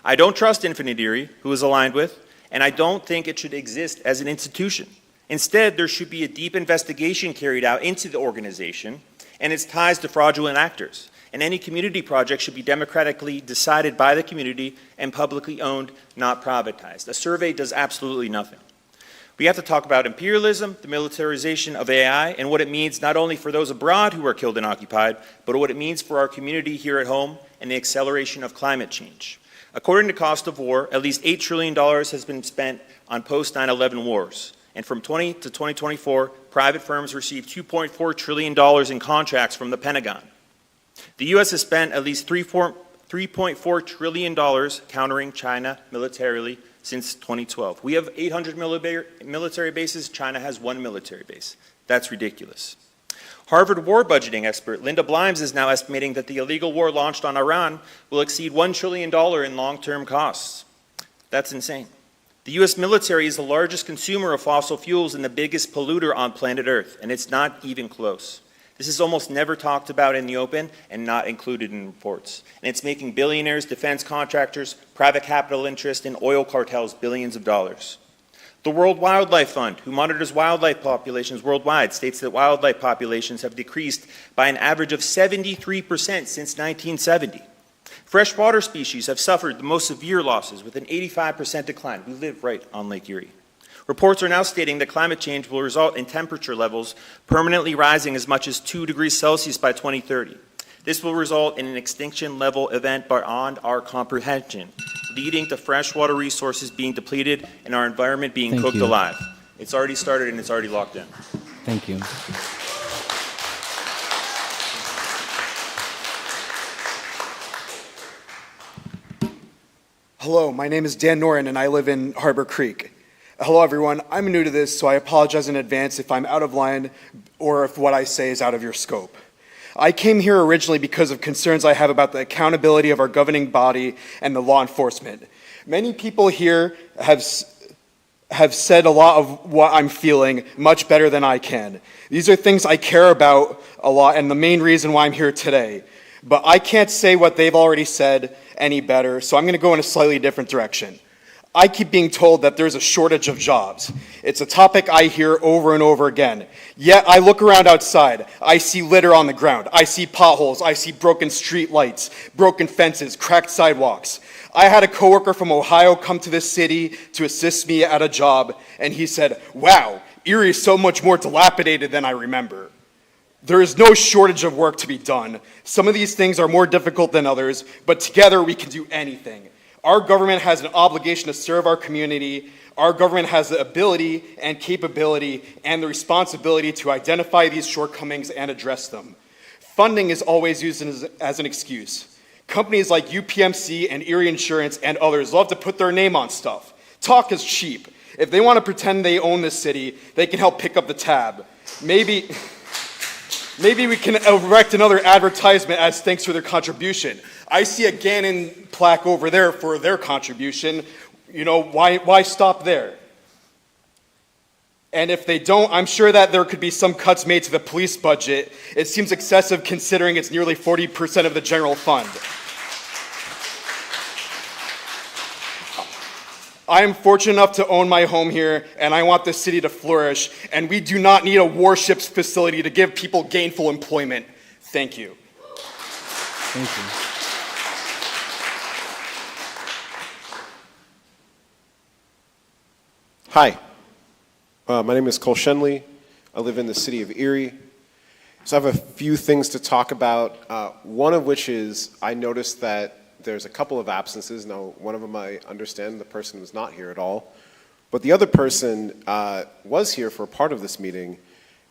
I don't trust Infinite Erie, who is aligned with, and I don't think it should exist as an institution. Instead, there should be a deep investigation carried out into the organization and its ties to fraudulent actors. And any community project should be democratically decided by the community and publicly owned, not privatized. A survey does absolutely nothing. We have to talk about imperialism, the militarization of AI, and what it means not only for those abroad who are killed and occupied, but what it means for our community here at home and the acceleration of climate change. According to Cost of War, at least $8 trillion has been spent on post-9/11 wars. And from 20 to 2024, private firms received $2.4 trillion in contracts from the Pentagon. The U.S. has spent at least $3.4 trillion countering China militarily since 2012. We have 800 military bases. China has 1 military base. That's ridiculous. Harvard war budgeting expert Linda Blimes is now estimating that the illegal war launched on Iran will exceed $1 trillion in long-term costs. That's insane. The U.S. military is the largest consumer of fossil fuels and the biggest polluter on planet Earth, and it's not even close. This is almost never talked about in the open and not included in reports. And it's making billionaires, defense contractors, private capital interests, and oil cartels billions of dollars. The World Wildlife Fund, who monitors wildlife populations worldwide, states that wildlife populations have decreased by an average of 73% since 1970. Freshwater species have suffered the most severe losses with an 85% decline. We live right on Lake Erie. Reports are now stating that climate change will result in temperature levels permanently rising as much as 2 degrees Celsius by 2030. This will result in an extinction level event beyond our comprehension. leading to freshwater resources being depleted and our environment being Thank cooked you. alive. It's already started and it's already locked in. Thank you. Hello, my name is Dan Noren and I live in Harbor Creek. Hello everyone, I'm new to this, so I apologize in advance if I'm out of line or if what I say is out of your scope. I came here originally because of concerns I have about the accountability of our governing body and the law enforcement. Many people here have said a lot of what I'm feeling much better than I can. These are things I care about a lot and the main reason why I'm here today. But I can't say what they've already said any better, so I'm going to go in a slightly different direction. I keep being told that there's a shortage of jobs. It's a topic I hear over and over again. Yet I look around outside. I see litter on the ground. I see potholes. I see broken street lights, broken fences, cracked sidewalks. I had a coworker from Ohio come to this city to assist me at a job, and he said, "Wow, Erie is so much more dilapidated than I remember." There is no shortage of work to be done. Some of these things are more difficult than others, but together we can do anything. Our government has an obligation to serve our community. Our government has the ability and capability and the responsibility to identify these shortcomings and address them. Funding is always used as an excuse. Companies like UPMC and Erie Insurance and others love to put their name on stuff. Talk is cheap. If they want to pretend they own this city, they can help pick up the tab. Maybe we can erect another advertisement as thanks for their contribution. I see a Gannon plaque over there for their contribution. You know, why stop there? And if they don't, I'm sure that there could be some cuts made to the police budget. It seems excessive considering it's nearly 40% of the general fund. I am fortunate enough to own my home here, and I want this city to flourish, and we do not need a warships facility to give people gainful employment. Thank you. Thank you. Hi, my name is Cole Shenley. I live in the city of Erie. So I have a few things to talk about, one of which is I noticed that there's a couple of absences. Now, one of them I understand the person was not here at all, but the other person was here for a part of this meeting,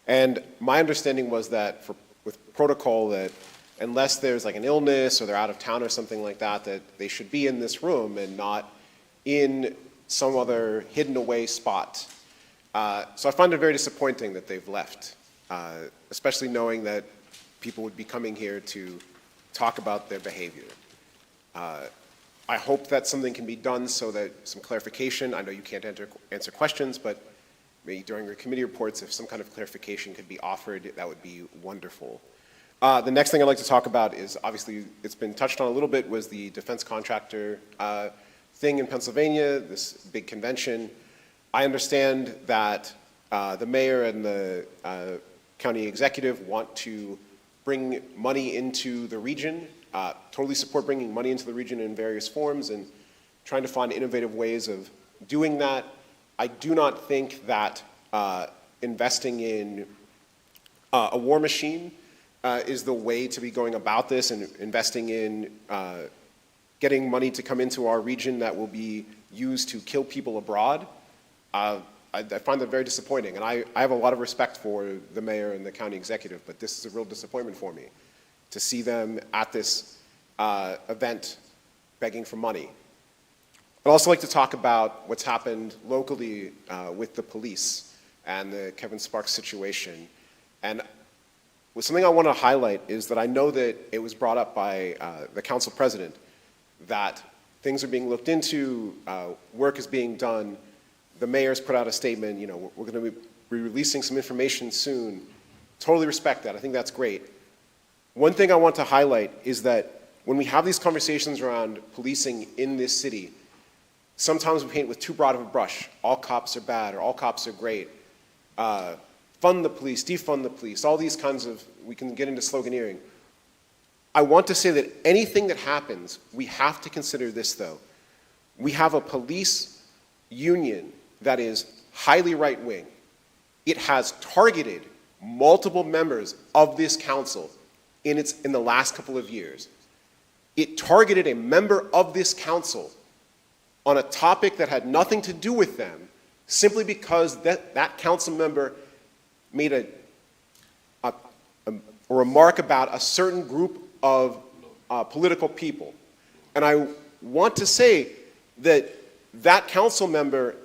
and my understanding was that with protocol that unless there's like an illness or they're out of town or something like that, that they should be in this room and not in some other hidden away spot. So I find it very disappointing that they've left, especially knowing that people would be coming here to talk about their behavior. I hope that something can be done so that some clarification, I know you can't answer questions, but maybe during your committee reports, if some kind of clarification could be offered, that would be wonderful. The next thing I'd like to talk about is, obviously, it's been touched on a little bit, was the defense contractor thing in Pennsylvania, this big convention. I understand that the mayor and the county executive want to bring money into the region. Totally support bringing money into the region in various forms and trying to find innovative ways of doing that. I do not think that investing in a war machine is the way to be going about this, and investing in getting money to come into our region that will be used to kill people abroad. I find that very disappointing, and I have a lot of respect for the mayor and the county executive, but this is a real disappointment for me to see them at this event begging for money. I'd also like to talk about what's happened locally with the police and the Kevin Sparks situation. And something I want to highlight is that I know that it was brought up by the council president that things are being looked into, work is being done. The mayor's put out a statement, you know, we're going to be releasing some information soon. Totally respect that. I think that's great. One thing I want to highlight is that when we have these conversations around policing in this city, sometimes we paint with too broad of a brush. All cops are bad or all cops are great. Fund the police, defund the police, all these kinds of, we can get into sloganeering. I want to say that anything that happens, we have to consider this though. We have a police union that is highly right-wing. It has targeted multiple members of this council in the last couple of years. It targeted a member of this council on a topic that had nothing to do with them simply because that council member made a remark about a certain group of political people. And I want to say that that council member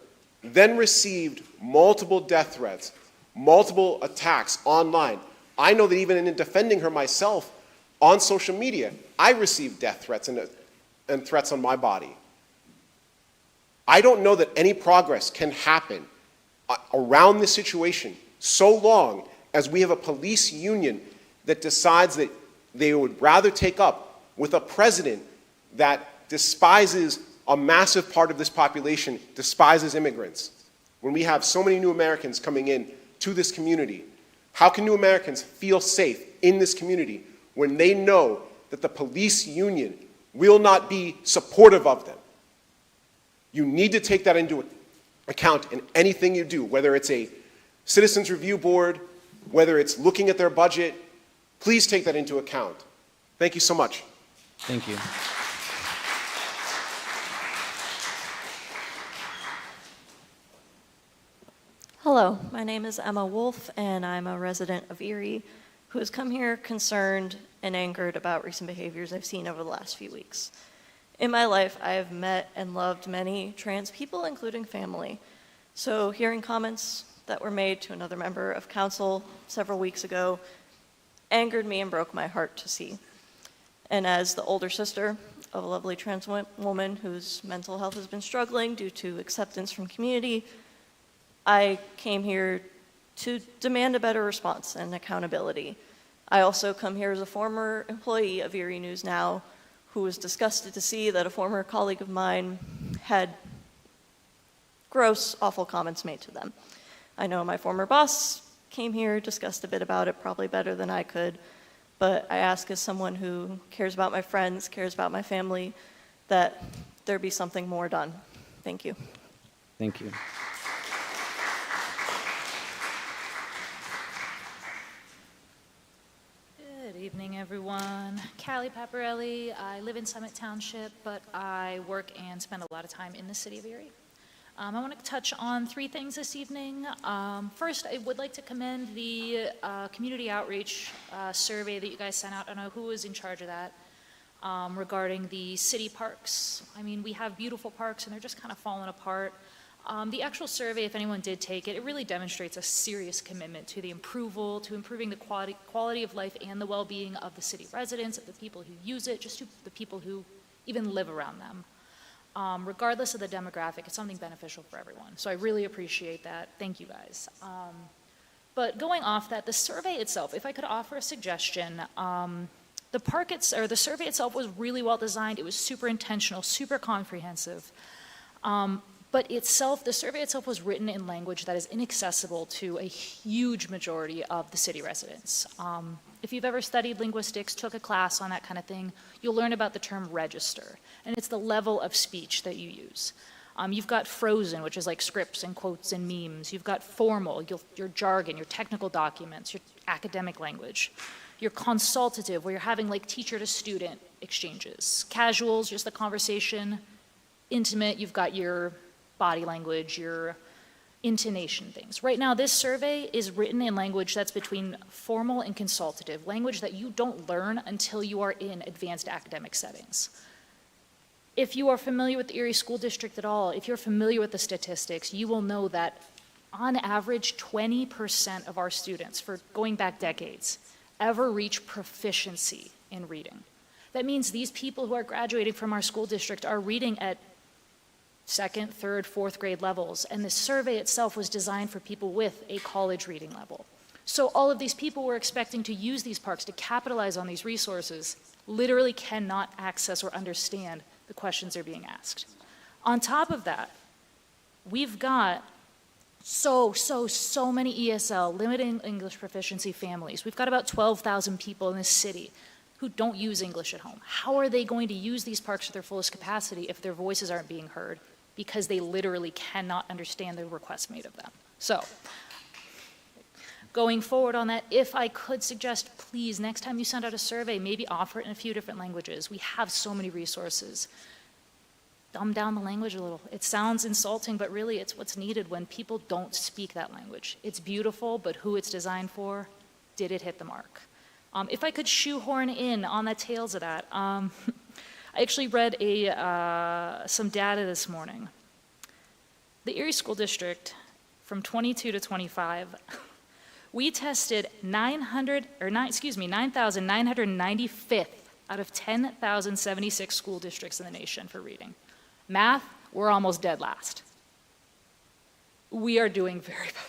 then received multiple death threats, multiple attacks online. I know that even in defending her myself on social media, I received death threats and threats on my body. I don't know that any progress can happen around this situation so long as we have a police union that decides that they would rather take up with a president that despises a massive part of this population, despises immigrants. When we have so many new Americans coming in to this community, how can new Americans feel safe in this community when they know that the police union will not be supportive of them? You need to take that into account in anything you do, whether it's a citizens review board, whether it's looking at their budget. Please take that into account. Thank you so much. Thank you. Hello, my name is Emma Wolf, and I'm a resident of Erie who has come here concerned and angered about recent behaviors I've seen over the last few weeks. In my life, I have met and loved many trans people, including family. So hearing comments that were made to another member of council several weeks ago angered me and broke my heart to see. And as the older sister of a lovely trans woman whose mental health has been struggling due to acceptance from community, I came here to demand a better response and accountability. I also come here as a former employee of Erie News Now who was disgusted to see that a former colleague of mine had gross, awful comments made to them. I know my former boss came here, discussed a bit about it, probably better than I could, but I ask as someone who cares about my friends, cares about my family, that there be something more done. Thank you. Thank you. Good evening, everyone. Callie Paparelli. I live in Summit Township, but I work and spend a lot of time in the city of Erie. I want to touch on 3 things this evening. First, I would like to commend the community outreach survey that you guys sent out. I don't know who was in charge of that regarding the city parks. I mean, we have beautiful parks and they're just kind of falling apart. The actual survey, if anyone did take it, it really demonstrates a serious commitment to improving the quality of life and the well-being of the city residents, of the people who use it, just to the people who even live around them. Regardless of the demographic, it's something beneficial for everyone. So I really appreciate that. Thank you guys. But going off that, the survey itself, if I could offer a suggestion, the survey itself was really well designed. It was super intentional, super comprehensive. But the survey itself was written in language that is inaccessible to a huge majority of the city residents. If you've ever studied linguistics, took a class on that kind of thing, you'll learn about the term register, and it's the level of speech that you use. You've got frozen, which is like scripts and quotes and memes. You've got formal, your jargon, your technical documents, your academic language. Your consultative, where you're having like teacher to student exchanges. Casuals, just the conversation. Intimate, you've got your body language, your intonation things. Right now, this survey is written in language that's between formal and consultative, language that you don't learn until you are in advanced academic settings. If you are familiar with the Erie School District at all, if you're familiar with the statistics, you will know that on average, 20% of our students, for going back decades, ever reach proficiency in reading. That means these people who are graduating from our school district are reading at 2nd, 3rd, 4th grade levels, and the survey itself was designed for people with a college reading level. So all of these people were expecting to use these parks to capitalize on these resources, literally cannot access or understand the questions they're being asked. On top of that, we've got so many ESL, limited English proficiency families. We've got about 12,000 people in this city who don't use English at home. How are they going to use these parks to their fullest capacity if their voices aren't being heard? Because they literally cannot understand the requests made of them. So, going forward on that, if I could suggest, please, next time you send out a survey, maybe offer it in a few different languages. We have so many resources. dumb down the language a little. It sounds insulting, but really it's what's needed when people don't speak that language. It's beautiful, but who it's designed for, did it hit the mark? If I could shoehorn in on the tails of that, I actually read some data this morning. The Erie School District, from 22 to 25, we tested 9,995th out of 10,076 school districts in the nation for reading. Math, we're almost dead last. We are doing very badly.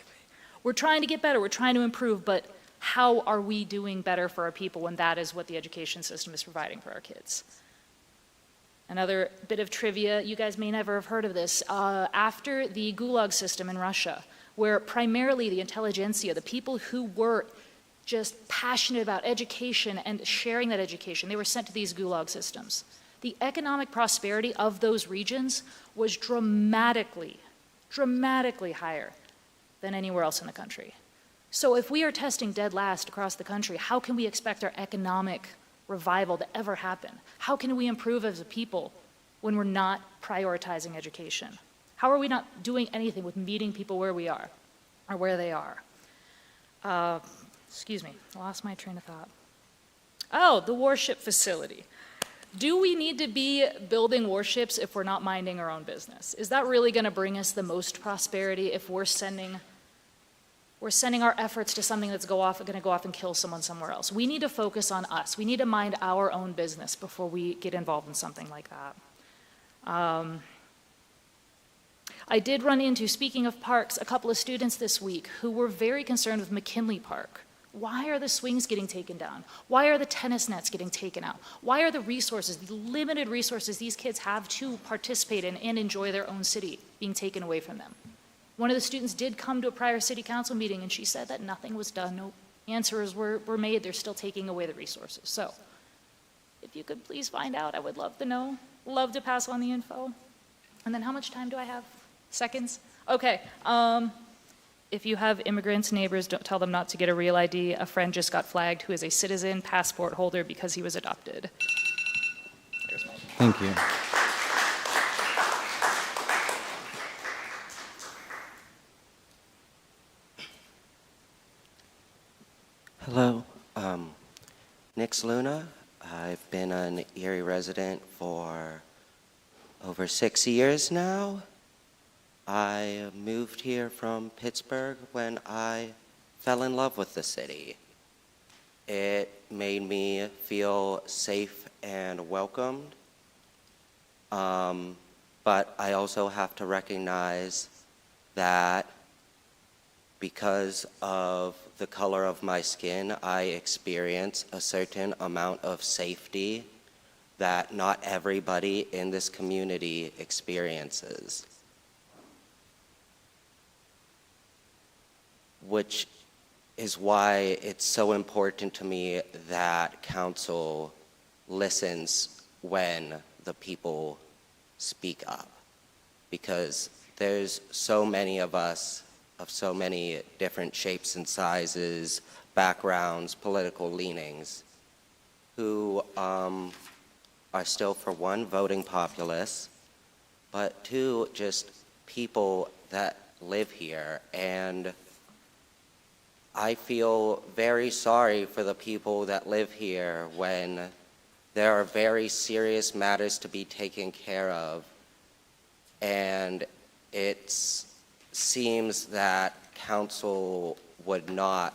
We're trying to get better, we're trying to improve, but how are we doing better for our people when that is what the education system is providing for our kids? Another bit of trivia, you guys may never have heard of this. After the Gulag system in Russia, where primarily the intelligentsia, the people who were just passionate about education and sharing that education, they were sent to these Gulag systems. The economic prosperity of those regions was dramatically higher than anywhere else in the country. So if we are testing dead last across the country, how can we expect our economic revival to ever happen? How can we improve as a people when we're not prioritizing education? How are we not doing anything with meeting people where we are or where they are? Excuse me, I lost my train of thought. Oh, the warship facility. Do we need to be building warships if we're not minding our own business? Is that really going to bring us the most prosperity if we're sending our efforts to something that's going to go off and kill someone somewhere else? We need to focus on us. We need to mind our own business before we get involved in something like that. I did run into, speaking of parks, a couple of students this week who were very concerned with McKinley Park. Why are the swings getting taken down? Why are the tennis nets getting taken out? Why are the resources, the limited resources these kids have to participate in and enjoy their own city being taken away from them? One of the students did come to a prior city council meeting and she said that nothing was done, no answers were made, they're still taking away the resources. So if you could please find out, I would love to know, love to pass on the info. And then how much time do I have? Seconds? Okay. If you have immigrants, neighbors, don't tell them not to get a real ID. A friend just got flagged who is a citizen passport holder because he was adopted. Thank you. Hello, Nix Luna. I've been an Erie resident for over 6 years now. I moved here from Pittsburgh when I fell in love with the city. It made me feel safe and welcomed. But I also have to recognize that because of the color of my skin, I experience a certain amount of safety that not everybody in this community experiences. Which is why it's so important to me that council listens when the people speak up. Because there's so many of us of so many different shapes and sizes, backgrounds, political leanings, who are still, for one, voting populists, but two, just people that live here. And I feel very sorry for the people that live here when there are very serious matters to be taken care of, and it seems that council would not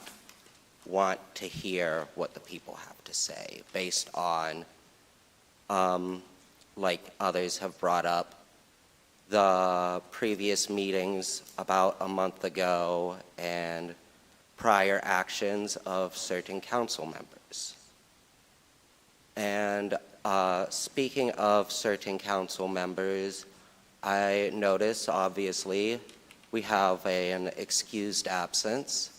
want to hear what the people have to say based on, like others have brought up, the previous meetings about a month ago and prior actions of certain council members. And speaking of certain council members, I notice, obviously, we have an excused absence,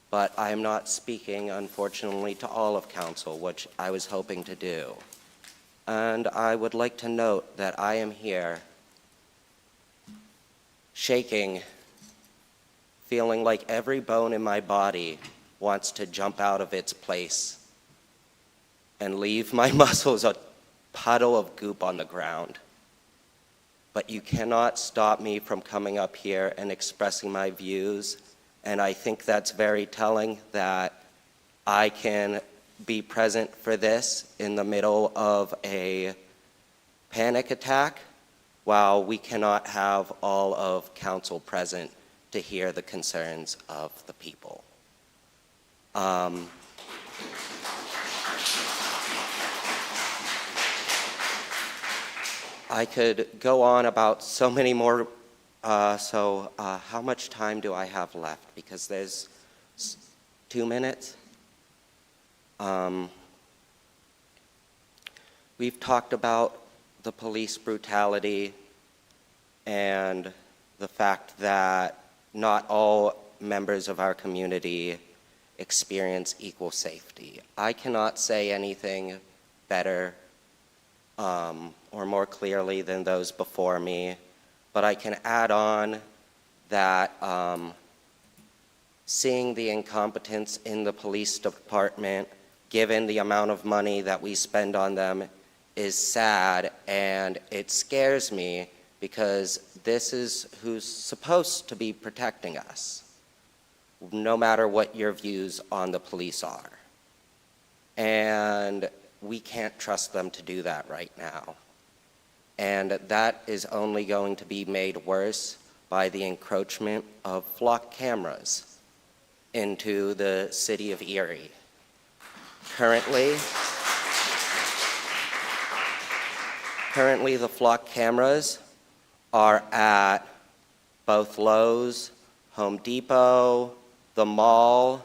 but I am not speaking, unfortunately, to all of council, which I was hoping to do. And I would like to note that I am here shaking, feeling like every bone in my body wants to jump out of its place and leave my muscles a puddle of goop on the ground. but you cannot stop me from coming up here and expressing my views. And I think that's very telling that I can be present for this in the middle of a panic attack while we cannot have all of council present to hear the concerns of the people. I could go on about so many more, how much time do I have left? Because there's 2 minutes. We've talked about the police brutality and the fact that not all members of our community experience equal safety. I cannot say anything better or more clearly than those before me, but I can add on that seeing the incompetence in the police department, given the amount of money that we spend on them, is sad, and it scares me because this is who's supposed to be protecting us, no matter what your views on the police are. And we can't trust them to do that right now. And that is only going to be made worse by the encroachment of flock cameras into the city of Erie. Currently, the flock cameras are at both Lowe's, Home Depot, the mall.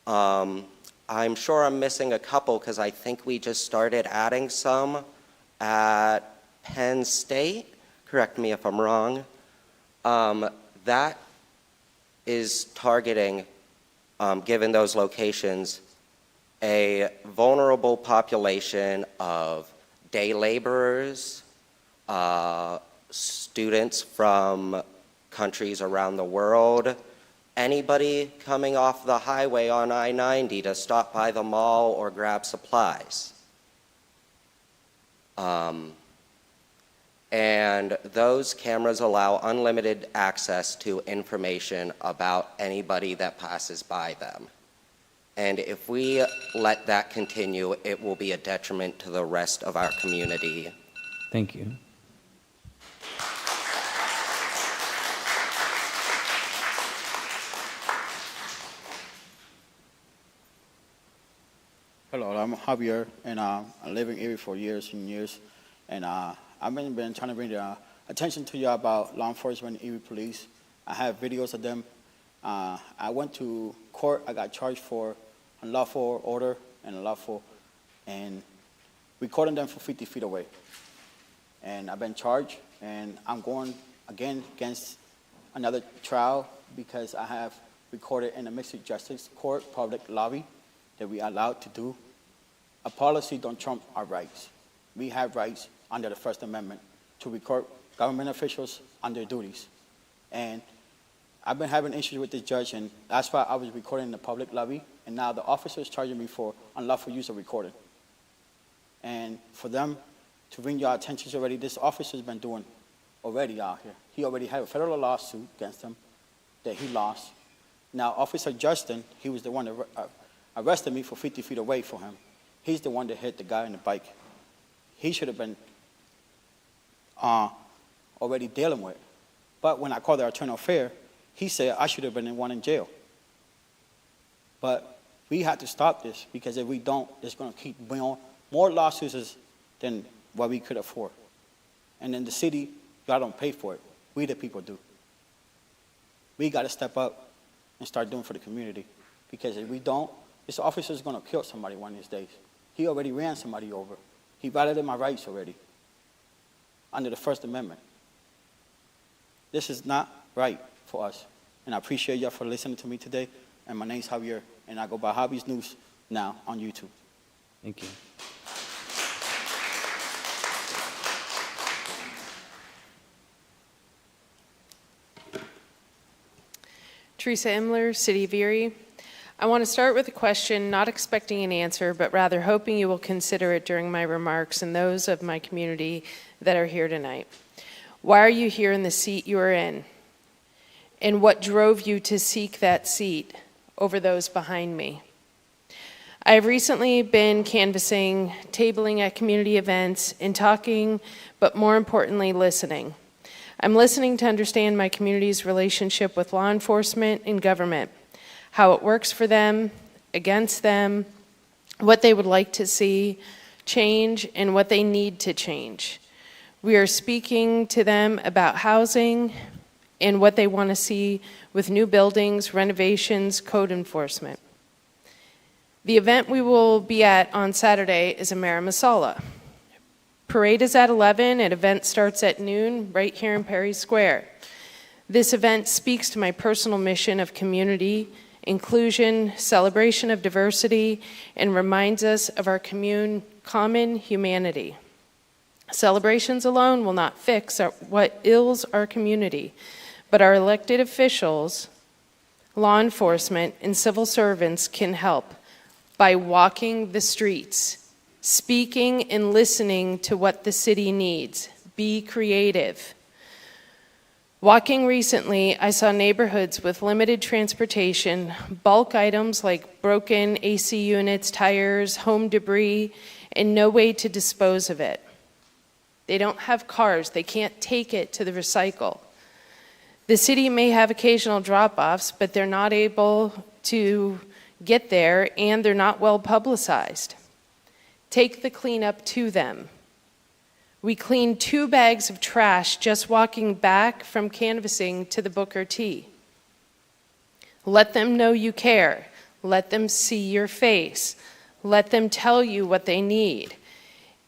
I'm sure I'm missing a couple because I think we just started adding some at Penn State. Correct me if I'm wrong. That is targeting, given those locations, a vulnerable population of day laborers, students from countries around the world, anybody coming off the highway on I-90 to stop by the mall or grab supplies. And those cameras allow unlimited access to information about anybody that passes by them. And if we let that continue, it will be a detriment to the rest of our community. Thank you. Hello, I'm Javier, and I live in Erie for years and years. And I've been trying to bring the attention to you about law enforcement, Erie Police. I have videos of them. I went to court. I got charged for unlawful order and recording them from 50 feet away. And I've been charged, and I'm going again against another trial because I have recorded in the Mixed Justice Court public lobby that we are allowed to do. A policy don't trump our rights. We have rights under the First Amendment to record government officials on their duties. And I've been having issues with this judge, and that's why I was recording in the public lobby, and now the officer is charging me for unlawful use of recording. And for them to bring your attention already, this officer's been doing already out here. He already had a federal lawsuit against him that he lost. Now, Officer Justin, he was the one that arrested me for 50 feet away from him. He's the one that hit the guy on the bike. He should have been already dealing with. But when I called the attorney affair, he said I should have been the one in jail. But we had to stop this because if we don't, it's going to keep bringing more lawsuits than what we could afford. And in the city, y'all don't pay for it. We the people do. We got to step up and start doing for the community. Because if we don't, this officer is going to kill somebody one of these days. He already ran somebody over. He violated my rights already under the First Amendment. This is not right for us. And I appreciate y'all for listening to me today. And my name's Javier, and I go by Javi's News now on YouTube. Thank you. Teresa Imler, City of Erie. I want to start with a question, not expecting an answer, but rather hoping you will consider it during my remarks and those of my community that are here tonight. Why are you here in the seat you are in? And what drove you to seek that seat over those behind me? I have recently been canvassing, tabling at community events, and talking, but more importantly, listening. I'm listening to understand my community's relationship with law enforcement and government, how it works for them, against them, what they would like to see change, and what they need to change. We are speaking to them about housing and what they want to see with new buildings, renovations, code enforcement. The event we will be at on Saturday is a Mara Masala. Parade is at 11 and event starts at noon right here in Perry Square. This event speaks to my personal mission of community, inclusion, celebration of diversity, and reminds us of our common humanity. Celebrations alone will not fix what ails our community, but our elected officials, law enforcement, and civil servants can help by walking the streets, speaking and listening to what the city needs. Be creative. Walking recently, I saw neighborhoods with limited transportation, bulk items like broken AC units, tires, home debris, and no way to dispose of it. They don't have cars. They can't take it to the recycle. The city may have occasional drop-offs, but they're not able to get there, and they're not well publicized. Take the cleanup to them. We cleaned 2 bags of trash just walking back from canvassing to the Booker T. Let them know you care. Let them see your face. Let them tell you what they need.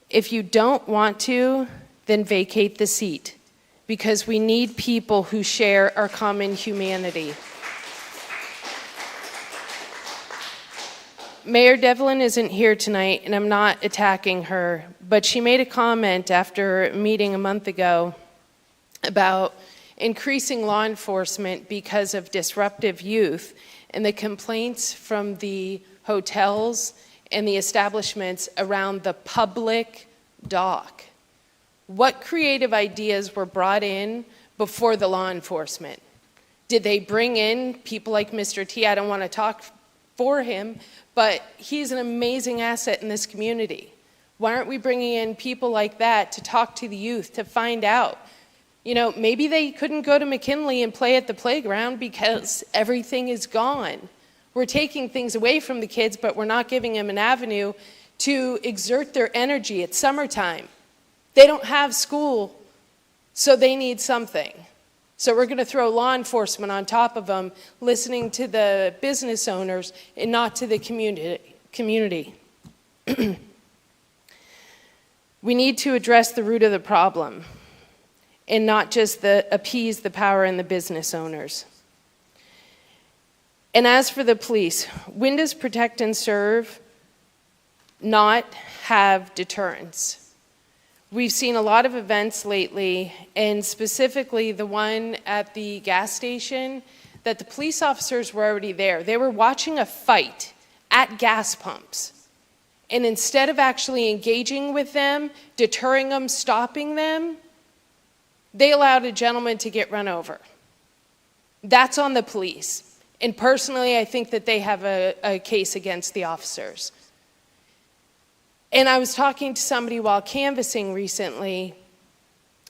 If you don't want to, then vacate the seat, because we need people who share our common humanity. Mayor Devlin isn't here tonight, and I'm not attacking her, but she made a comment after a meeting a month ago about increasing law enforcement because of disruptive youth and the complaints from the hotels and the establishments around the public dock. What creative ideas were brought in before the law enforcement? Did they bring in people like Mr. T? I don't want to talk for him, but he's an amazing asset in this community. Why aren't we bringing in people like that to talk to the youth, to find out? You know, maybe they couldn't go to McKinley and play at the playground because everything is gone. We're taking things away from the kids, but we're not giving them an avenue to exert their energy. It's summertime. They don't have school, so they need something. So we're going to throw law enforcement on top of them, listening to the business owners and not to the community. We need to address the root of the problem and not just appease the power and the business owners. And as for the police, when does protect and serve not have deterrence? We've seen a lot of events lately, and specifically the one at the gas station, that the police officers were already there. They were watching a fight at gas pumps. And instead of actually engaging with them, deterring them, stopping them, they allowed a gentleman to get run over. That's on the police. And personally, I think that they have a case against the officers. And I was talking to somebody while canvassing recently,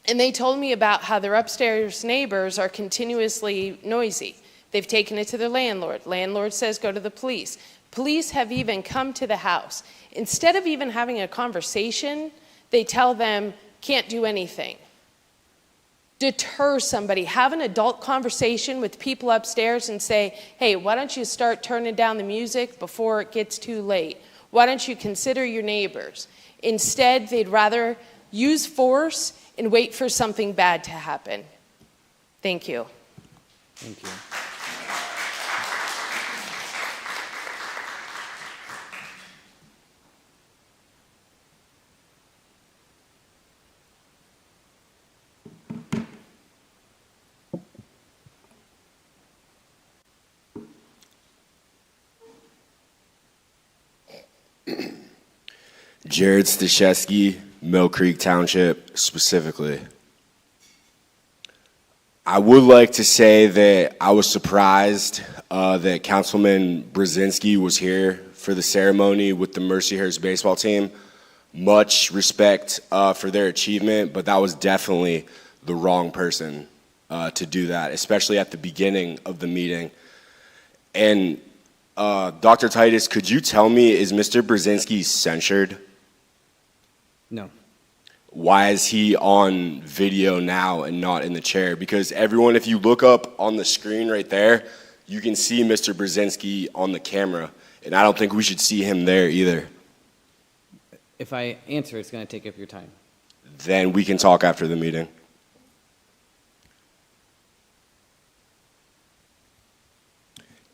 and they told me about how their upstairs neighbors are continuously noisy. They've taken it to their landlord. Landlord says, go to the police. Police have even come to the house. Instead of even having a conversation, they tell them, can't do anything. Deter somebody. Have an adult conversation with people upstairs and say, hey, why don't you start turning down the music before it gets too late? Why don't you consider your neighbors? Instead, they'd rather use force and wait for something bad to happen. Thank you. Thank you. Jared Stashesky, Mill Creek Township, specifically. I would like to say that I was surprised that Councilman Brzezinski was here for the ceremony with the Mercyhurst baseball team. Much respect for their achievement, but that was definitely the wrong person to do that, especially at the beginning of the meeting. And Dr. Titus, could you tell me, is Mr. Brzezinski censured? No. Why is he on video now and not in the chair? Because everyone, if you look up on the screen right there, you can see Mr. Brzezinski on the camera, and I don't think we should see him there either. If I answer, it's going to take up your time. Then we can talk after the meeting.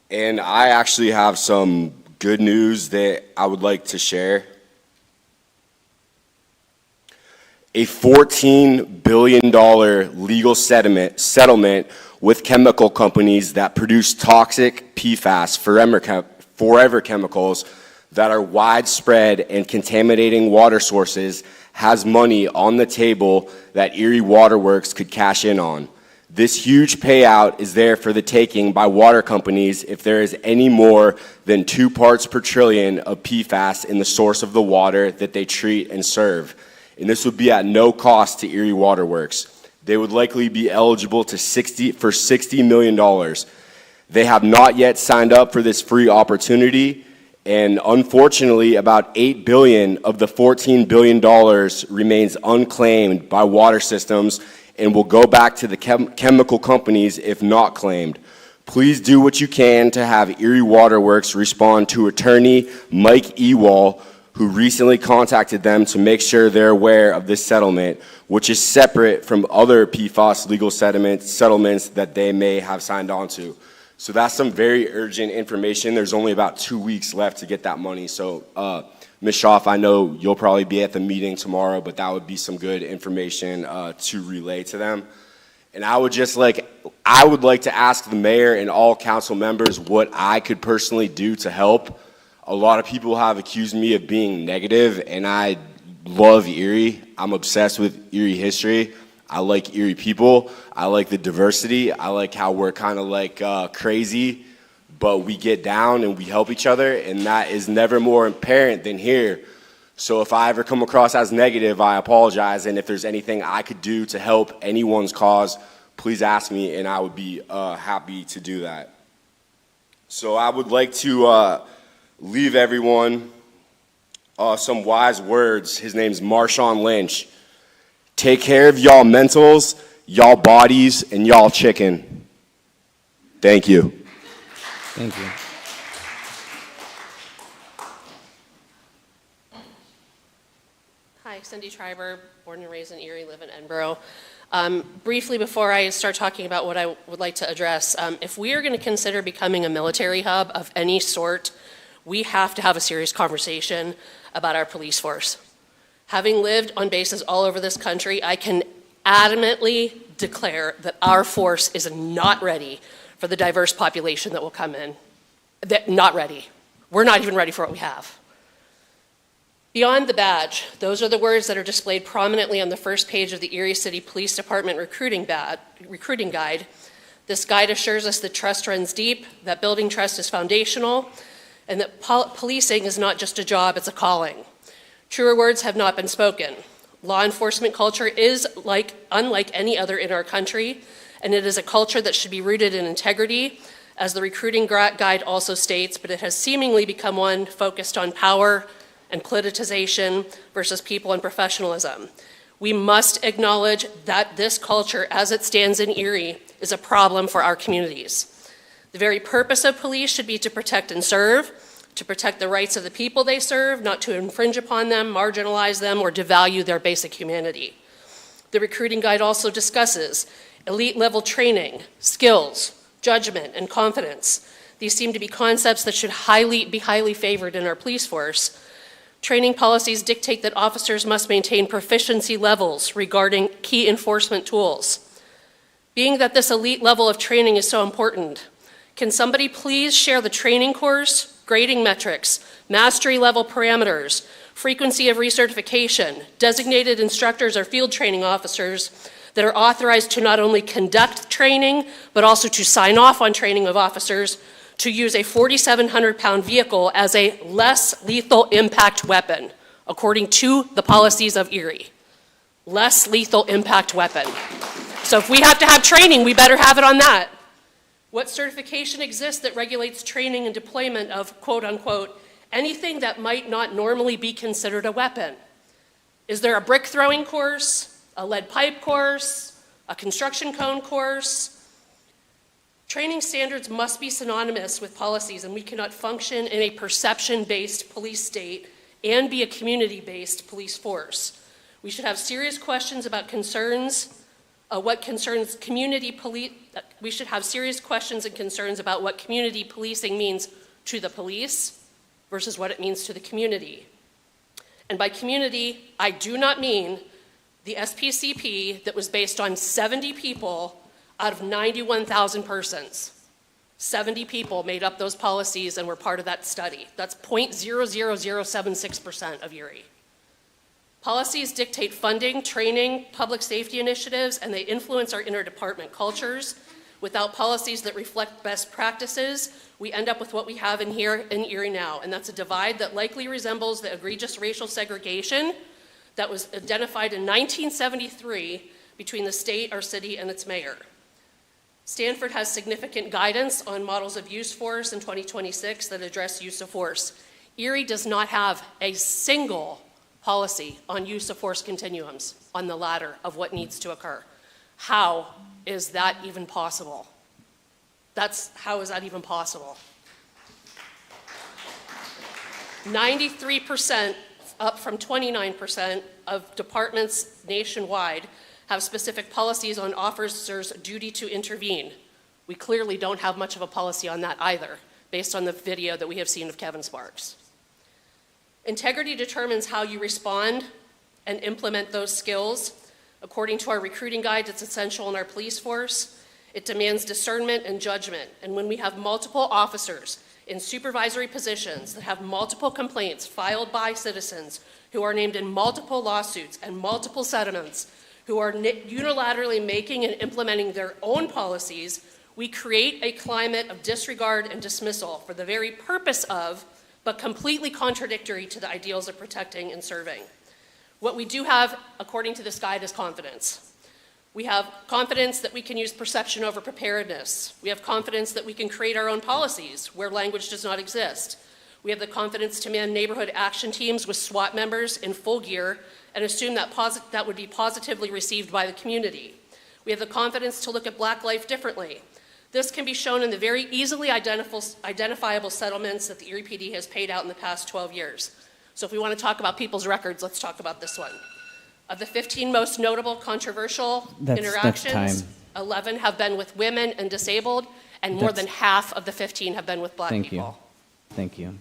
And I actually have some good news that I would like to share. A $14 billion legal settlement with chemical companies that produce toxic PFAS, forever chemicals, that are widespread and contaminating water sources has money on the table that Erie Waterworks could cash in on. This huge payout is there for the taking by water companies if there is any more than 2 parts per trillion of PFAS in the source of the water that they treat and serve. And this would be at no cost to Erie Waterworks. They would likely be eligible for $60 million. They have not yet signed up for this free opportunity, and unfortunately, about $8 billion of the $14 billion remains unclaimed by water systems and will go back to the chemical companies if not claimed. Please do what you can to have Erie Waterworks respond to attorney Mike Ewall, who recently contacted them to make sure they're aware of this settlement, which is separate from other PFAS legal settlements that they may have signed on to. So that's some very urgent information. There's only about 2 weeks left to get that money. So Ms. Schaaf, I know you'll probably be at the meeting tomorrow, but that would be some good information to relay to them. And I would like to ask the mayor and all council members what I could personally do to help. A lot of people have accused me of being negative, and I love Erie. I'm obsessed with Erie history. I like Erie people. I like the diversity. I like how we're kind of like crazy, but we get down and we help each other, and that is never more apparent than here. So if I ever come across as negative, I apologize, and if there's anything I could do to help anyone's cause, please ask me, and I would be happy to do that. So I would like to leave everyone some wise words. His name's Marshawn Lynch. Take care of y'all mentals, y'all bodies, and y'all chicken. Thank you. Thank you. Hi, Cindy Schreiber, born and raised in Erie, live in Edinburgh. Briefly, before I start talking about what I would like to address, if we are going to consider becoming a military hub of any sort, we have to have a serious conversation about our police force. Having lived on bases all over this country, I can adamantly declare that our force is not ready for the diverse population that will come in. Not ready. We're not even ready for what we have. Beyond the badge, those are the words that are displayed prominently on the first page of the Erie City Police Department recruiting guide. This guide assures us that trust runs deep, that building trust is foundational, and that policing is not just a job, it's a calling. Truer words have not been spoken. Law enforcement culture is unlike any other in our country, and it is a culture that should be rooted in integrity, as the recruiting guide also states, but it has seemingly become one focused on power and politicization versus people and professionalism. We must acknowledge that this culture, as it stands in Erie, is a problem for our communities. The very purpose of police should be to protect and serve, to protect the rights of the people they serve, not to infringe upon them, marginalize them, or devalue their basic humanity. The recruiting guide also discusses elite level training, skills, judgment, and confidence. These seem to be concepts that should be highly favored in our police force. Training policies dictate that officers must maintain proficiency levels regarding key enforcement tools. Being that this elite level of training is so important, can somebody please share the training course, grading metrics, mastery level parameters, frequency of recertification, designated instructors or field training officers that are authorized to not only conduct training, but also to sign off on training of officers to use a 4,700-pound vehicle as a less lethal impact weapon, according to the policies of Erie. Less lethal impact weapon. So if we have to have training, we better have it on that. What certification exists that regulates training and deployment of, quote unquote, anything that might not normally be considered a weapon? Is there a brick throwing course, a lead pipe course, a construction cone course? Training standards must be synonymous with policies, and we cannot function in a perception-based police state and be a community-based police force. We should have serious questions about concerns, what concerns community police. We should have serious questions and concerns about what community policing means to the police versus what it means to the community. And by community, I do not mean the SPCP that was based on 70 people out of 91,000 persons. 70 people made up those policies and were part of that study. That's 0.00076% of Erie. Policies dictate funding, training, public safety initiatives, and they influence our interdepartment cultures. Without policies that reflect best practices, we end up with what we have in here in Erie now, and that's a divide that likely resembles the egregious racial segregation that was identified in 1973 between the state, our city, and its mayor. Stanford has significant guidance on models of use force in 2026 that address use of force. Erie does not have a single policy on use of force continuums on the ladder of what needs to occur. How is that even possible? How is that even possible? 93%, up from 29% of departments nationwide have specific policies on officers' duty to intervene. We clearly don't have much of a policy on that either, based on the video that we have seen of Kevin Sparks. Integrity determines how you respond and implement those skills. According to our recruiting guide, it's essential in our police force. It demands discernment and judgment. And when we have multiple officers in supervisory positions that have multiple complaints filed by citizens who are named in multiple lawsuits and multiple settlements, who are unilaterally making and implementing their own policies, we create a climate of disregard and dismissal for the very purpose of, but completely contradictory to the ideals of protecting and serving. What we do have, according to this guide, is confidence. We have confidence that we can use perception over preparedness. We have confidence that we can create our own policies where language does not exist. We have the confidence to man neighborhood action teams with SWAT members in full gear and assume that that would be positively received by the community. We have the confidence to look at Black life differently. This can be shown in the very easily identifiable settlements that the Erie PD has paid out in the past 12 years. So if we want to talk about people's records, let's talk about this one. Of the 15 most notable controversial interactions, 11 have been with women and disabled, and more than half of the 15 have been with Black people. Thank you.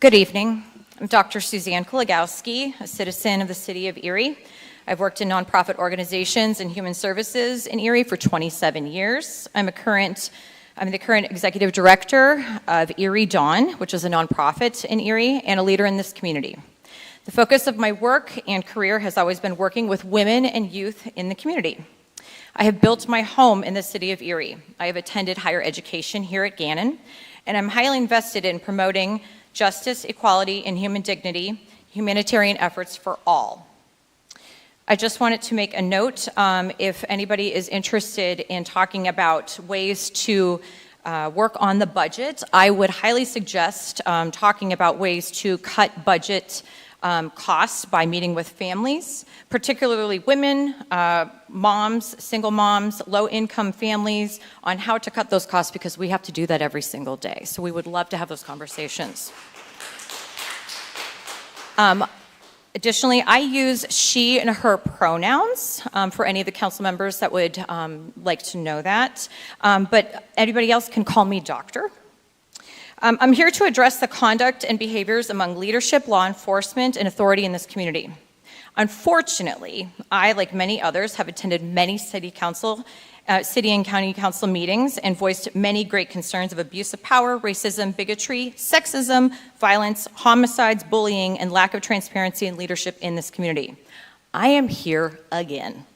Good evening. I'm Dr. Suzanne Kuligowski, a citizen of the city of Erie. I've worked in nonprofit organizations and human services in Erie for 27 years. I'm the current executive director of Erie Dawn, which is a nonprofit in Erie and a leader in this community. The focus of my work and career has always been working with women and youth in the community. I have built my home in the city of Erie. I have attended higher education here at Gannon, and I'm highly invested in promoting justice, equality, and human dignity, humanitarian efforts for all. I just wanted to make a note, if anybody is interested in talking about ways to work on the budget, I would highly suggest talking about ways to cut budget costs by meeting with families, particularly women, moms, single moms, low-income families, on how to cut those costs, because we have to do that every single day. So we would love to have those conversations. Additionally, I use she and her pronouns for any of the council members that would like to know that. But anybody else can call me doctor. I'm here to address the conduct and behaviors among leadership, law enforcement, and authority in this community. Unfortunately, I, like many others, have attended many city council city and county council meetings and voiced many great concerns of abuse of power, racism, bigotry, sexism, violence, homicides, bullying, and lack of transparency and leadership in this community. I am here again.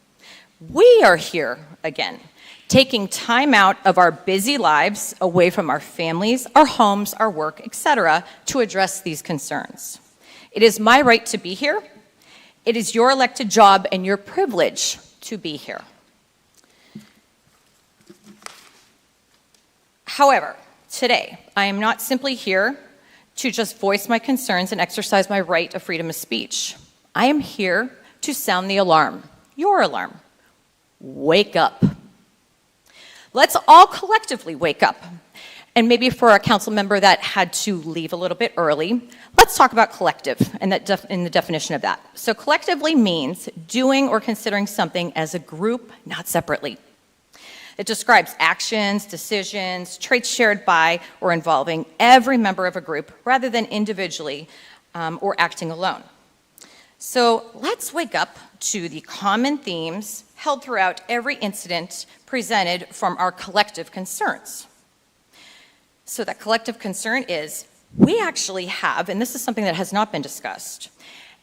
We are here again, taking time out of our busy lives away from our families, our homes, our work, etc., to address these concerns. It is my right to be here. It is your elected job and your privilege to be here. However, today, I am not simply here to just voice my concerns and exercise my right of freedom of speech. I am here to sound the alarm, your alarm. Wake up. Let's all collectively wake up. And maybe for a council member that had to leave a little bit early, let's talk about collective and in the definition of that. So collectively means doing or considering something as a group, not separately. It describes actions, decisions, traits shared by or involving every member of a group rather than individually or acting alone. So let's wake up to the common themes held throughout every incident presented from our collective concerns. So that collective concern is we actually have, and this is something that has not been discussed,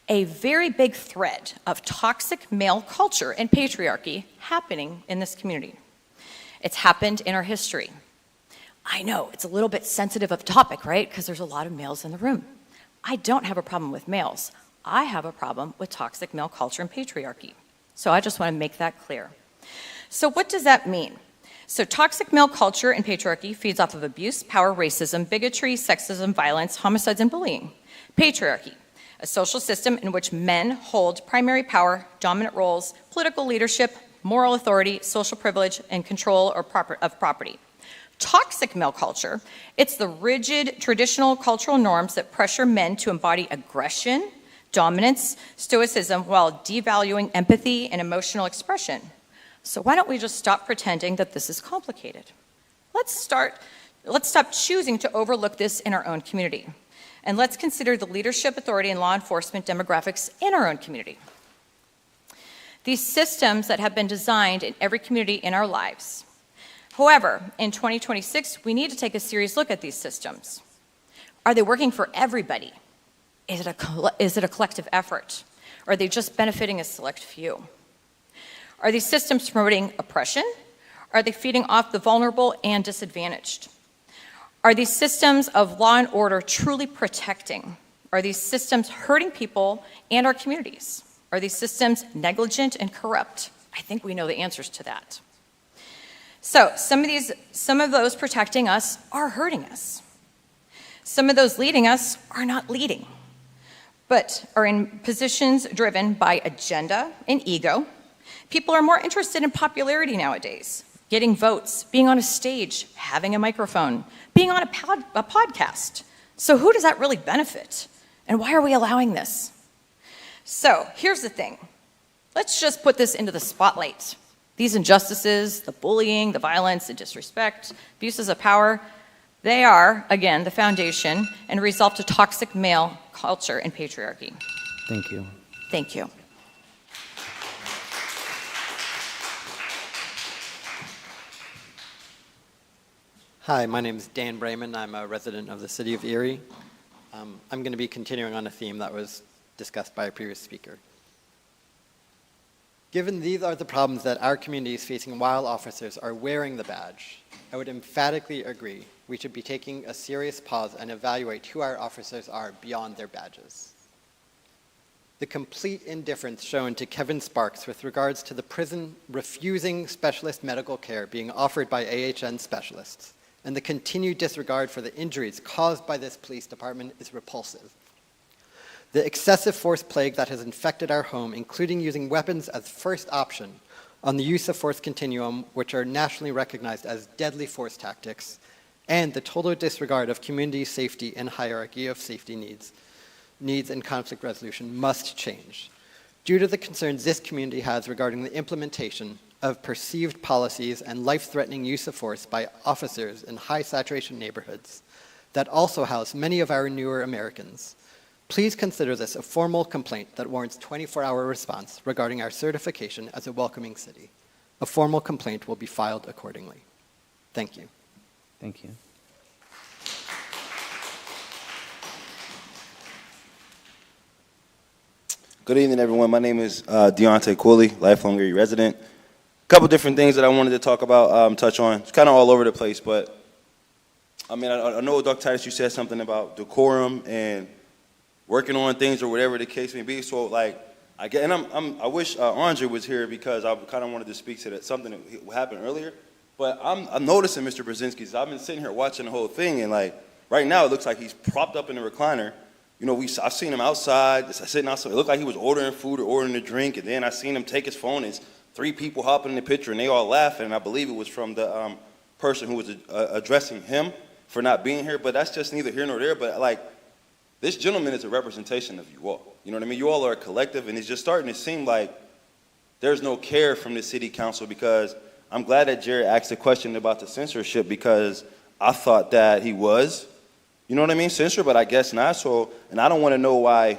a very big thread of toxic male culture and patriarchy happening in this community. It's happened in our history. I know, it's a little bit sensitive of a topic, right? Because there's a lot of males in the room. I don't have a problem with males. I have a problem with toxic male culture and patriarchy. So I just want to make that clear. So what does that mean? So toxic male culture and patriarchy feeds off of abuse, power, racism, bigotry, sexism, violence, homicides, and bullying. Patriarchy, a social system in which men hold primary power, dominant roles, political leadership, moral authority, social privilege, and control of property. Toxic male culture, it's the rigid, traditional cultural norms that pressure men to embody aggression, dominance, stoicism, while devaluing empathy and emotional expression. So why don't we just stop pretending that this is complicated? Let's stop choosing to overlook this in our own community. And let's consider the leadership, authority, and law enforcement demographics in our own community. These systems that have been designed in every community in our lives. However, in 2026, we need to take a serious look at these systems. Are they working for everybody? Is it a collective effort? Or are they just benefiting a select few? Are these systems promoting oppression? Are they feeding off the vulnerable and disadvantaged? Are these systems of law and order truly protecting? Are these systems hurting people and our communities? Are these systems negligent and corrupt? I think we know the answers to that. So some of those protecting us are hurting us. Some of those leading us are not leading, but are in positions driven by agenda and ego. People are more interested in popularity nowadays, getting votes, being on a stage, having a microphone, being on a podcast. So who does that really benefit? And why are we allowing this? So here's the thing. Let's just put this into the spotlight. These injustices, the bullying, the violence, the disrespect, abuses of power, they are, again, the foundation and result to toxic male culture and patriarchy. Thank you. Thank you. Hi, my name is Dan Brayman. I'm a resident of the city of Erie. I'm going to be continuing on a theme that was discussed by a previous speaker. Given these are the problems that our community is facing while officers are wearing the badge, I would emphatically agree we should be taking a serious pause and evaluate who our officers are beyond their badges. The complete indifference shown to Kevin Sparks with regards to the prison refusing specialist medical care being offered by AHN specialists and the continued disregard for the injuries caused by this police department is repulsive. The excessive force plague that has infected our home, including using weapons as first option on the use of force continuum, which are nationally recognized as deadly force tactics, and the total disregard of community safety and hierarchy of safety needs and conflict resolution must change. Due to the concerns this community has regarding the implementation of perceived policies and life-threatening use of force by officers in high-saturation neighborhoods that also house many of our newer Americans, please consider this a formal complaint that warrants 24-hour response regarding our certification as a welcoming city. A formal complaint will be filed accordingly. Thank you. Thank you. Good evening, everyone. My name is Deontay Cooley, lifelong Erie resident. A couple different things that I wanted to talk about, touch on. It's kind of all over the place, but I mean, I know, Dr. Titus, you said something about decorum and working on things or whatever the case may be. So, like, I wish Andre was here because I kind of wanted to speak to that something that happened earlier. But I'm noticing Mr. Brzezinski's. I've been sitting here watching the whole thing, and like right now it looks like he's propped up in the recliner. You know, I've seen him outside, sitting outside. It looked like he was ordering food or ordering a drink, and then I seen him take his phone. And 3 people hopping in the picture, and they all laughing. And I believe it was from the person who was addressing him for not being here. But that's just neither here nor there. But like, this gentleman is a representation of you all. You know what I mean? You all are a collective, and it's just starting to seem like there's no care from the city council, because I'm glad that Jared asked a question about the censorship, because I thought that he was, you know what I mean, censored, but I guess not. So, and I don't want to know why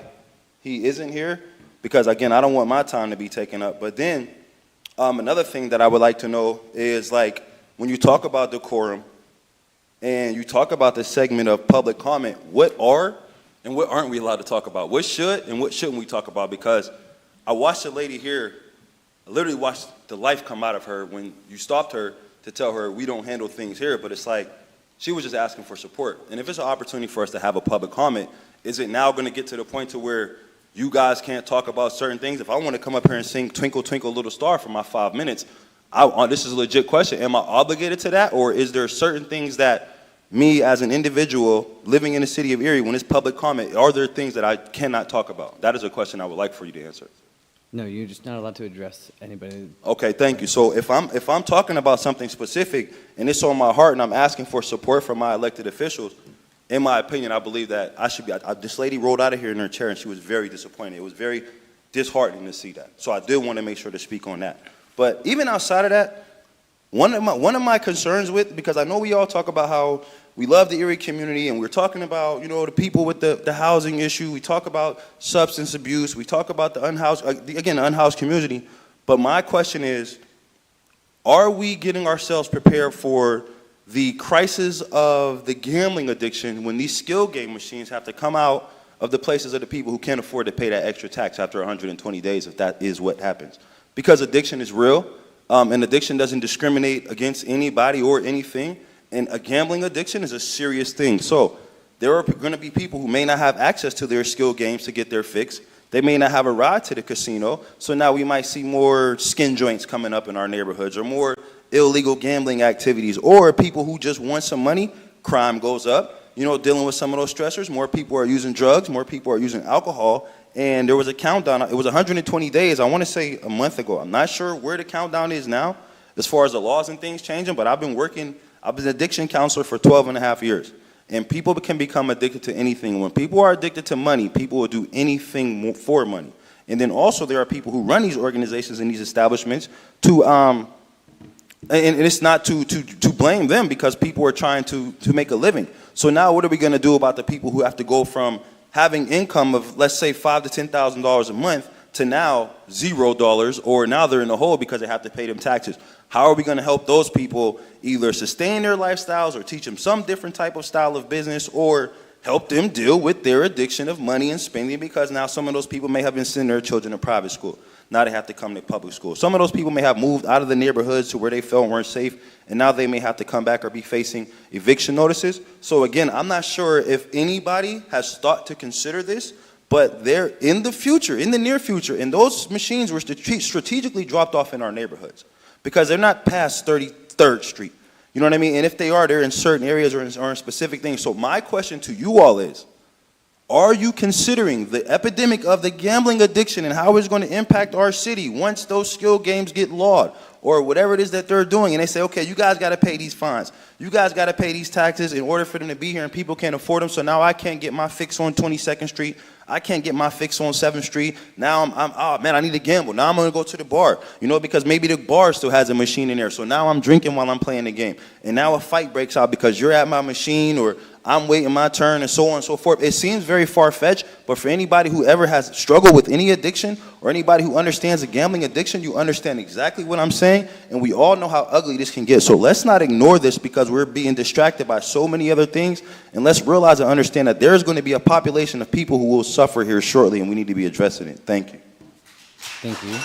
he isn't here, because again, I don't want my time to be taken up. But then another thing that I would like to know is, like, when you talk about decorum and you talk about the segment of public comment, what are and what aren't we allowed to talk about? What should and what shouldn't we talk about? Because I watched a lady here, I literally watched the life come out of her when you stopped her to tell her we don't handle things here, but it's like she was just asking for support. And if it's an opportunity for us to have a public comment, is it now going to get to the point to where you guys can't talk about certain things? If I want to come up here and sing Twinkle, Twinkle, Little Star for my 5 minutes, this is a legit question. Am I obligated to that? Or is there certain things that me as an individual living in the city of Erie, when it's public comment, are there things that I cannot talk about? That is a question I would like for you to answer. No, you're just not allowed to address anybody. Okay, thank you. So if I'm talking about something specific and it's on my heart and I'm asking for support from my elected officials, in my opinion, I believe that I should be. This lady rolled out of here in her chair and she was very disappointed. It was very disheartening to see that. So I did want to make sure to speak on that. But even outside of that, one of my concerns with, because I know we all talk about how we love the Erie community, and we're talking about, you know, the people with the housing issue. We talk about substance abuse. We talk about the unhoused community. But my question is, are we getting ourselves prepared for the crisis of the gambling addiction when these skill game machines have to come out of the places of the people who can't afford to pay that extra tax after 120 days, if that is what happens? Because addiction is real, and addiction doesn't discriminate against anybody or anything. And a gambling addiction is a serious thing. So there are going to be people who may not have access to their skill games to get their fix. They may not have a ride to the casino. So now we might see more skin joints coming up in our neighborhoods, or more illegal gambling activities, or people who just want some money. Crime goes up. You know, dealing with some of those stressors. More people are using drugs. More people are using alcohol. And there was a countdown. It was 120 days, I want to say a month ago. I'm not sure where the countdown is now as far as the laws and things changing, but I've been an addiction counselor for 12 and a half years. And people can become addicted to anything. When people are addicted to money, people will do anything for money. And then also there are people who run these organizations and these establishments to, and it's not to blame them, because people are trying to make a living. So now what are we going to do about the people who have to go from having income of, let's say, $5,000 to $10,000 a month to now $0, or now they're in the hole because they have to pay them taxes? How are we going to help those people either sustain their lifestyles or teach them some different type of style of business, or help them deal with their addiction of money and spending? Because now some of those people may have been sending their children to private school. Now they have to come to public school. Some of those people may have moved out of the neighborhoods to where they felt weren't safe, and now they may have to come back or be facing eviction notices. So again, I'm not sure if anybody has thought to consider this, but they're in the future, in the near future, and those machines were strategically dropped off in our neighborhoods, because they're not past 33rd Street. You know what I mean? And if they are, they're in certain areas or in specific things. So my question to you all is, are you considering the epidemic of the gambling addiction and how it's going to impact our city once those skill games get lawed, or whatever it is that they're doing, and they say, okay, you guys got to pay these fines. You guys got to pay these taxes in order for them to be here, and people can't afford them. So now I can't get my fix on 22nd Street. I can't get my fix on 7th Street. Now oh man, I need to gamble. Now I'm going to go to the bar, you know, because maybe the bar still has a machine in there. So now I'm drinking while I'm playing the game. And now a fight breaks out because you're at my machine, or I'm waiting my turn and so on and so forth. It seems very far-fetched, but for anybody who ever has struggled with any addiction or anybody who understands a gambling addiction, you understand exactly what I'm saying, and we all know how ugly this can get. So let's not ignore this because we're being distracted by so many other things, and let's realize and understand that there's going to be a population of people who will suffer here shortly, and we need to be addressing it. Thank you. Thank you.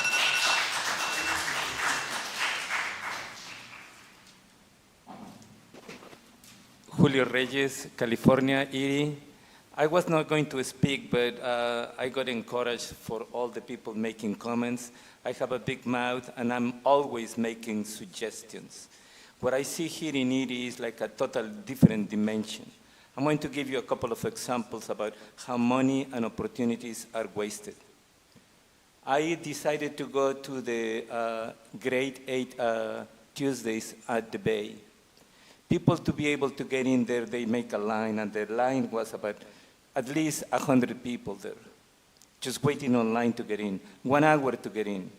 Julio Reyes, California, Erie. I was not going to speak, but I got encouraged for all the people making comments. I have a big mouth, and I'm always making suggestions. What I see here in Erie is like a total different dimension. I'm going to give you a couple of examples about how money and opportunities are wasted. I decided to go to the grade 8 Tuesdays at the Bay. People to be able to get in there, they make a line, and the line was about at least 100 people there, just waiting online to get in, 1 hour to get in.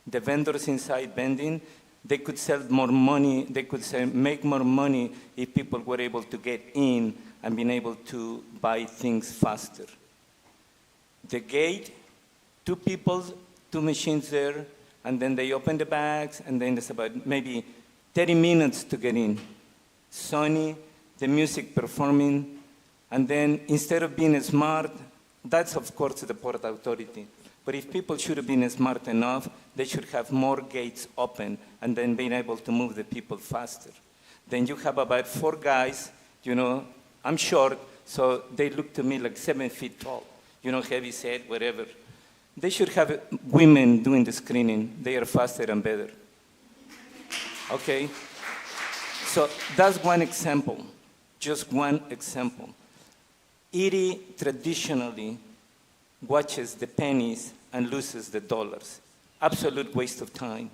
The vendors inside vending, they could sell more money, they could make more money if people were able to get in and being able to buy things faster. The gate, 2 people, 2 machines there, and then they open the bags, and then it's about maybe 30 minutes to get in. Sunny, the music performing, and then instead of being smart, that's of course the Port Authority. But if people should have been smart enough, they should have more gates open and then being able to move the people faster. Then you have about 4 guys, you know, I'm short, so they look to me like 7 feet tall, you know, heavy set, whatever. They should have women doing the screening. They are faster and better. Okay? So that's one example, just one example. Erie traditionally watches the pennies and loses the dollars. Absolute waste of time.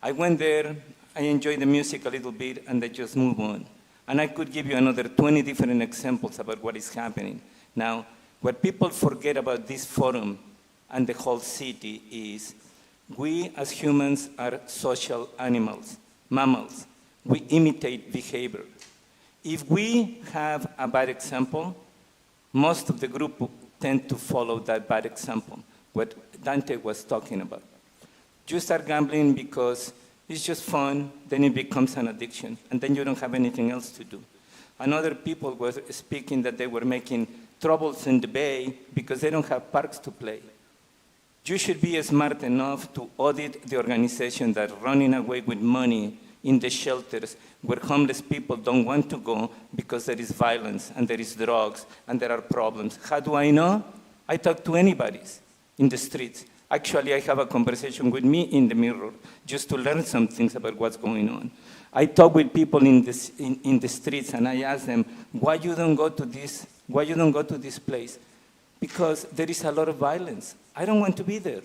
I went there, I enjoyed the music a little bit, and they just move on. And I could give you another 20 different examples about what is happening. Now, what people forget about this forum and the whole city is we as humans are social animals, mammals. We imitate behavior. If we have a bad example, most of the group tend to follow that bad example, what Dante was talking about. You start gambling because it's just fun, then it becomes an addiction, and then you don't have anything else to do. And other people were speaking that they were making troubles in the Bay because they don't have parks to play. You should be smart enough to audit the organization that's running away with money in the shelters where homeless people don't want to go because there is violence and there is drugs and there are problems. How do I know? I talk to anybody in the streets. Actually, I have a conversation with me in the mirror just to learn some things about what's going on. I talk with people in the streets and I ask them, why you don't go to this place? Because there is a lot of violence. I don't want to be there.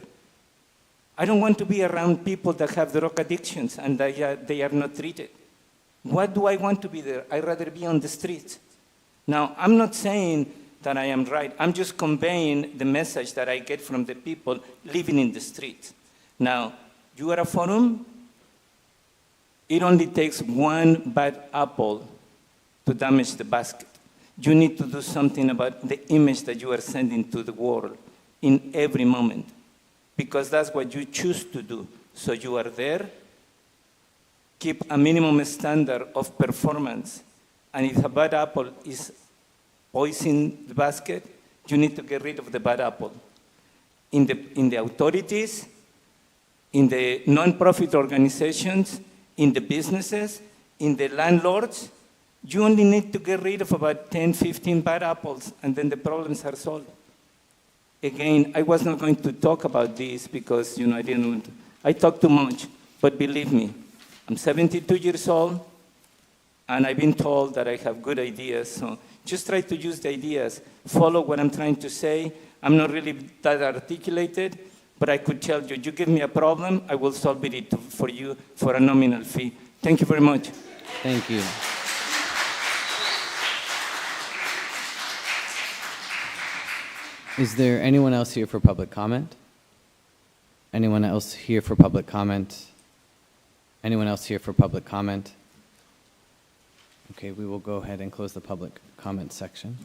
I don't want to be around people that have drug addictions and they are not treated. What do I want to be there? I'd rather be on the streets. Now, I'm not saying that I am right. I'm just conveying the message that I get from the people living in the streets. Now, you are a forum. It only takes 1 bad apple to damage the basket. You need to do something about the image that you are sending to the world in every moment, because that's what you choose to do. So you are there, keep a minimum standard of performance, and if a bad apple is poisoning the basket, you need to get rid of the bad apple. In the authorities, in the non-profit organizations, in the businesses, in the landlords, you only need to get rid of about 10, 15 bad apples, and then the problems are solved. Again, I was not going to talk about this because, I talk too much, but believe me, I'm 72 years old, and I've been told that I have good ideas, so just try to use the ideas, follow what I'm trying to say. I'm not really that articulated, but I could tell you, you give me a problem, I will solve it for you for a nominal fee. Thank you very much. Thank you. Is there anyone else here for public comment? Anyone else here for public comment? Anyone else here for public comment? Okay, we will go ahead and close the public comment section.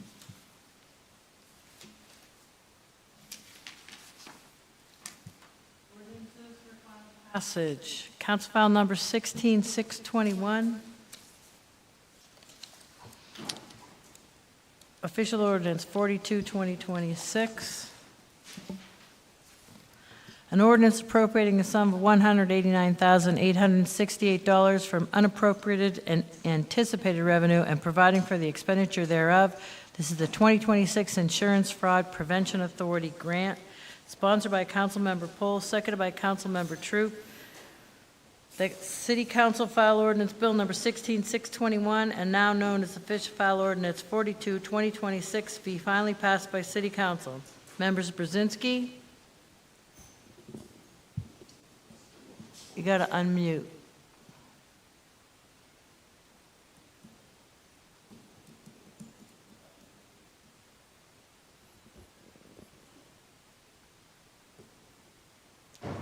Passage. Council file number 16621. Official ordinance 42-2026. An ordinance appropriating a sum of $189,868 from unappropriated and anticipated revenue and providing for the expenditure thereof. This is the 2026 Insurance Fraud Prevention Authority grant, sponsored by Councilmember Pohl, seconded by Councilmember Troop. The City Council file ordinance bill number 16621, and now known as official file ordinance 42-2026, be finally passed by City Council. Members Brzezinski, you got to unmute.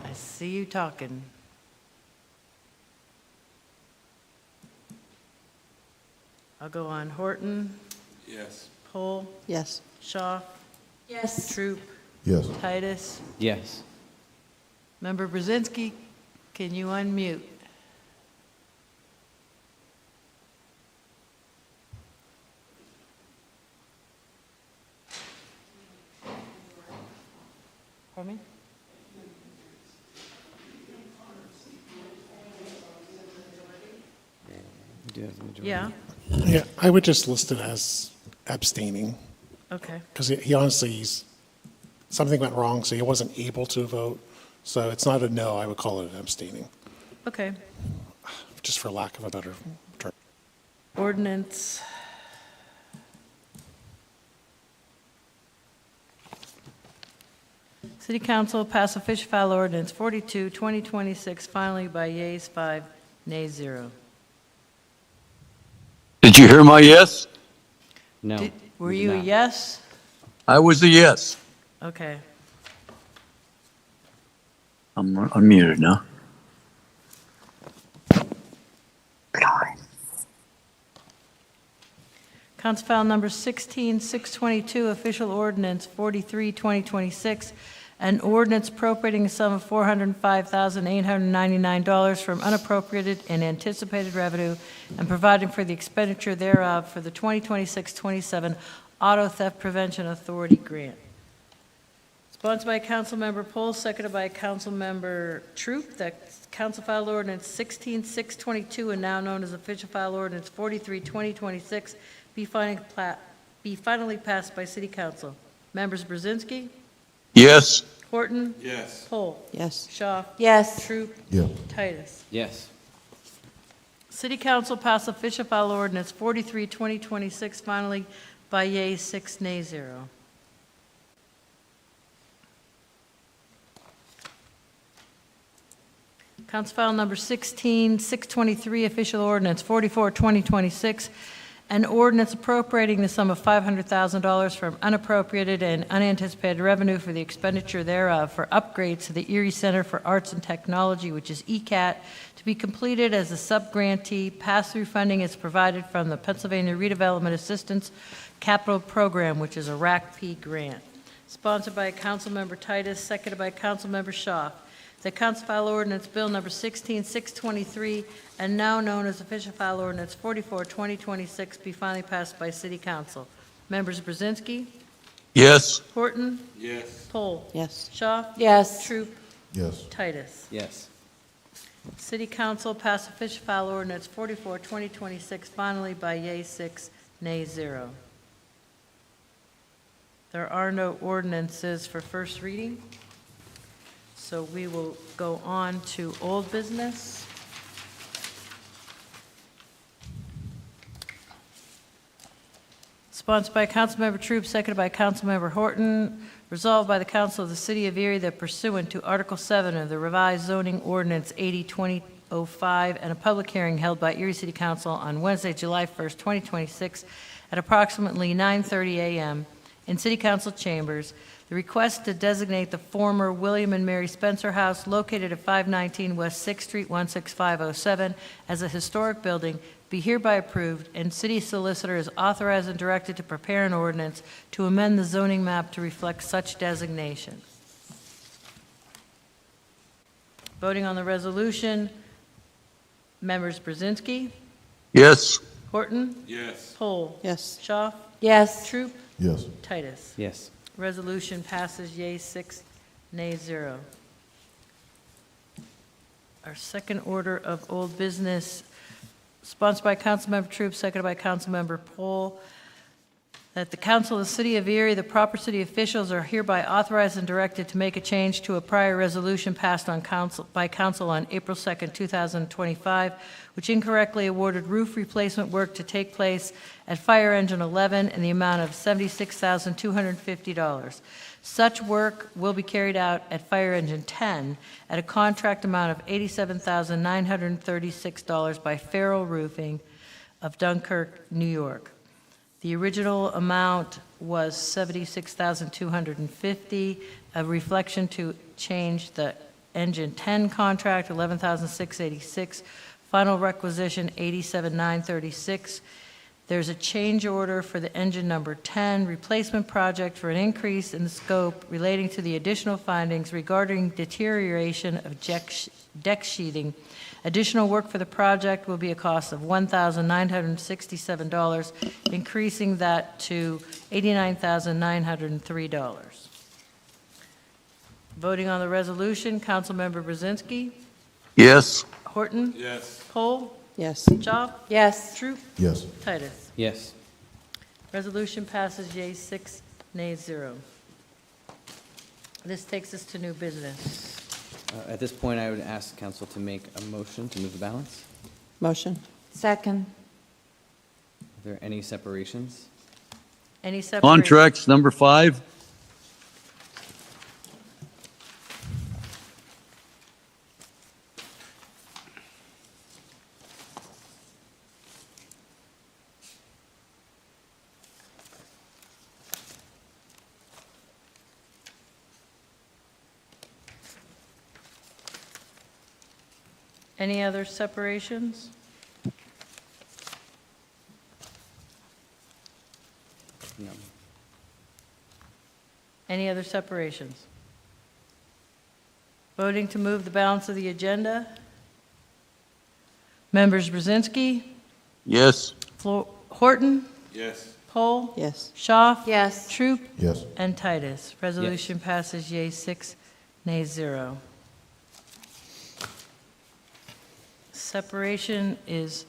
I see you talking. I'll go on. Horton? Yes. Pohl? Yes. Shaw? Yes. Troop? Yes. Titus? Yes. Member Brzezinski, can you unmute? Pardon me? Do you have the majority? Yeah, Yeah, I would just list it as abstaining, okay. because he honestly, something went wrong, so he wasn't able to vote. So it's not a no, I would call it an abstaining, Okay. just for lack of a better term. Ordinance. City Council pass official file ordinance 42-2026 finally by yeas 5, nays 0. Did you hear my yes? No. Were we did you a not. yes? I was a yes. Okay. I'm unmuted now. Council file number 16622, official ordinance 43-2026, an ordinance appropriating a sum of $405,899 from unappropriated and anticipated revenue and providing for the expenditure thereof for the 2026-27 Auto Theft Prevention Authority grant. Sponsored by Councilmember Pohl, seconded by Councilmember Troop. That's Council file ordinance 16622, and now known as official file ordinance 43-2026, be finally passed by City Council. Members Brzezinski? Yes. Horton? Yes. Pohl? Yes. Shaw? Yes. Troop? Yeah. Titus? Yes. City Council passed official file ordinance 43-2026 finally by yeas 6, nays 0. Council file number 16623, official ordinance 44-2026, an ordinance appropriating the sum of $500,000 from unappropriated and unanticipated revenue for the expenditure thereof for upgrades to the Erie Center for Arts and Technology, which is ECAT, to be completed as a subgrantee. Pass-through funding is provided from the Pennsylvania Redevelopment Assistance Capital Program, which is a RACP grant. Sponsored by Councilmember Titus, seconded by Councilmember Shaw. The Council file ordinance bill number 16623, and now known as official file ordinance 44-2026, be finally passed by City Council. Members Brzezinski? Yes. Horton? Yes. Pohl? Yes. Shaw? Yes. Troop? Yes. Titus? Yes. City Council passed official file ordinance 44-2026 finally by yeas 6, nays 0. There are no ordinances for first reading, so we will go on to old business. Sponsored by Councilmember Troop, seconded by Councilmember Horton. Resolved by the Council of the City of Erie that pursuant to Article 7 of the revised zoning ordinance 80-2005 and a public hearing held by Erie City Council on Wednesday, July 1st, 2026 at approximately 9:30 a.m. in City Council chambers, The request to designate the former William and Mary Spencer House located at 519 West 6th Street, 16507 as a historic building be hereby approved, and city solicitor is authorized and directed to prepare an ordinance to amend the zoning map to reflect such designation. Voting on the resolution, members Brzezinski, Yes. Horton, Yes. Pohl, Yes. Schaaf, Yes. Troop, Yes. Titus. Yes. Resolution passes yea 6, nay 0. Our second order of old business, sponsored by Councilmember Troop, seconded by Councilmember Pohl, that the council of the city of Erie, the proper city officials are hereby authorized and directed to make a change to a prior resolution passed by council on April 2nd, 2025, which incorrectly awarded roof replacement work to take place at Fire Engine 11 in the amount of $76,250. Such work will be carried out at Fire Engine 10 at a contract amount of $87,936 by Farrell Roofing of Dunkirk, New York. The original amount was $76,250, a reflection to change the Engine 10 contract, $11,686, final requisition, $87,936. There's a change order for the engine number 10 replacement project for an increase in the scope relating to the additional findings regarding deterioration of deck sheathing. Additional work for the project will be a cost of $1,967, increasing that to $89,903. Voting on the resolution, Councilmember Brzezinski, Yes. Horton, Yes. Pohl, Yes. Schaaf, Yes. Troop, Yes. Titus. Yes. Resolution passes yea 6, nay 0. This takes us to new business. At this point, I would ask council to make a motion to move the balance. Motion. Second. Are there any separations? Any separate? Contracts number 5. Any other separations? No. Any other separations? Voting to move the balance of the agenda. Members Brzezinski, Yes. Horton, Yes. Pohl, Yes. Schaaf. Yes. Troop, Yes. and Titus. Resolution passes yea 6, nay 0. Separation is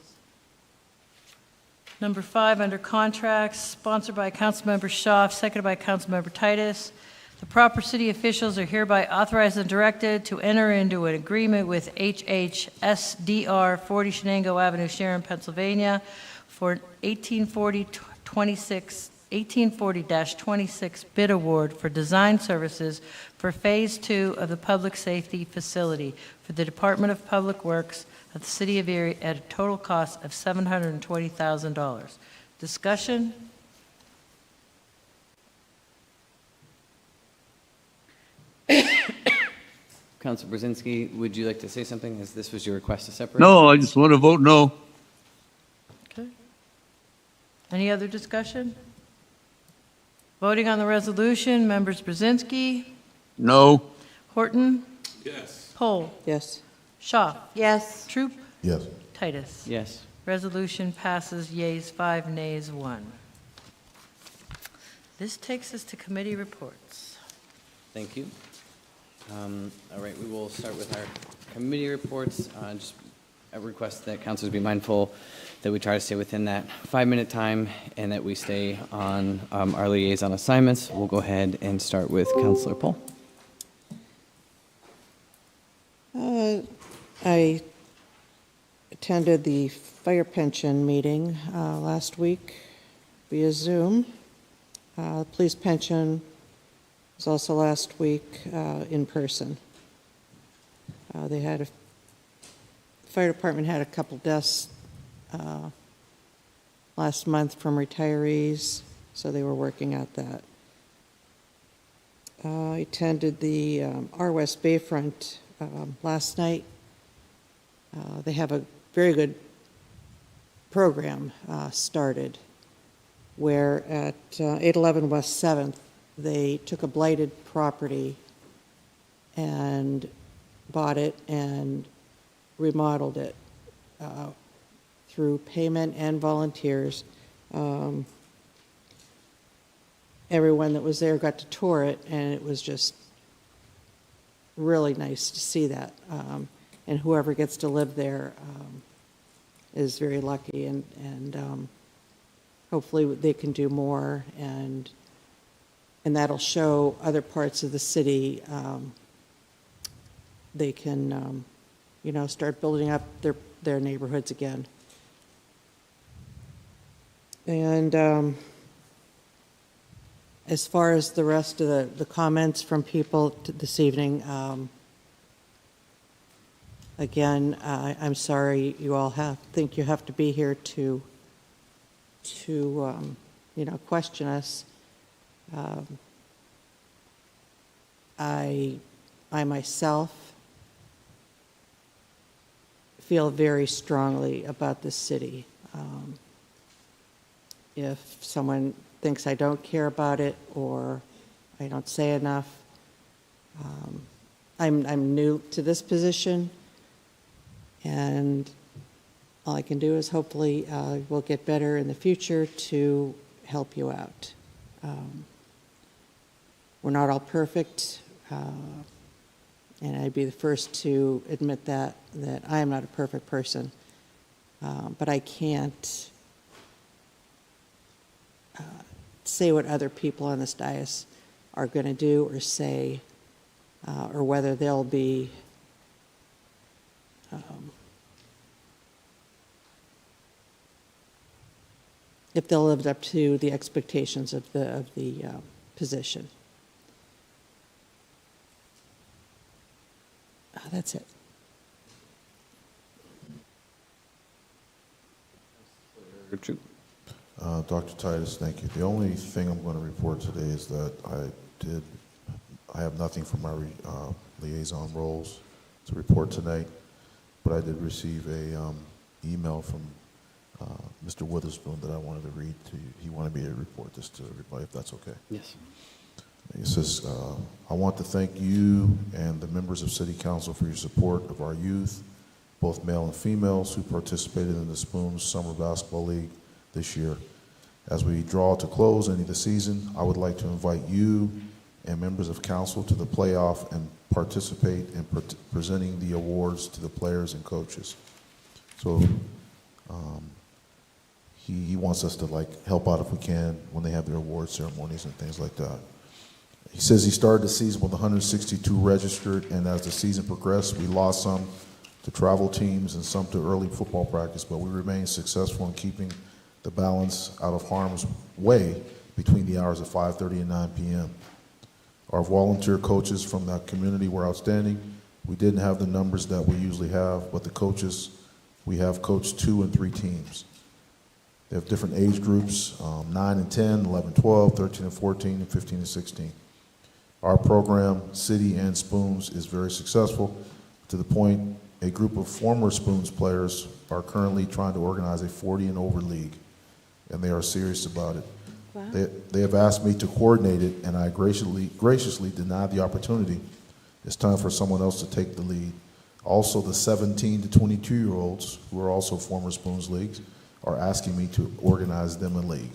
number 5 under contracts, sponsored by Councilmember Schaaf, seconded by Councilmember Titus. The proper city officials are hereby authorized and directed to enter into an agreement with HHSDR 40 Shenango Avenue, Sharon, Pennsylvania for 1840-26 bid award for design services for Phase 2 of the Public Safety Facility for the Department of Public Works of the City of Erie at a total cost of $720,000. Discussion? Council Brzezinski, would you like to say something, as this was your request to separate? No, I just want to vote no. Okay. Any other discussion? Voting on the resolution, members Brzezinski, No. Horton, Yes. Pohl, Yes. Schaaf, Yes. Troop, Yes. Titus. Yes. Resolution passes yeas 5, nays 1. This takes us to committee reports. Thank you. All right, we will start with our committee reports. Just a request that councilors be mindful that we try to stay within that 5-minute time and that we stay on our liaison assignments. We'll go ahead and start with Councilor Pohl. I attended the fire pension meeting last week via Zoom. Police pension was also last week in person. The fire department had a couple deaths last month from retirees, so they were working out that. I attended the R West Bayfront last night. They have a very good program started where at 811 West 7th, they took a blighted property and bought it and remodeled it through payment and volunteers. Everyone that was there got to tour it, and it was just really nice to see that. And whoever gets to live there is very lucky, and hopefully they can do more, and that'll show other parts of the city they can, start building up their neighborhoods again. And as far as the rest of the comments from people this evening, again, I'm sorry you all think you have to be here to question us. I myself feel very strongly about this city. If someone thinks I don't care about it or I don't say enough, I'm new to this position, and all I can do is hopefully we'll get better in the future to help you out. We're not all perfect, and I'd be the first to admit that I am not a perfect person, but I can't say what other people on this dais are going to do or say, or whether they'll be if they'll live up to the expectations of the position. That's it. Dr. Titus, thank you. The only thing I'm going to report today is that I have nothing from my liaison roles to report tonight, but I did receive a email from Mr. Witherspoon that I wanted to read to you. He wanted me to report this to everybody, if that's okay. Yes. It says, I want to thank you and the members of City Council for your support of our youth, both male and females, who participated in the Spoons Summer Basketball League this year. As we draw to close into the season, I would like to invite you and members of council to the playoff and participate in presenting the awards to the players and coaches. So he wants us to help out if we can when they have their award ceremonies and things like that. He says he started the season with 162 registered, and as the season progressed, we lost some to travel teams and some to early football practice, but we remained successful in keeping the balance out of harm's way between the hours of 5:30 and 9 p.m. Our volunteer coaches from that community were outstanding. We didn't have the numbers that we usually have, but the coaches, we have coached 2 and 3 teams. They have different age groups, 9 and 10, 11, 12, 13 and 14, and 15 and 16. Our program, City and Spoons, is very successful to the point a group of former Spoons players are currently trying to organize a 40 and over league, and they are serious about it. Wow. They have asked me to coordinate it, and I graciously denied the opportunity. It's time for someone else to take the lead. Also, the 17 to 22-year-olds, who are also former Spoons leagues, are asking me to organize them a league.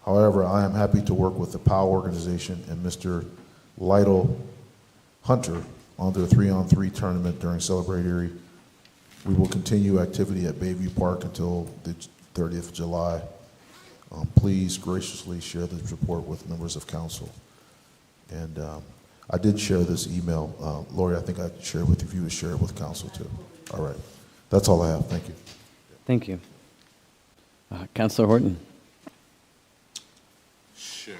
However, I am happy to work with the POW organization and Mr. Lytle Hunter on their 3-on-3 tournament during Celebrate Erie. We will continue activity at Bayview Park until the 30th of July. Please graciously share this report with members of council. And I did share this email. Lori, I think I shared it with you. If you would share it with council too. All right. That's all I have. Thank you. Thank you. Councilor Horton. Sure.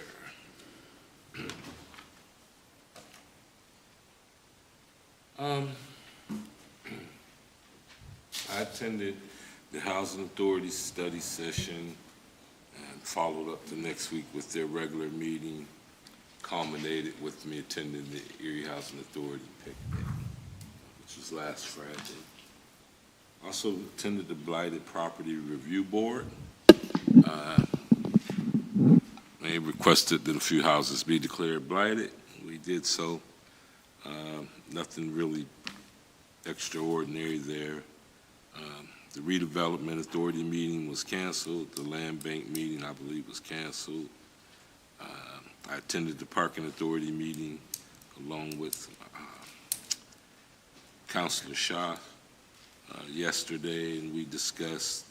I attended the Housing Authority study session and followed up the next week with their regular meeting. culminated with me attending the Erie Housing Authority picnic, which was last Friday. Also attended the Blighted Property Review Board. They requested that a few houses be declared blighted. We did so. Nothing really extraordinary there. The Redevelopment Authority meeting was canceled. The Land Bank meeting, I believe, was canceled. I attended the Parking Authority meeting along with Councilor Shaw yesterday, and we discussed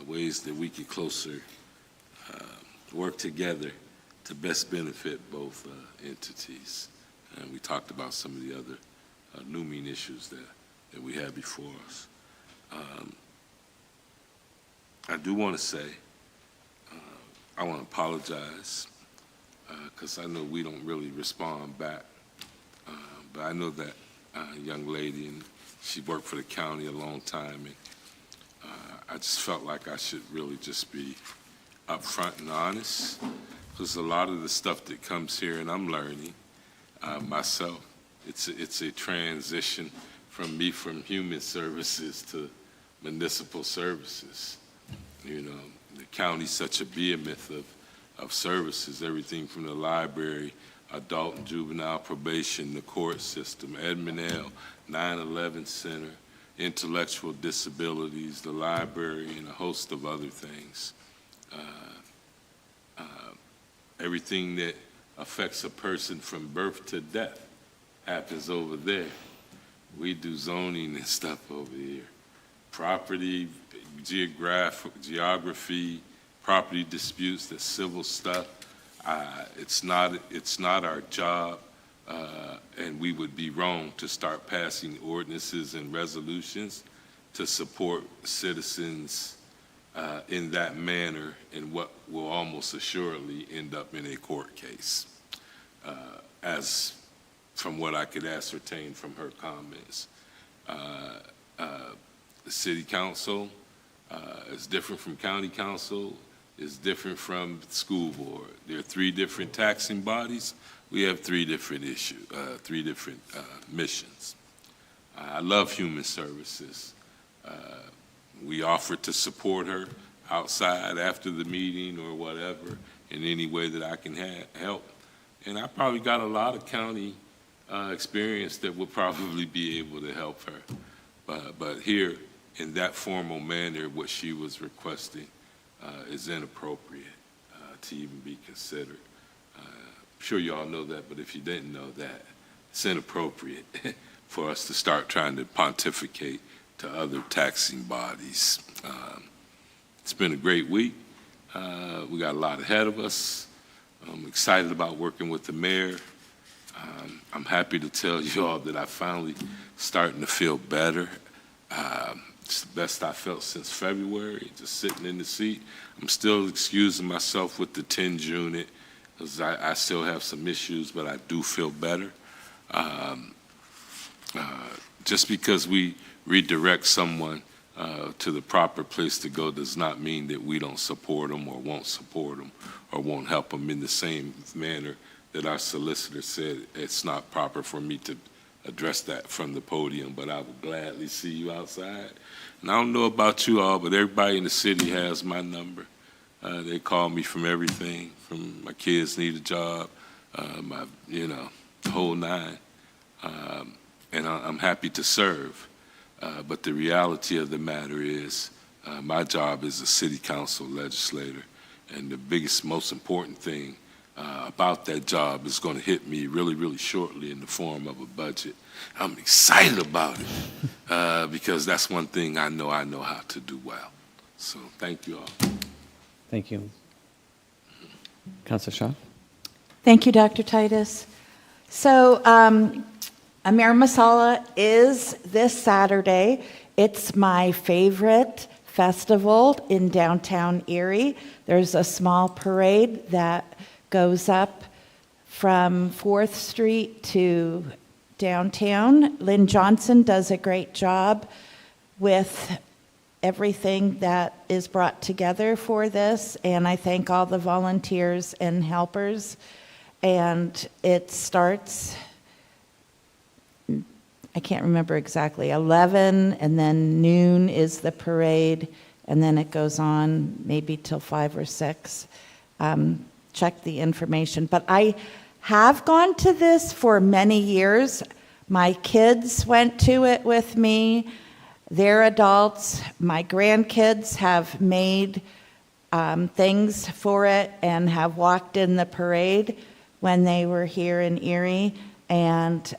ways that we could closer work together to best benefit both entities. And we talked about some of the other looming issues that we have before us. I do want to say, I want to apologize because I know we don't really respond back. But I know that young lady, and she worked for the county a long time, and I just felt like I should really just be upfront and honest, because a lot of the stuff that comes here, and I'm learning myself, it's a transition from human services to municipal services. You know, the county's such a behemoth of services, everything from the library, adult and juvenile probation, the court system, Edmund L., 9/11 Center, intellectual disabilities, the library, and a host of other things. Everything that affects a person from birth to death happens over there. We do zoning and stuff over here. Property, geography, property disputes, the civil stuff. It's not our job, and we would be wrong to start passing ordinances and resolutions to support citizens in that manner in what will almost assuredly end up in a court case, as from what I could ascertain from her comments. The city council is different from county council, is different from school board. There are three different taxing bodies. We have three different missions. I love human services. We offer to support her outside after the meeting or whatever in any way that I can help. And I probably got a lot of county experience that would probably be able to help her. But here, in that formal manner, what she was requesting is inappropriate to even be considered. I'm sure you all know that, but if you didn't know that, it's inappropriate for us to start trying to pontificate to other taxing bodies. It's been a great week. We got a lot ahead of us. I'm excited about working with the mayor. I'm happy to tell you all that I'm finally starting to feel better. It's the best I felt since February, just sitting in the seat. I'm still excusing myself with the TENS unit because I still have some issues, but I do feel better. Just because we redirect someone to the proper place to go does not mean that we don't support them or won't support them or won't help them in the same manner that our solicitor said it's not proper for me to address that from the podium, but I would gladly see you outside. And I don't know about you all, but everybody in the city has my number. They call me from everything, from my kids need a job, the whole nine. And I'm happy to serve. But the reality of the matter is my job is a city council legislator, and the biggest, most important thing about that job is going to hit me really, really shortly in the form of a budget. I'm excited about it because that's one thing I know how to do well. So thank you all. Thank you. Councilor Shaw? Thank you, Dr. Titus. So Amir Masala is this Saturday. It's my favorite festival in downtown Erie. There's a small parade that goes up from 4th Street to downtown. Lynn Johnson does a great job with everything that is brought together for this, and I thank all the volunteers and helpers. And it starts, I can't remember exactly, 11, and then noon is the parade, and then it goes on maybe till 5 or 6. Check the information. But I have gone to this for many years. My kids went to it with me. They're adults. My grandkids have made things for it and have walked in the parade when they were here in Erie. And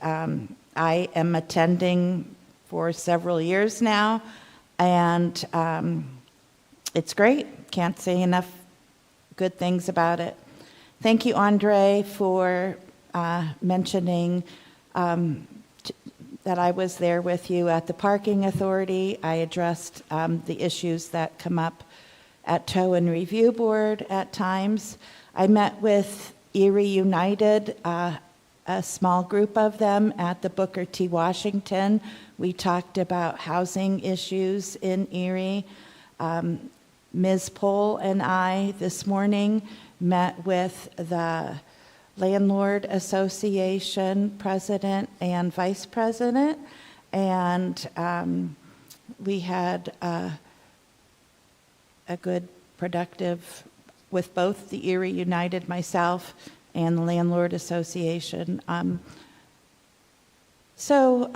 I am attending for several years now. And it's great. Can't say enough good things about it. Thank you, Andre, for mentioning that I was there with you at the Parking Authority. I addressed the issues that come up at Tow and Review Board at times. I met with Erie United, a small group of them at the Booker T. Washington. We talked about housing issues in Erie. Ms. Pohl and I this morning met with the Landlord Association president and vice president, and we had a good, productive with both the Erie United, myself, and the Landlord Association. So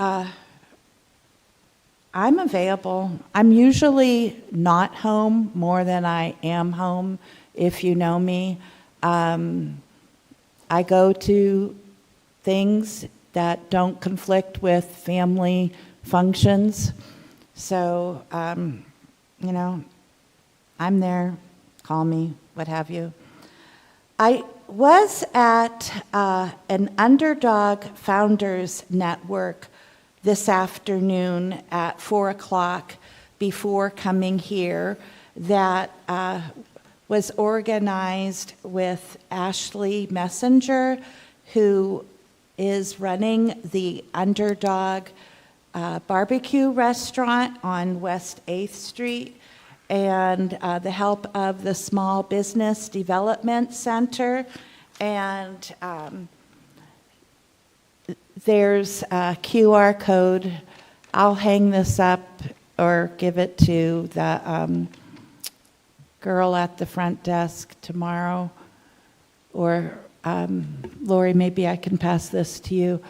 I'm available. I'm usually not home more than I am home, if you know me. I go to things that don't conflict with family functions. So, you know, I'm there. Call me, what have you. I was at an Underdog Founders Network this afternoon at 4 o'clock before coming here that was organized with Ashley Messenger, who is running the Underdog barbecue restaurant on West 8th Street, and the help of the Small Business Development Center. And there's a QR code. I'll hang this up or give it to the girl at the front desk tomorrow, or Lori, maybe I can pass this to you.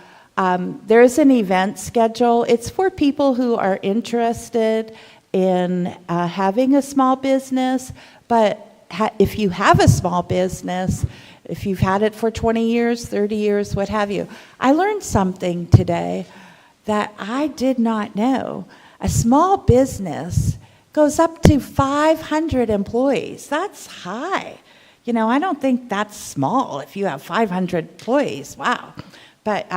There's an event schedule. It's for people who are interested in having a small business, but if you have a small business, if you've had it for 20 years, 30 years, what have you. I learned something today that I did not know. A small business goes up to 500 employees. That's high. You know, I don't think that's small if you have 500 employees. Wow. But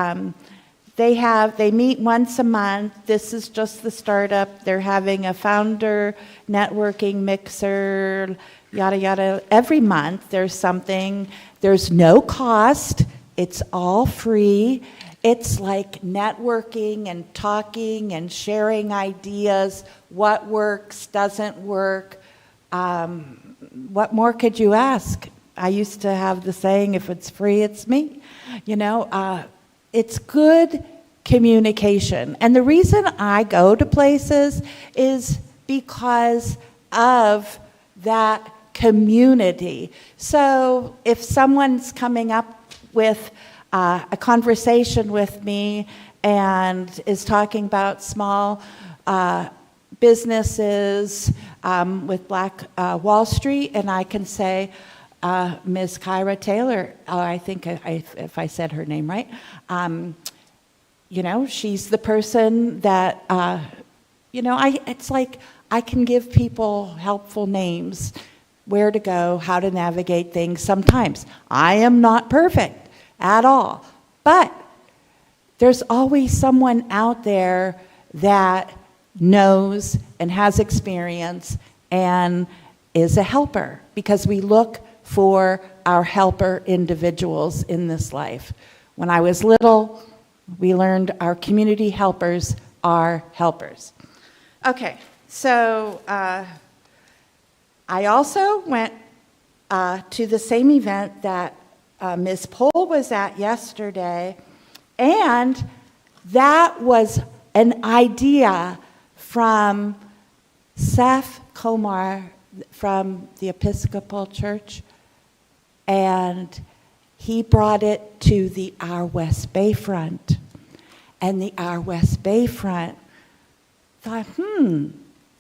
they meet once a month. This is just the startup. They're having a founder networking mixer, yada, yada. Every month there's something. There's no cost. It's all free. It's like networking and talking and sharing ideas, what works, doesn't work. What more could you ask? I used to have the saying, if it's free, it's me. You know, it's good communication. And the reason I go to places is because of that community. So if someone's coming up with a conversation with me and is talking about small businesses with Black Wall Street, and I can say, Ms. Kyra Taylor, I think if I said her name right, you know, she's the person that, you know, it's like I can give people helpful names, where to go, how to navigate things. Sometimes I am not perfect at all, but there's always someone out there that knows and has experience and is a helper, because we look for our helper individuals in this life. When I was little, we learned our community helpers are helpers. Okay, so I also went to the same event that Ms. Pohl was at yesterday, and that was an idea from Seth Komar from the Episcopal Church, and he brought it to the Our West Bayfront. And the Our West Bayfront thought,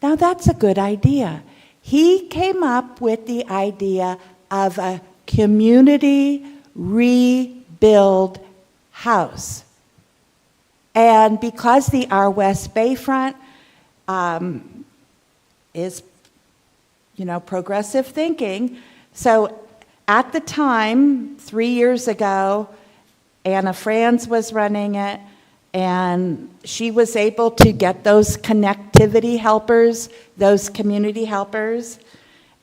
now that's a good idea. He came up with the idea of a community rebuild house. And because the Our West Bayfront is, progressive thinking, so at the time, 3 years ago, Anna Franz was running it, and she was able to get those connectivity helpers, those community helpers,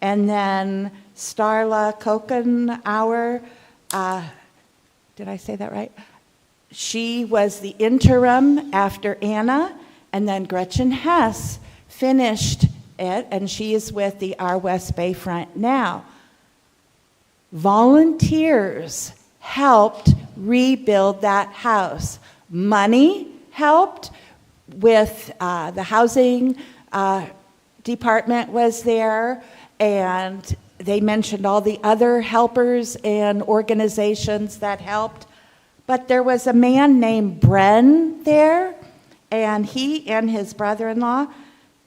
and then Starla Kokenauer, did I say that right? She was the interim after Anna, and then Gretchen Hess finished it, and she is with the Our West Bayfront now. Volunteers helped rebuild that house. Money helped with the housing department was there, and they mentioned all the other helpers and organizations that helped. But there was a man named Bren there, and he and his brother-in-law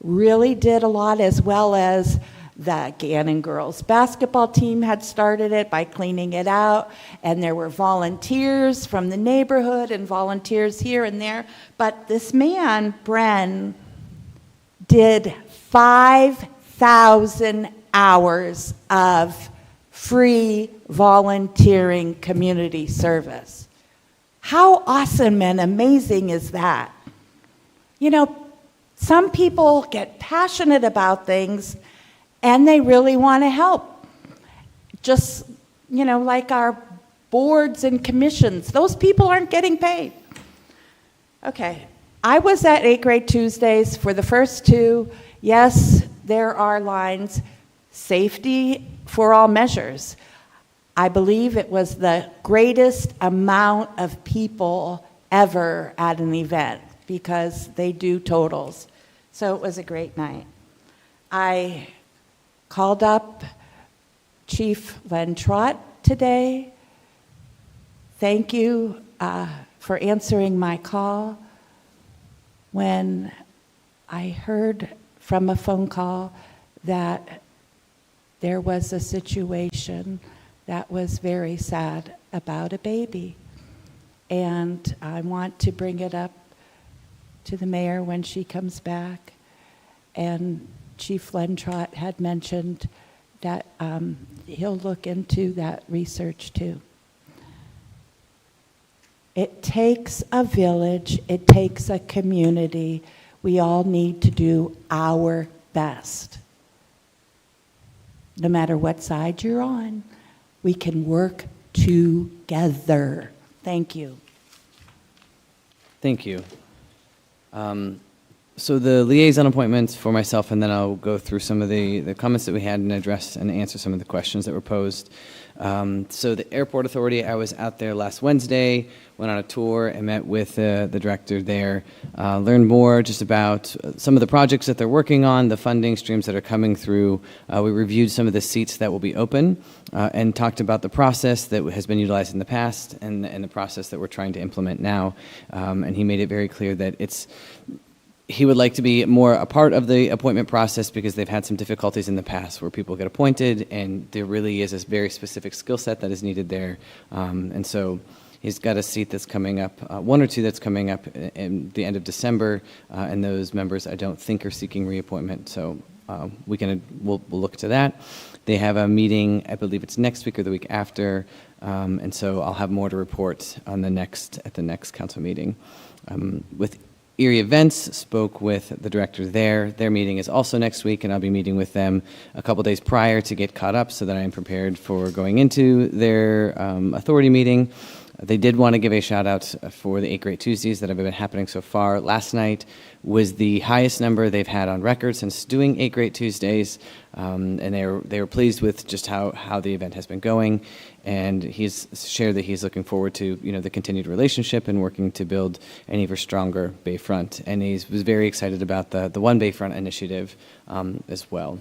really did a lot, as well as the Gannon girls basketball team had started it by cleaning it out, and there were volunteers from the neighborhood and volunteers here and there. But this man, Bren, did 5,000 hours of free volunteering community service. How awesome and amazing is that? Some people get passionate about things and they really want to help. Just, like our boards and commissions, those people aren't getting paid. Okay, I was at 8th grade Tuesdays for the first two. Yes, there are lines. Safety for all measures. I believe it was the greatest amount of people ever at an event because they do totals. So it was a great night. I called up Chief Len Trott today. Thank you for answering my call. When I heard from a phone call that there was a situation that was very sad about a baby. And I want to bring it up to the mayor when she comes back. And Chief Len Trott had mentioned that he'll look into that research too. It takes a village, it takes a community. We all need to do our best. No matter what side you're on, we can work together. Thank you. Thank you. So the liaison appointments for myself, and then I'll go through some of the comments that we had and address and answer some of the questions that were posed. So the Airport Authority, I was out there last Wednesday, went on a tour and met with the director there, learned more just about some of the projects that they're working on, the funding streams that are coming through. We reviewed some of the seats that will be open and talked about the process that has been utilized in the past and the process that we're trying to implement now. And he made it very clear that he would like to be more a part of the appointment process because they've had some difficulties in the past where people get appointed and there really is a very specific skill set that is needed there. And so he's got a seat that's coming up, one or two that's coming up in the end of December, and those members I don't think are seeking reappointment. So we'll look to that. They have a meeting, I believe it's next week or the week after, and so I'll have more to report on at the next council meeting. With Erie Events, spoke with the director there. Their meeting is also next week, and I'll be meeting with them a couple days prior to get caught up so that I am prepared for going into their authority meeting. They did want to give a shout out for the 8 Great Tuesdays that have been happening so far. Last night was the highest number they've had on record since doing 8 Great Tuesdays, and they were pleased with just how the event has been going. And he's shared that he's looking forward to the continued relationship and working to build an even stronger Bayfront. And he was very excited about the One Bayfront initiative as well.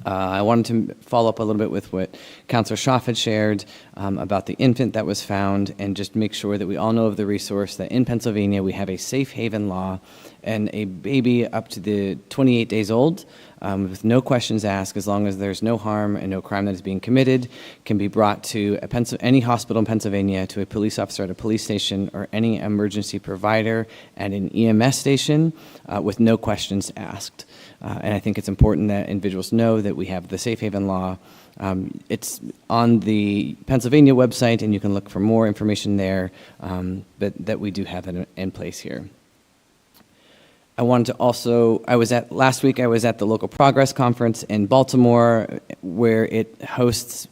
I wanted to follow up a little bit with what Councilor Schaaf had shared about the infant that was found, and just make sure that we all know of the resource that in Pennsylvania we have a safe haven law, and a baby up to the 28 days old with no questions asked, as long as there's no harm and no crime that is being committed, can be brought to any hospital in Pennsylvania, to a police officer at a police station, or any emergency provider at an EMS station with no questions asked. And I think it's important that individuals know that we have the Safe Haven Law. It's on the Pennsylvania website, and you can look for more information there, but that we do have it in place here. I wanted to also, last week I was at the Local Progress Conference in Baltimore, where it hosts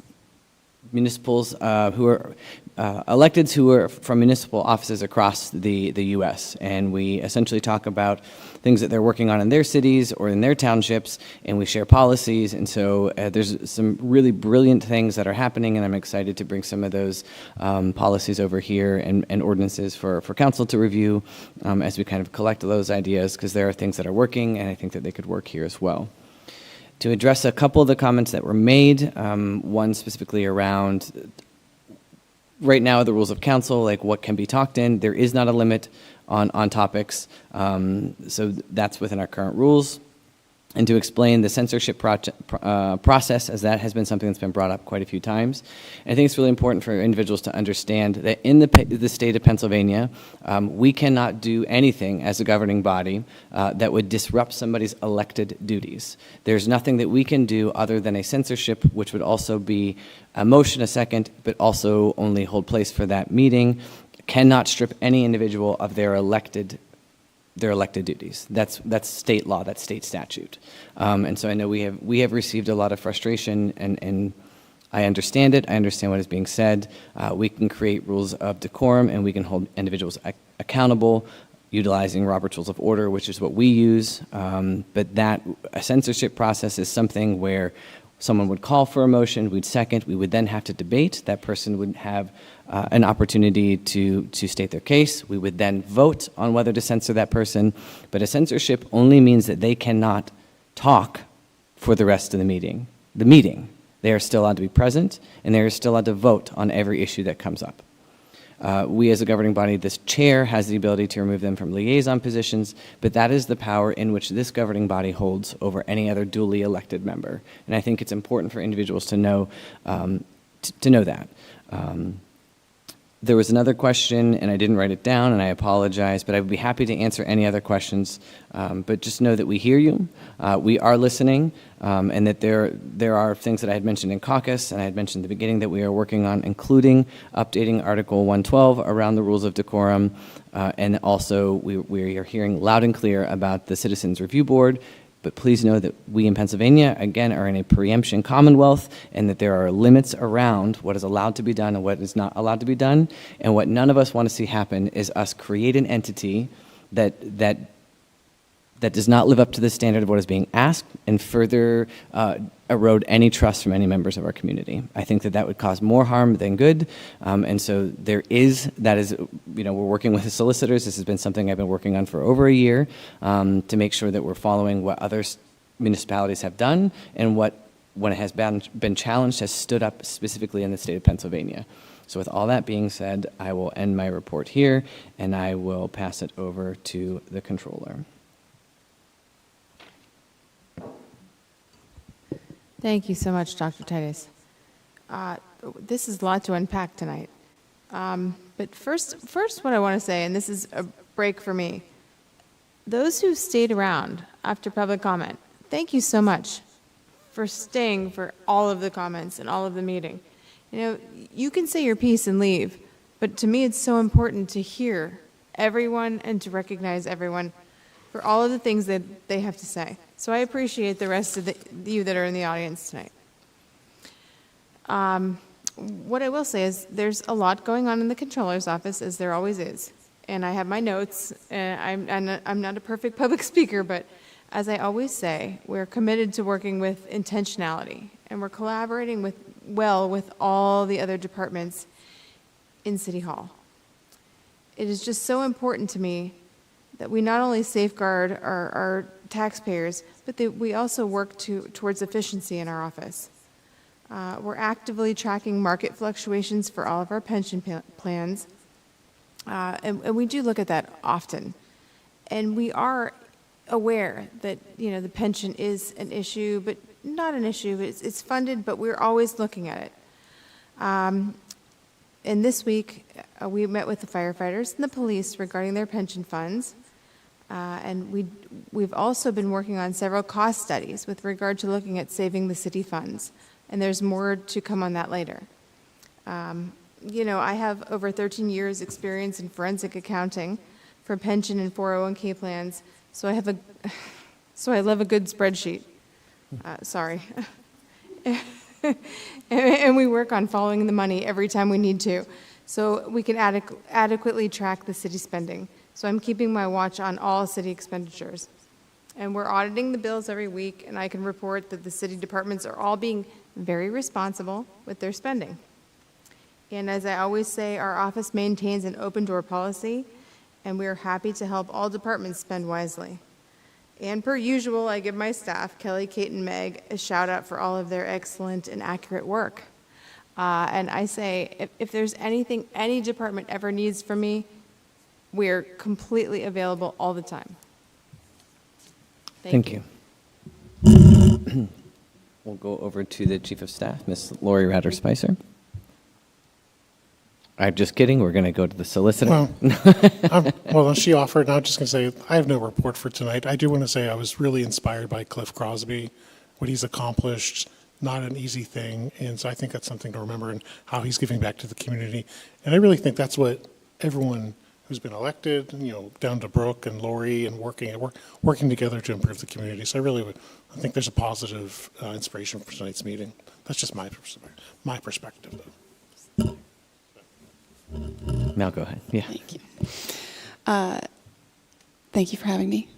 municipals who are electeds who are from municipal offices across the U.S. And we essentially talk about things that they're working on in their cities or in their townships, and we share policies. And so there's some really brilliant things that are happening, and I'm excited to bring some of those policies over here and ordinances for council to review as we kind of collect those ideas, because there are things that are working, and I think that they could work here as well. To address a couple of the comments that were made, one specifically around right now the rules of council, like what can be talked in. There is not a limit on topics, so that's within our current rules. And to explain the censorship process, as that has been something that's been brought up quite a few times. And I think it's really important for individuals to understand that in the state of Pennsylvania, we cannot do anything as a governing body that would disrupt somebody's elected duties. There's nothing that we can do other than a censorship, which would also be a motion, a second, but also only hold place for that meeting, cannot strip any individual of their elected duties. That's state law, that's state statute. And so I know we have received a lot of frustration, and I understand it. I understand what is being said. We can create rules of decorum, and we can hold individuals accountable utilizing Robert's Rules of Order, which is what we use. But a censorship process is something where someone would call for a motion, we'd second, we would then have to debate. That person would have an opportunity to state their case. We would then vote on whether to censor that person. But a censorship only means that they cannot talk for the rest of the meeting. They are still allowed to be present, and they are still allowed to vote on every issue that comes up. We as a governing body, this chair has the ability to remove them from liaison positions, but that is the power in which this governing body holds over any other duly elected member. And I think it's important for individuals to know that. There was another question, and I didn't write it down, and I apologize, but I would be happy to answer any other questions. But just know that we hear you, we are listening, and that there are things that I had mentioned in Caucus, and I had mentioned at the beginning that we are working on, including updating Article 112 around the rules of decorum, and also we are hearing loud and clear about the Citizens Review Board. But please know that we in Pennsylvania, again, are in a preemption commonwealth, and that there are limits around what is allowed to be done and what is not allowed to be done. And what none of us want to see happen is us create an entity that does not live up to the standard of what is being asked, and further erode any trust from any members of our community. I think that would cause more harm than good. And so we're working with the solicitors. This has been something I've been working on for over a year, to make sure that we're following what other municipalities have done, and when it has been challenged, has stood up specifically in the state of Pennsylvania. So with all that being said, I will end my report here, and I will pass it over to the controller. Thank you so much, Dr. Titus. This is a lot to unpack tonight. But first, what I want to say, and this is a break for me, those who stayed around after public comment, thank you so much for staying for all of the comments and all of the meeting. You can say your piece and leave, but to me it's so important to hear everyone and to recognize everyone for all of the things that they have to say. So I appreciate the rest of you that are in the audience tonight. what I will say is there's a lot going on in the controller's office, as there always is. And I have my notes. I'm not a perfect public speaker, but as I always say, we're committed to working with intentionality, and we're collaborating with all the other departments in City Hall. It is just so important to me that we not only safeguard our taxpayers, but that we also work towards efficiency in our office. We're actively tracking market fluctuations for all of our pension plans, and we do look at that often. And we are aware that, the pension is an issue, but not an issue. It's funded, but we're always looking at it. And this week, we met with the firefighters and the police regarding their pension funds. And we've also been working on several cost studies with regard to looking at saving the city funds. And there's more to come on that later. I have over 13 years experience in forensic accounting for pension and 401k plans, so I love a good spreadsheet. Sorry. And we work on following the money every time we need to, so we can adequately track the city spending. So I'm keeping my watch on all city expenditures. And we're auditing the bills every week, and I can report that the city departments are all being very responsible with their spending. And as I always say, our office maintains an open door policy, and we are happy to help all departments spend wisely. And per usual, I give my staff, Kelly, Kate, and Meg, a shout out for all of their excellent and accurate work. And I say, if there's anything any department ever needs from me, we're completely available all the time. Thank you. We'll go over to the Chief of Staff, Ms. Lori Ratter-Spicer. I'm just kidding. We're going to go to the solicitor. Well, she offered, and I'm just going to say, I have no report for tonight. I do want to say I was really inspired by Cliff Crosby, what he's accomplished, not an easy thing. And so I think that's something to remember, and how he's giving back to the community. And I really think that's what everyone who's been elected, down to Brooke and Lori, and working together to improve the community. So I think there's a positive inspiration for tonight's meeting. That's just my perspective, though. Mel, go ahead. Yeah. Thank you. Thank you for having me.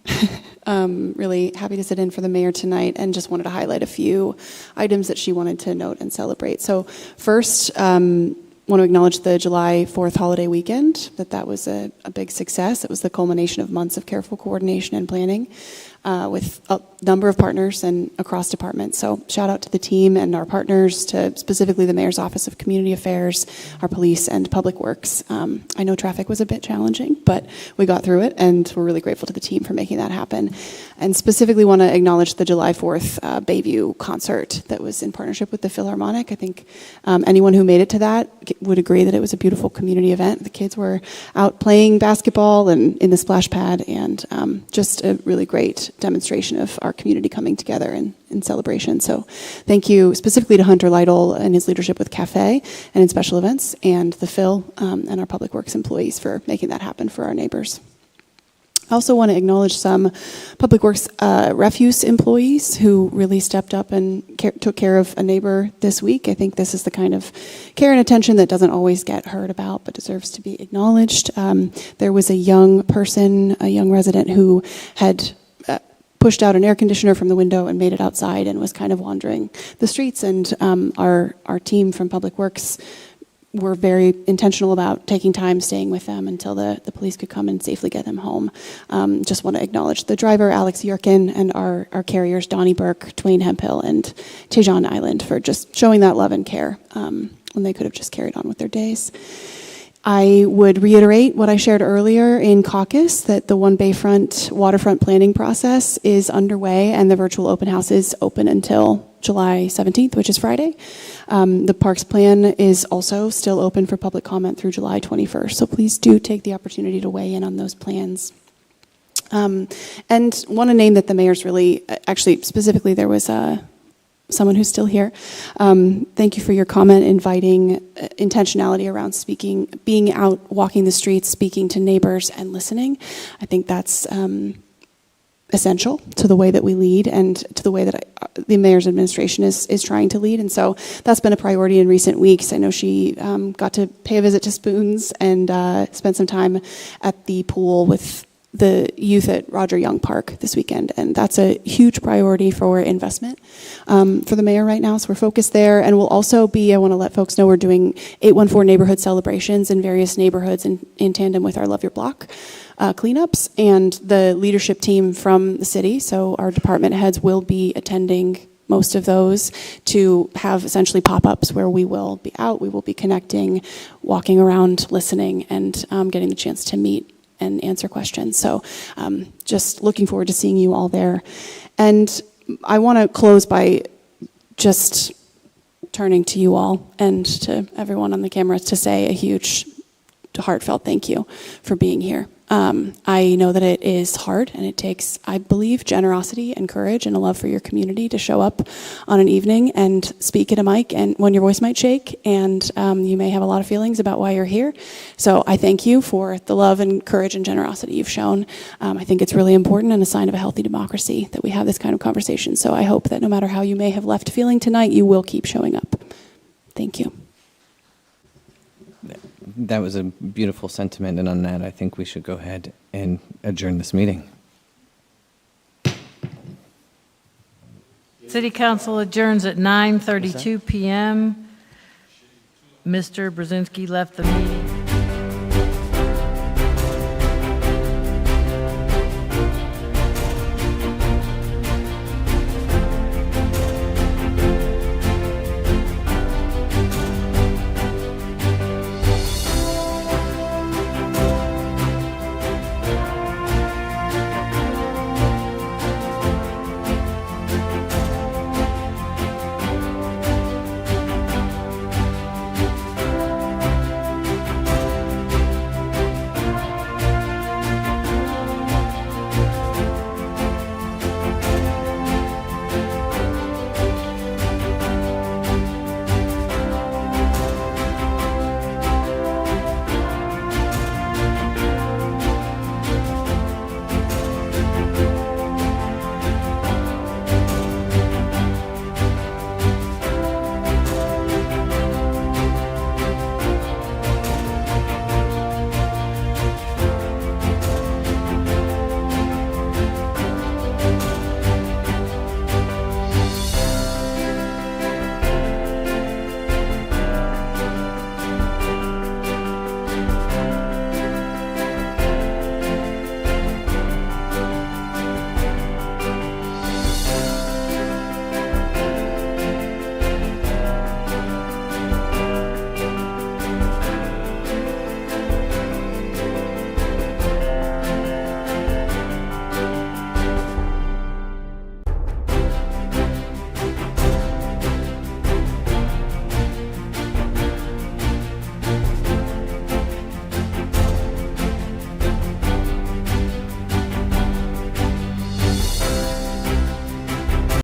Really happy to sit in for the mayor tonight, and just wanted to highlight a few items that she wanted to note and celebrate. So first, want to acknowledge the July 4th holiday weekend, that was a big success. It was the culmination of months of careful coordination and planning with a number of partners and across departments. So shout out to the team and our partners, to specifically the Mayor's Office of Community Affairs, our police, and Public Works. I know traffic was a bit challenging, but we got through it, and we're really grateful to the team for making that happen. And specifically want to acknowledge the July 4th Bayview concert that was in partnership with the Philharmonic. I think anyone who made it to that would agree that it was a beautiful community event. The kids were out playing basketball and in the splash pad, and just a really great demonstration of our community coming together in celebration. So thank you specifically to Hunter Lytle and his leadership with Cafe and in special events, and the Phil and our Public Works employees for making that happen for our neighbors. I also want to acknowledge some Public Works refuse employees who really stepped up and took care of a neighbor this week. I think this is the kind of care and attention that doesn't always get heard about, but deserves to be acknowledged. There was a young person, a young resident, who had pushed out an air conditioner from the window and made it outside, and was kind of wandering the streets. And our team from Public Works were very intentional about taking time, staying with them until the police could come and safely get them home. Just want to acknowledge the driver, Alex Yerkin, and our carriers, Donnie Burke, Dwayne Hemphill, and Tejan Island, for just showing that love and care when they could have just carried on with their days. I would reiterate what I shared earlier in Caucus, that the One Bayfront waterfront planning process is underway, and the virtual open house is open until July 17th, which is Friday. The Parks Plan is also still open for public comment through July 21st, so please do take the opportunity to weigh in on those plans. And want to name that the mayor's really, actually specifically there was someone who's still here. Thank you for your comment inviting intentionality around speaking, being out, walking the streets, speaking to neighbors, and listening. I think that's essential to the way that we lead and to the way that the mayor's administration is trying to lead. And so that's been a priority in recent weeks. I know she got to pay a visit to Spoons and spend some time at the pool with the youth at Roger Young Park this weekend. And that's a huge priority for investment for the mayor right now. So we're focused there. And we'll also be, I want to let folks know, we're doing 814 neighborhood celebrations in various neighborhoods in tandem with our Love Your Block cleanups, and the leadership team from the city, so our department heads will be attending most of those to have essentially pop-ups where we will be out, we will be connecting, walking around, listening, and getting the chance to meet and answer questions. So just looking forward to seeing you all there. And I want to close by just turning to you all and to everyone on the camera to say a huge, heartfelt thank you for being here. I know that it is hard, and it takes, I believe, generosity and courage and a love for your community to show up on an evening and speak at a mic, and when your voice might shake, and you may have a lot of feelings about why you're here. So I thank you for the love and courage and generosity you've shown. I think it's really important and a sign of a healthy democracy that we have this kind of conversation. So I hope that no matter how you may have left feeling tonight, you will keep showing up. Thank you. That was a beautiful sentiment, and on that, I think we should go ahead and adjourn this meeting. City Council adjourns at 9:32 p.m. Mr. Brzezinski left the meeting.